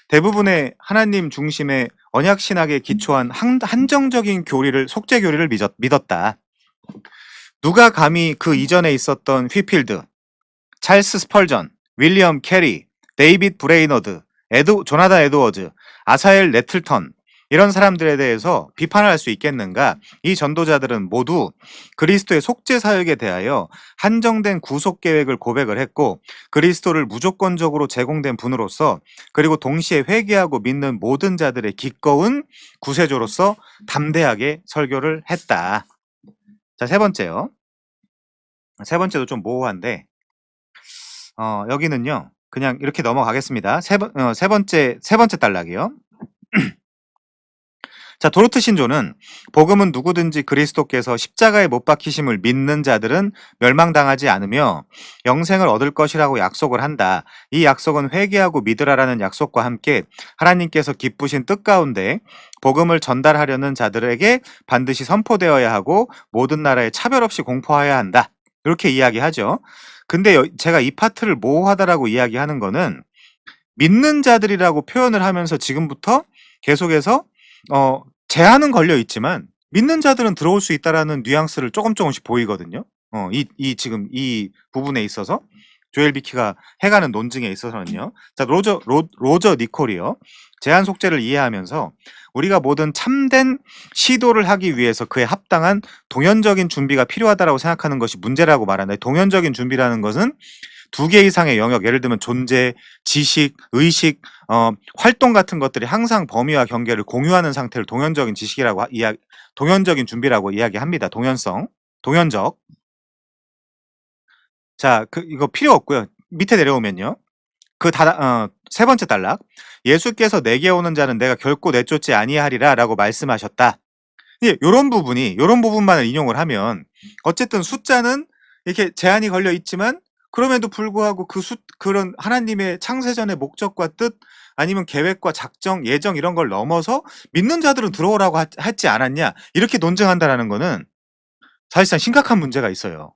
대부분의 하나님 중심의 언약 신학에 기초한 한정적인 속죄 교리를 믿었다. 누가 감히 그 이전에 있었던 휘필드, 찰스 스펄전, 윌리엄 캐리, 데이빗 브레이너드, 조나단 에드워즈, 아사엘 네틀턴, 이런 사람들에 대해서 비판을 할 수 있겠는가? 이 전도자들은 모두 그리스도의 속죄 사역에 대하여 한정된 구속 계획을 고백을 했고 그리스도를 무조건적으로 제공된 분으로서 그리고 동시에 회개하고 믿는 모든 자들의 기꺼운 구세주로서 담대하게 설교를 했다. 자, 세 번째요. 세 번째도 좀 모호한데 여기는요. 그냥 이렇게 넘어가겠습니다. 세 번째 단락이요. 자, 도르트 신조는 복음은 누구든지 그리스도께서 십자가에 못 박히심을 믿는 자들은 멸망당하지 않으며 영생을 얻을 것이라고 약속을 한다. 이 약속은 회개하고 믿으라라는 약속과 함께 하나님께서 기쁘신 뜻 가운데 복음을 전달하려는 자들에게 반드시 선포되어야 하고 모든 나라에 차별 없이 공포해야 한다. 이렇게 이야기하죠. 근데 제가 이 파트를 모호하다라고 이야기하는 거는 믿는 자들이라고 표현을 하면서 지금부터 계속해서 제한은 걸려 있지만 믿는 자들은 들어올 수 있다라는 뉘앙스를 조금씩 보이거든요. 지금 이 부분에 있어서 조엘 비키가 해가는 논증에 있어서는요. 자, 로저 니콜이요. 제한 속죄를 이해하면서 우리가 모든 참된 시도를 하기 위해서 그에 합당한 동연적인 준비가 필요하다라고 생각하는 것이 문제라고 말하는데 동연적인 준비라는 것은 두 개 이상의 영역, 예를 들면 존재, 지식, 의식, 활동 같은 것들이 항상 범위와 경계를 공유하는 상태를 동연적인 준비라고 이야기합니다. 동연적. 자, 이거 필요 없고요. 밑에 내려오면요. 세 번째 단락. 예수께서 내게 오는 자는 내가 결코 내쫓지 아니하리라라고 말씀하셨다. 요런 부분만을 인용을 하면 어쨌든 숫자는 이렇게 제한이 걸려 있지만 그럼에도 불구하고 그런 하나님의 창세전의 목적과 뜻 아니면 계획과 작정, 예정 이런 걸 넘어서 믿는 자들은 들어오라고 했지 않았냐 이렇게 논증한다라는 거는 사실상 심각한 문제가 있어요.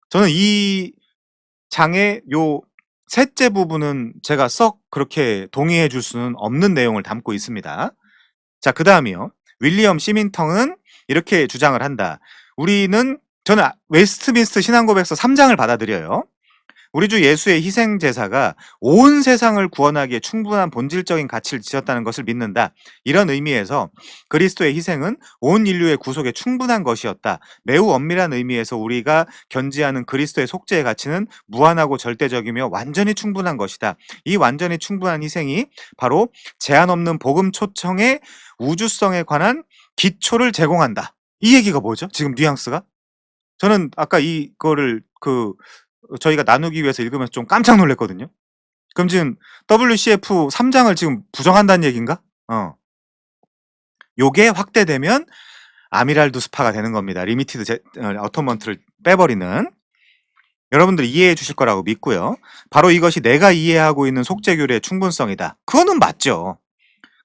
저는 이 장의 요 셋째 부분은 제가 썩 그렇게 동의해 줄 수는 없는 내용을 담고 있습니다. 자, 그 다음이요. 윌리엄 시민턴은 이렇게 주장을 한다. 저는 웨스트민스터 신앙고백서 3장을 받아들여요. 우리 주 예수의 희생 제사가 온 세상을 구원하기에 충분한 본질적인 가치를 지녔다는 것을 믿는다. 이런 의미에서 그리스도의 희생은 온 인류의 구속에 충분한 것이었다. 매우 엄밀한 의미에서 우리가 견지하는 그리스도의 속죄의 가치는 무한하고 절대적이며 완전히 충분한 것이다. 이 완전히 충분한 희생이 바로 제한 없는 복음 초청의 우주성에 관한 기초를 제공한다. 이 얘기가 뭐죠? 지금 뉘앙스가? 저는 아까 이거를 저희가 나누기 위해서 읽으면서 좀 깜짝 놀랐거든요. 그럼 지금 WCF 3장을 지금 부정한다는 얘기인가? 요게 확대되면 아미랄드 스파가 되는 겁니다. 리미티드 어터먼트를 빼버리는. 여러분들 이해해 주실 거라고 믿고요. 바로 이것이 내가 이해하고 있는 속죄교리의 충분성이다. 그거는 맞죠.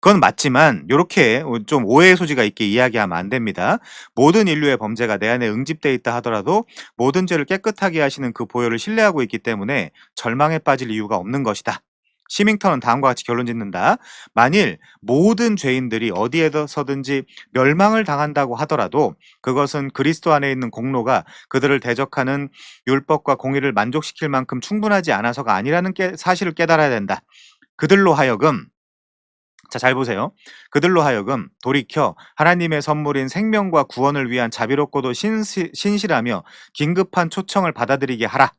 그건 맞지만 요렇게 좀 오해의 소지가 있게 이야기하면 안 됩니다. 모든 인류의 범죄가 내 안에 응집되어 있다 하더라도 모든 죄를 깨끗하게 하시는 그 보혈을 신뢰하고 있기 때문에 절망에 빠질 이유가 없는 것이다. 시밍턴은 다음과 같이 결론 짓는다. 만일 모든 죄인들이 어디에서든지 멸망을 당한다고 하더라도 그것은 그리스도 안에 있는 공로가 그들을 대적하는 율법과 공의를 만족시킬 만큼 충분하지 않아서가 아니라는 사실을 깨달아야 된다. 그들로 하여금 자, 잘 보세요. 그들로 하여금 돌이켜 하나님의 선물인 생명과 구원을 위한 자비롭고도 신실하며 긴급한 초청을 받아들이게 하라.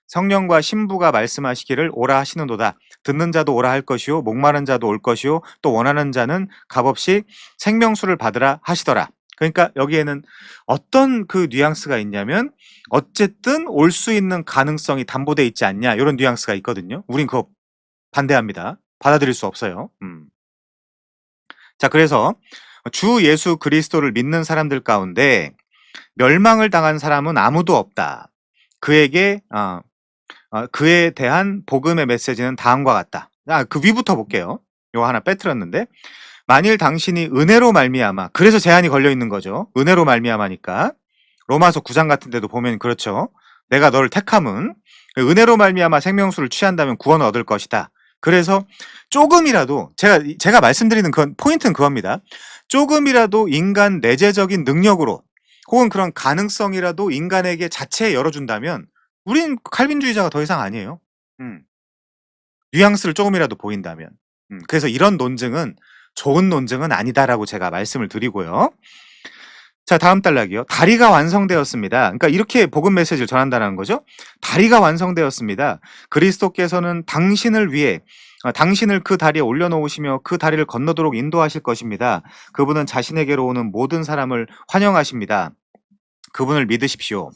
성령과 신부가 말씀하시기를 오라 하시는도다. 듣는 자도 오라 할 것이요 목마른 자도 올 것이요 또 원하는 자는 값없이 생명수를 받으라 하시더라. 그러니까 여기에는 어떤 그 뉘앙스가 있냐면 어쨌든 올 수 있는 가능성이 담보돼 있지 않냐 이런 뉘앙스가 있거든요. 우린 그거 반대합니다. 받아들일 수 없어요. 자, 그래서 주 예수 그리스도를 믿는 사람들 가운데 멸망을 당한 사람은 아무도 없다. 그에 대한 복음의 메시지는 다음과 같다. 그 위부터 볼게요. 요거 하나 빼뜨렸는데 만일 당신이 은혜로 말미암아 그래서 제한이 걸려 있는 거죠. 은혜로 말미암아니까 로마서 9장 같은 데도 보면 그렇죠. 내가 너를 택함은 은혜로 말미암아 생명수를 취한다면 구원을 얻을 것이다. 그래서 조금이라도 제가 말씀드리는 포인트는 그겁니다. 조금이라도 인간 내재적인 능력으로 혹은 그런 가능성이라도 인간에게 자체에 열어준다면 우린 칼빈주의자가 더 이상 아니에요. 뉘앙스를 조금이라도 보인다면. 그래서 이런 논증은 좋은 논증은 아니다라고 제가 말씀을 드리고요. 자, 다음 단락이요. 다리가 완성되었습니다. 그러니까 이렇게 복음 메시지를 전한다는 거죠. 다리가 완성되었습니다. 그리스도께서는 당신을 위해 당신을 그 다리에 올려놓으시며 그 다리를 건너도록 인도하실 것입니다. 그분은 자신에게로 오는 모든 사람을 환영하십니다. 그분을 믿으십시오.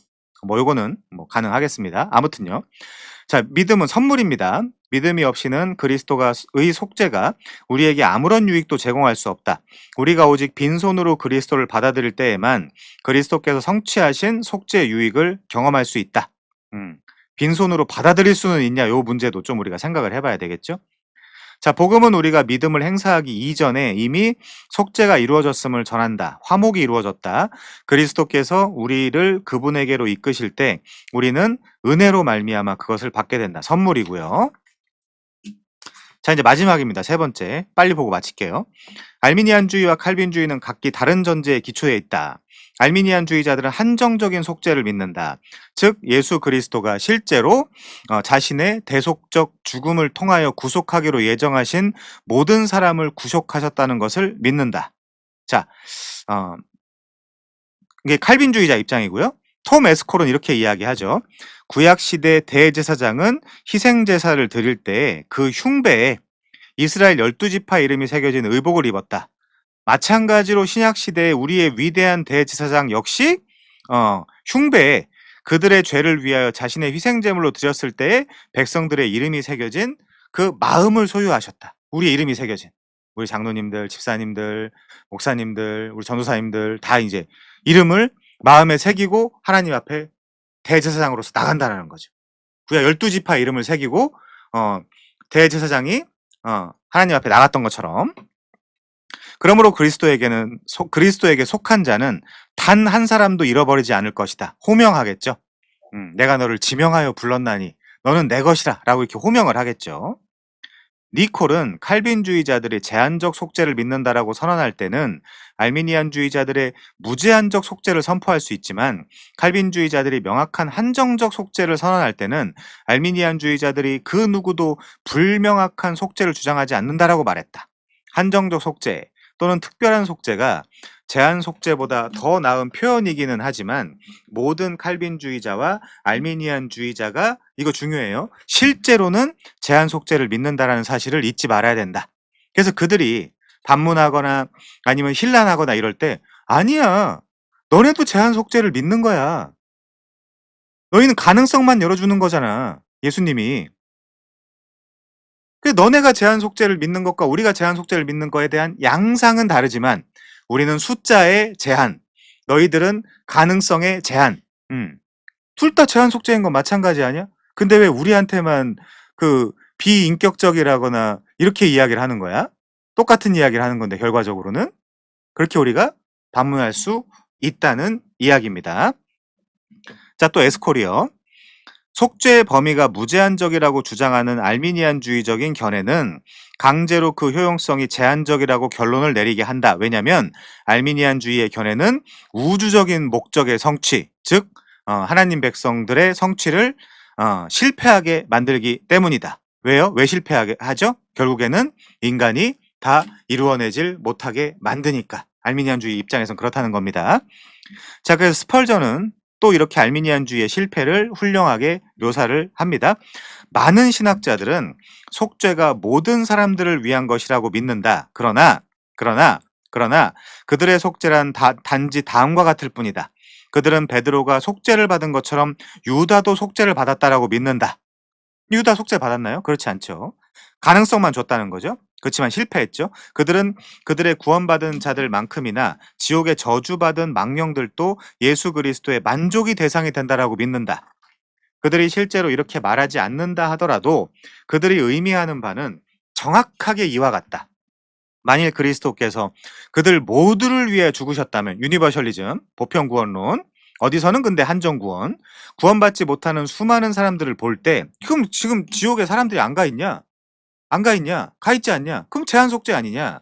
뭐 요거는 뭐 가능하겠습니다. 아무튼요. 자, 믿음은 선물입니다. 믿음이 없이는 그리스도의 속죄가 우리에게 아무런 유익도 제공할 수 없다. 우리가 오직 빈손으로 그리스도를 받아들일 때에만 그리스도께서 성취하신 속죄의 유익을 경험할 수 있다. 빈손으로 받아들일 수는 있냐, 요 문제도 좀 우리가 생각을 해봐야 되겠죠. 자, 복음은 우리가 믿음을 행사하기 이전에 이미 속죄가 이루어졌음을 전한다. 화목이 이루어졌다. 그리스도께서 우리를 그분에게로 이끄실 때 우리는 은혜로 말미암아 그것을 받게 된다. 선물이고요. 자, 이제 마지막입니다. 세 번째. 빨리 보고 마칠게요. 알미니안주의와 칼빈주의는 각기 다른 전제에 기초해 있다. 알미니안주의자들은 한정적인 속죄를 믿는다. 즉 예수 그리스도가 실제로 자신의 대속적 죽음을 통하여 구속하기로 예정하신 모든 사람을 구속하셨다는 것을 믿는다. 자, 이게 칼빈주의자 입장이고요. 톰 에스콜은 이렇게 이야기하죠. 구약시대 대제사장은 희생제사를 드릴 때 그 흉배에 이스라엘 12지파 이름이 새겨진 의복을 입었다. 마찬가지로 신약시대의 우리의 위대한 대제사장 역시 흉배에 그들의 죄를 위하여 자신의 희생제물로 드렸을 때에 백성들의 이름이 새겨진 그 마음을 소유하셨다. 우리의 이름이 새겨진. 우리 장로님들, 집사님들, 목사님들, 우리 전도사님들 다 이제 이름을 마음에 새기고 하나님 앞에 대제사장으로서 나간다는 거죠. 구약 12지파 이름을 새기고 대제사장이 하나님 앞에 나갔던 것처럼, 그러므로 그리스도에게 속한 자는 단 한 사람도 잃어버리지 않을 것이다. 호명하겠죠. 내가 너를 지명하여 불렀나니 너는 내 것이라 라고 이렇게 호명을 하겠죠. 니콜은 칼빈주의자들의 제한적 속죄를 믿는다라고 선언할 때는 알미니안주의자들의 무제한적 속죄를 선포할 수 있지만, 칼빈주의자들이 명확한 한정적 속죄를 선언할 때는 알미니안주의자들이 그 누구도 불명확한 속죄를 주장하지 않는다라고 말했다. 한정적 속죄 또는 특별한 속죄가 제한 속죄보다 더 나은 표현이기는 하지만 모든 칼빈주의자와 알미니안주의자가, 이거 중요해요, 실제로는 제한 속죄를 믿는다라는 사실을 잊지 말아야 된다. 그래서 그들이 반문하거나 아니면 힐난하거나 이럴 때, 아니야, 너네도 제한 속죄를 믿는 거야. 너희는 가능성만 열어주는 거잖아, 예수님이. 너네가 제한 속죄를 믿는 것과 우리가 제한 속죄를 믿는 거에 대한 양상은 다르지만 우리는 숫자의 제한, 너희들은 가능성의 제한. 둘 다 제한 속죄인 건 마찬가지 아니야? 근데 왜 우리한테만 그 비인격적이라거나 이렇게 이야기를 하는 거야? 똑같은 이야기를 하는 건데 결과적으로는 그렇게 우리가 반문할 수 있다는 이야기입니다. 자, 또 에스콜이요. 속죄의 범위가 무제한적이라고 주장하는 알미니안주의적인 견해는 강제로 그 효용성이 제한적이라고 결론을 내리게 한다. 왜냐하면 알미니안주의의 견해는 우주적인 목적의 성취, 즉 하나님 백성들의 성취를 실패하게 만들기 때문이다. 왜요? 왜 실패하게 하죠? 결국에는 인간이 다 이루어내질 못하게 만드니까. 알미니안주의 입장에서는 그렇다는 겁니다. 자, 그래서 스펄전은 또 이렇게 알미니안주의의 실패를 훌륭하게 묘사를 합니다. 많은 신학자들은 속죄가 모든 사람들을 위한 것이라고 믿는다. 그러나 그들의 속죄란 단지 다음과 같을 뿐이다. 그들은 베드로가 속죄를 받은 것처럼 유다도 속죄를 받았다라고 믿는다. 유다 속죄 받았나요? 그렇지 않죠. 가능성만 줬다는 거죠. 그렇지만 실패했죠. 그들은 그들의 구원받은 자들만큼이나 지옥에 저주받은 망령들도 예수 그리스도의 만족이 대상이 된다라고 믿는다. 그들이 실제로 이렇게 말하지 않는다 하더라도 그들이 의미하는 바는 정확하게 이와 같다. 만일 그리스도께서 그들 모두를 위해 죽으셨다면, 유니버셜리즘, 보편구원론, 어디서는 근데 한정구원, 구원받지 못하는 수많은 사람들을 볼 때, 그럼 지금 지옥에 사람들이 안 가 있냐? 안 가 있냐? 가 있지 않냐? 그럼 제한 속죄 아니냐?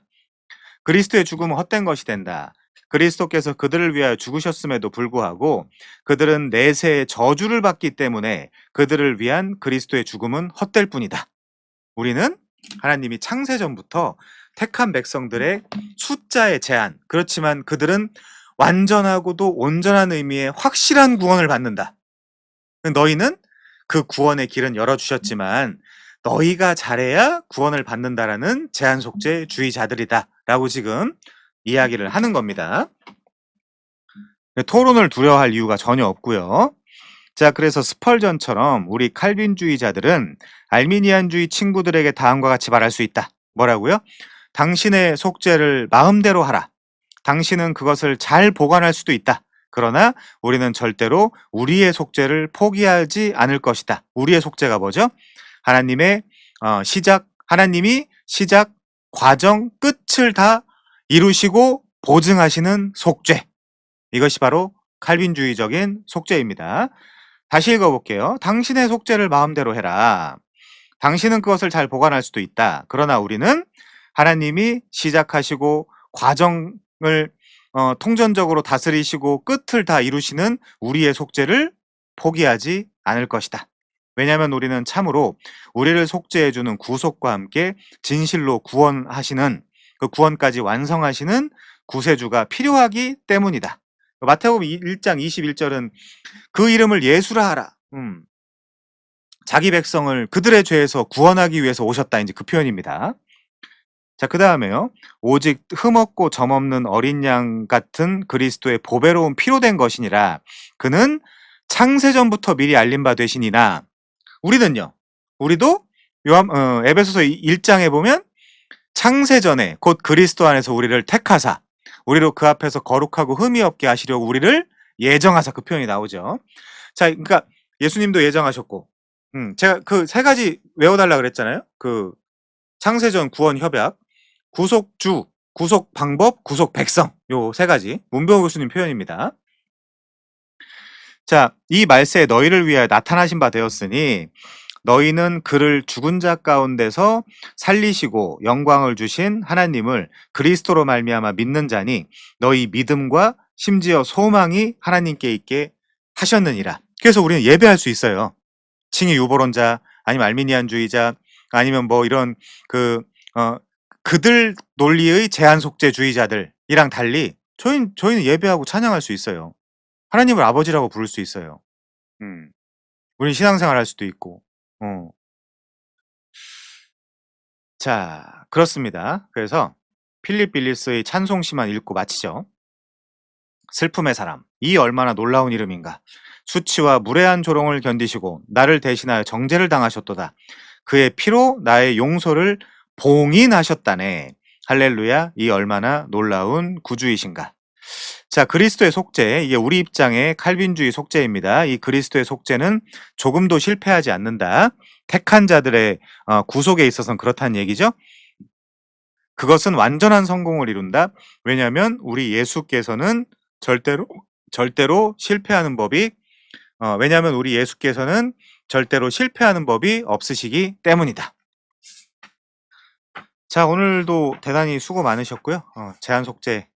그리스도의 죽음은 헛된 것이 된다. 그리스도께서 그들을 위하여 죽으셨음에도 불구하고 그들은 내세의 저주를 받기 때문에 그들을 위한 그리스도의 죽음은 헛될 뿐이다. 우리는 하나님이 창세 전부터 택한 백성들의 숫자의 제한. 그렇지만 그들은 완전하고도 온전한 의미의 확실한 구원을 받는다. 너희는 그 구원의 길은 열어주셨지만 너희가 잘해야 구원을 받는다라는 제한 속죄주의자들이다 라고 지금 이야기를 하는 겁니다. 토론을 두려워할 이유가 전혀 없고요. 자, 그래서 스펄전처럼 우리 칼빈주의자들은 알미니안주의 친구들에게 다음과 같이 말할 수 있다. 뭐라고요? 당신의 속죄를 마음대로 하라. 당신은 그것을 잘 보관할 수도 있다. 그러나 우리는 절대로 우리의 속죄를 포기하지 않을 것이다. 우리의 속죄가 뭐죠? 하나님의 하나님이 시작, 과정, 끝을 다 이루시고 보증하시는 속죄. 이것이 바로 칼빈주의적인 속죄입니다. 다시 읽어볼게요. 당신의 속죄를 마음대로 해라. 당신은 그것을 잘 보관할 수도 있다. 그러나 우리는 하나님이 시작하시고 과정을 통전적으로 다스리시고 끝을 다 이루시는 우리의 속죄를 포기하지 않을 것이다. 왜냐하면 우리는 참으로 우리를 속죄해주는 구속과 함께 진실로 구원하시는 그 구원까지 완성하시는 구세주가 필요하기 때문이다. 마태복음 1장 21절은 그 이름을 예수라 하라. 자기 백성을 그들의 죄에서 구원하기 위해서 오셨다. 이제 그 표현입니다. 자, 그 다음에요. 오직 흠없고 점없는 어린 양 같은 그리스도의 보배로운 피로 된 것이니라. 그는 창세전부터 미리 알린 바 되시니나. 우리는요. 우리도 에베소서 1장에 보면 창세전에 곧 그리스도 안에서 우리를 택하사 우리로 그 앞에서 거룩하고 흠이 없게 하시려고 우리를 예정하사. 그 표현이 나오죠. 자, 그러니까 예수님도 예정하셨고, 제가 그 세 가지 외워달라 그랬잖아요. 그 창세전 구원 협약, 구속주, 구속 방법, 구속 백성. 요 세 가지 문병호 교수님 표현입니다. 자, 이 말세에 너희를 위하여 나타나신 바 되었으니 너희는 그를 죽은 자 가운데서 살리시고 영광을 주신 하나님을 그리스도로 말미암아 믿는 자니 너희 믿음과 심지어 소망이 하나님께 있게 하셨느니라. 그래서 우리는 예배할 수 있어요. 칭의 유보론자 아니면 알미니안주의자 아니면 뭐 이런 그들 논리의 제한 속죄주의자들이랑 달리 저희는 예배하고 찬양할 수 있어요. 하나님을 아버지라고 부를 수 있어요. 우리는 신앙생활 할 수도 있고. 자, 그렇습니다. 그래서 필립 빌리스의 찬송시만 읽고 마치죠. 슬픔의 사람, 이 얼마나 놀라운 이름인가. 수치와 무례한 조롱을 견디시고 나를 대신하여 정죄를 당하셨도다. 그의 피로 나의 용서를 봉인하셨다네. 할렐루야, 이 얼마나 놀라운 구주이신가. 자, 그리스도의 속죄, 이게 우리 입장의 칼빈주의 속죄입니다. 이 그리스도의 속죄는 조금도 실패하지 않는다. 택한 자들의 구속에 있어서는 그렇다는 얘기죠. 그것은 완전한 성공을 이룬다. 왜냐하면 우리 예수께서는 절대로 실패하는 법이 왜냐하면 우리 예수께서는 절대로 실패하는 법이 없으시기 때문이다. 자, 오늘도 대단히 수고 많으셨고요. 제한 속죄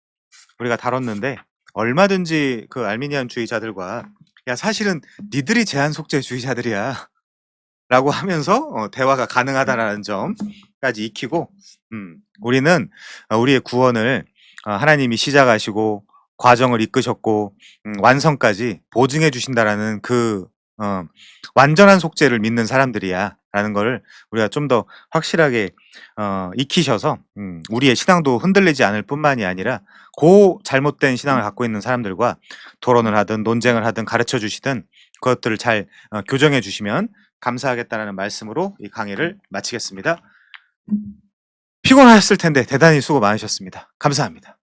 우리가 다뤘는데 얼마든지 그 알미니안주의자들과 야, 사실은 니들이 제한 속죄주의자들이야 라고 하면서 대화가 가능하다라는 점까지 익히고 우리는 우리의 구원을 하나님이 시작하시고 과정을 이끄셨고 완성까지 보증해 주신다라는 그 완전한 속죄를 믿는 사람들이야 라는 걸 우리가 좀 더 확실하게 익히셔서 우리의 신앙도 흔들리지 않을 뿐만이 아니라 잘못된 신앙을 갖고 있는 사람들과 토론을 하든 논쟁을 하든 가르쳐 주시든 그것들을 잘 교정해 주시면 감사하겠다는 말씀으로 이 강의를 마치겠습니다. 피곤하셨을 텐데 대단히 수고 많으셨습니다. 감사합니다.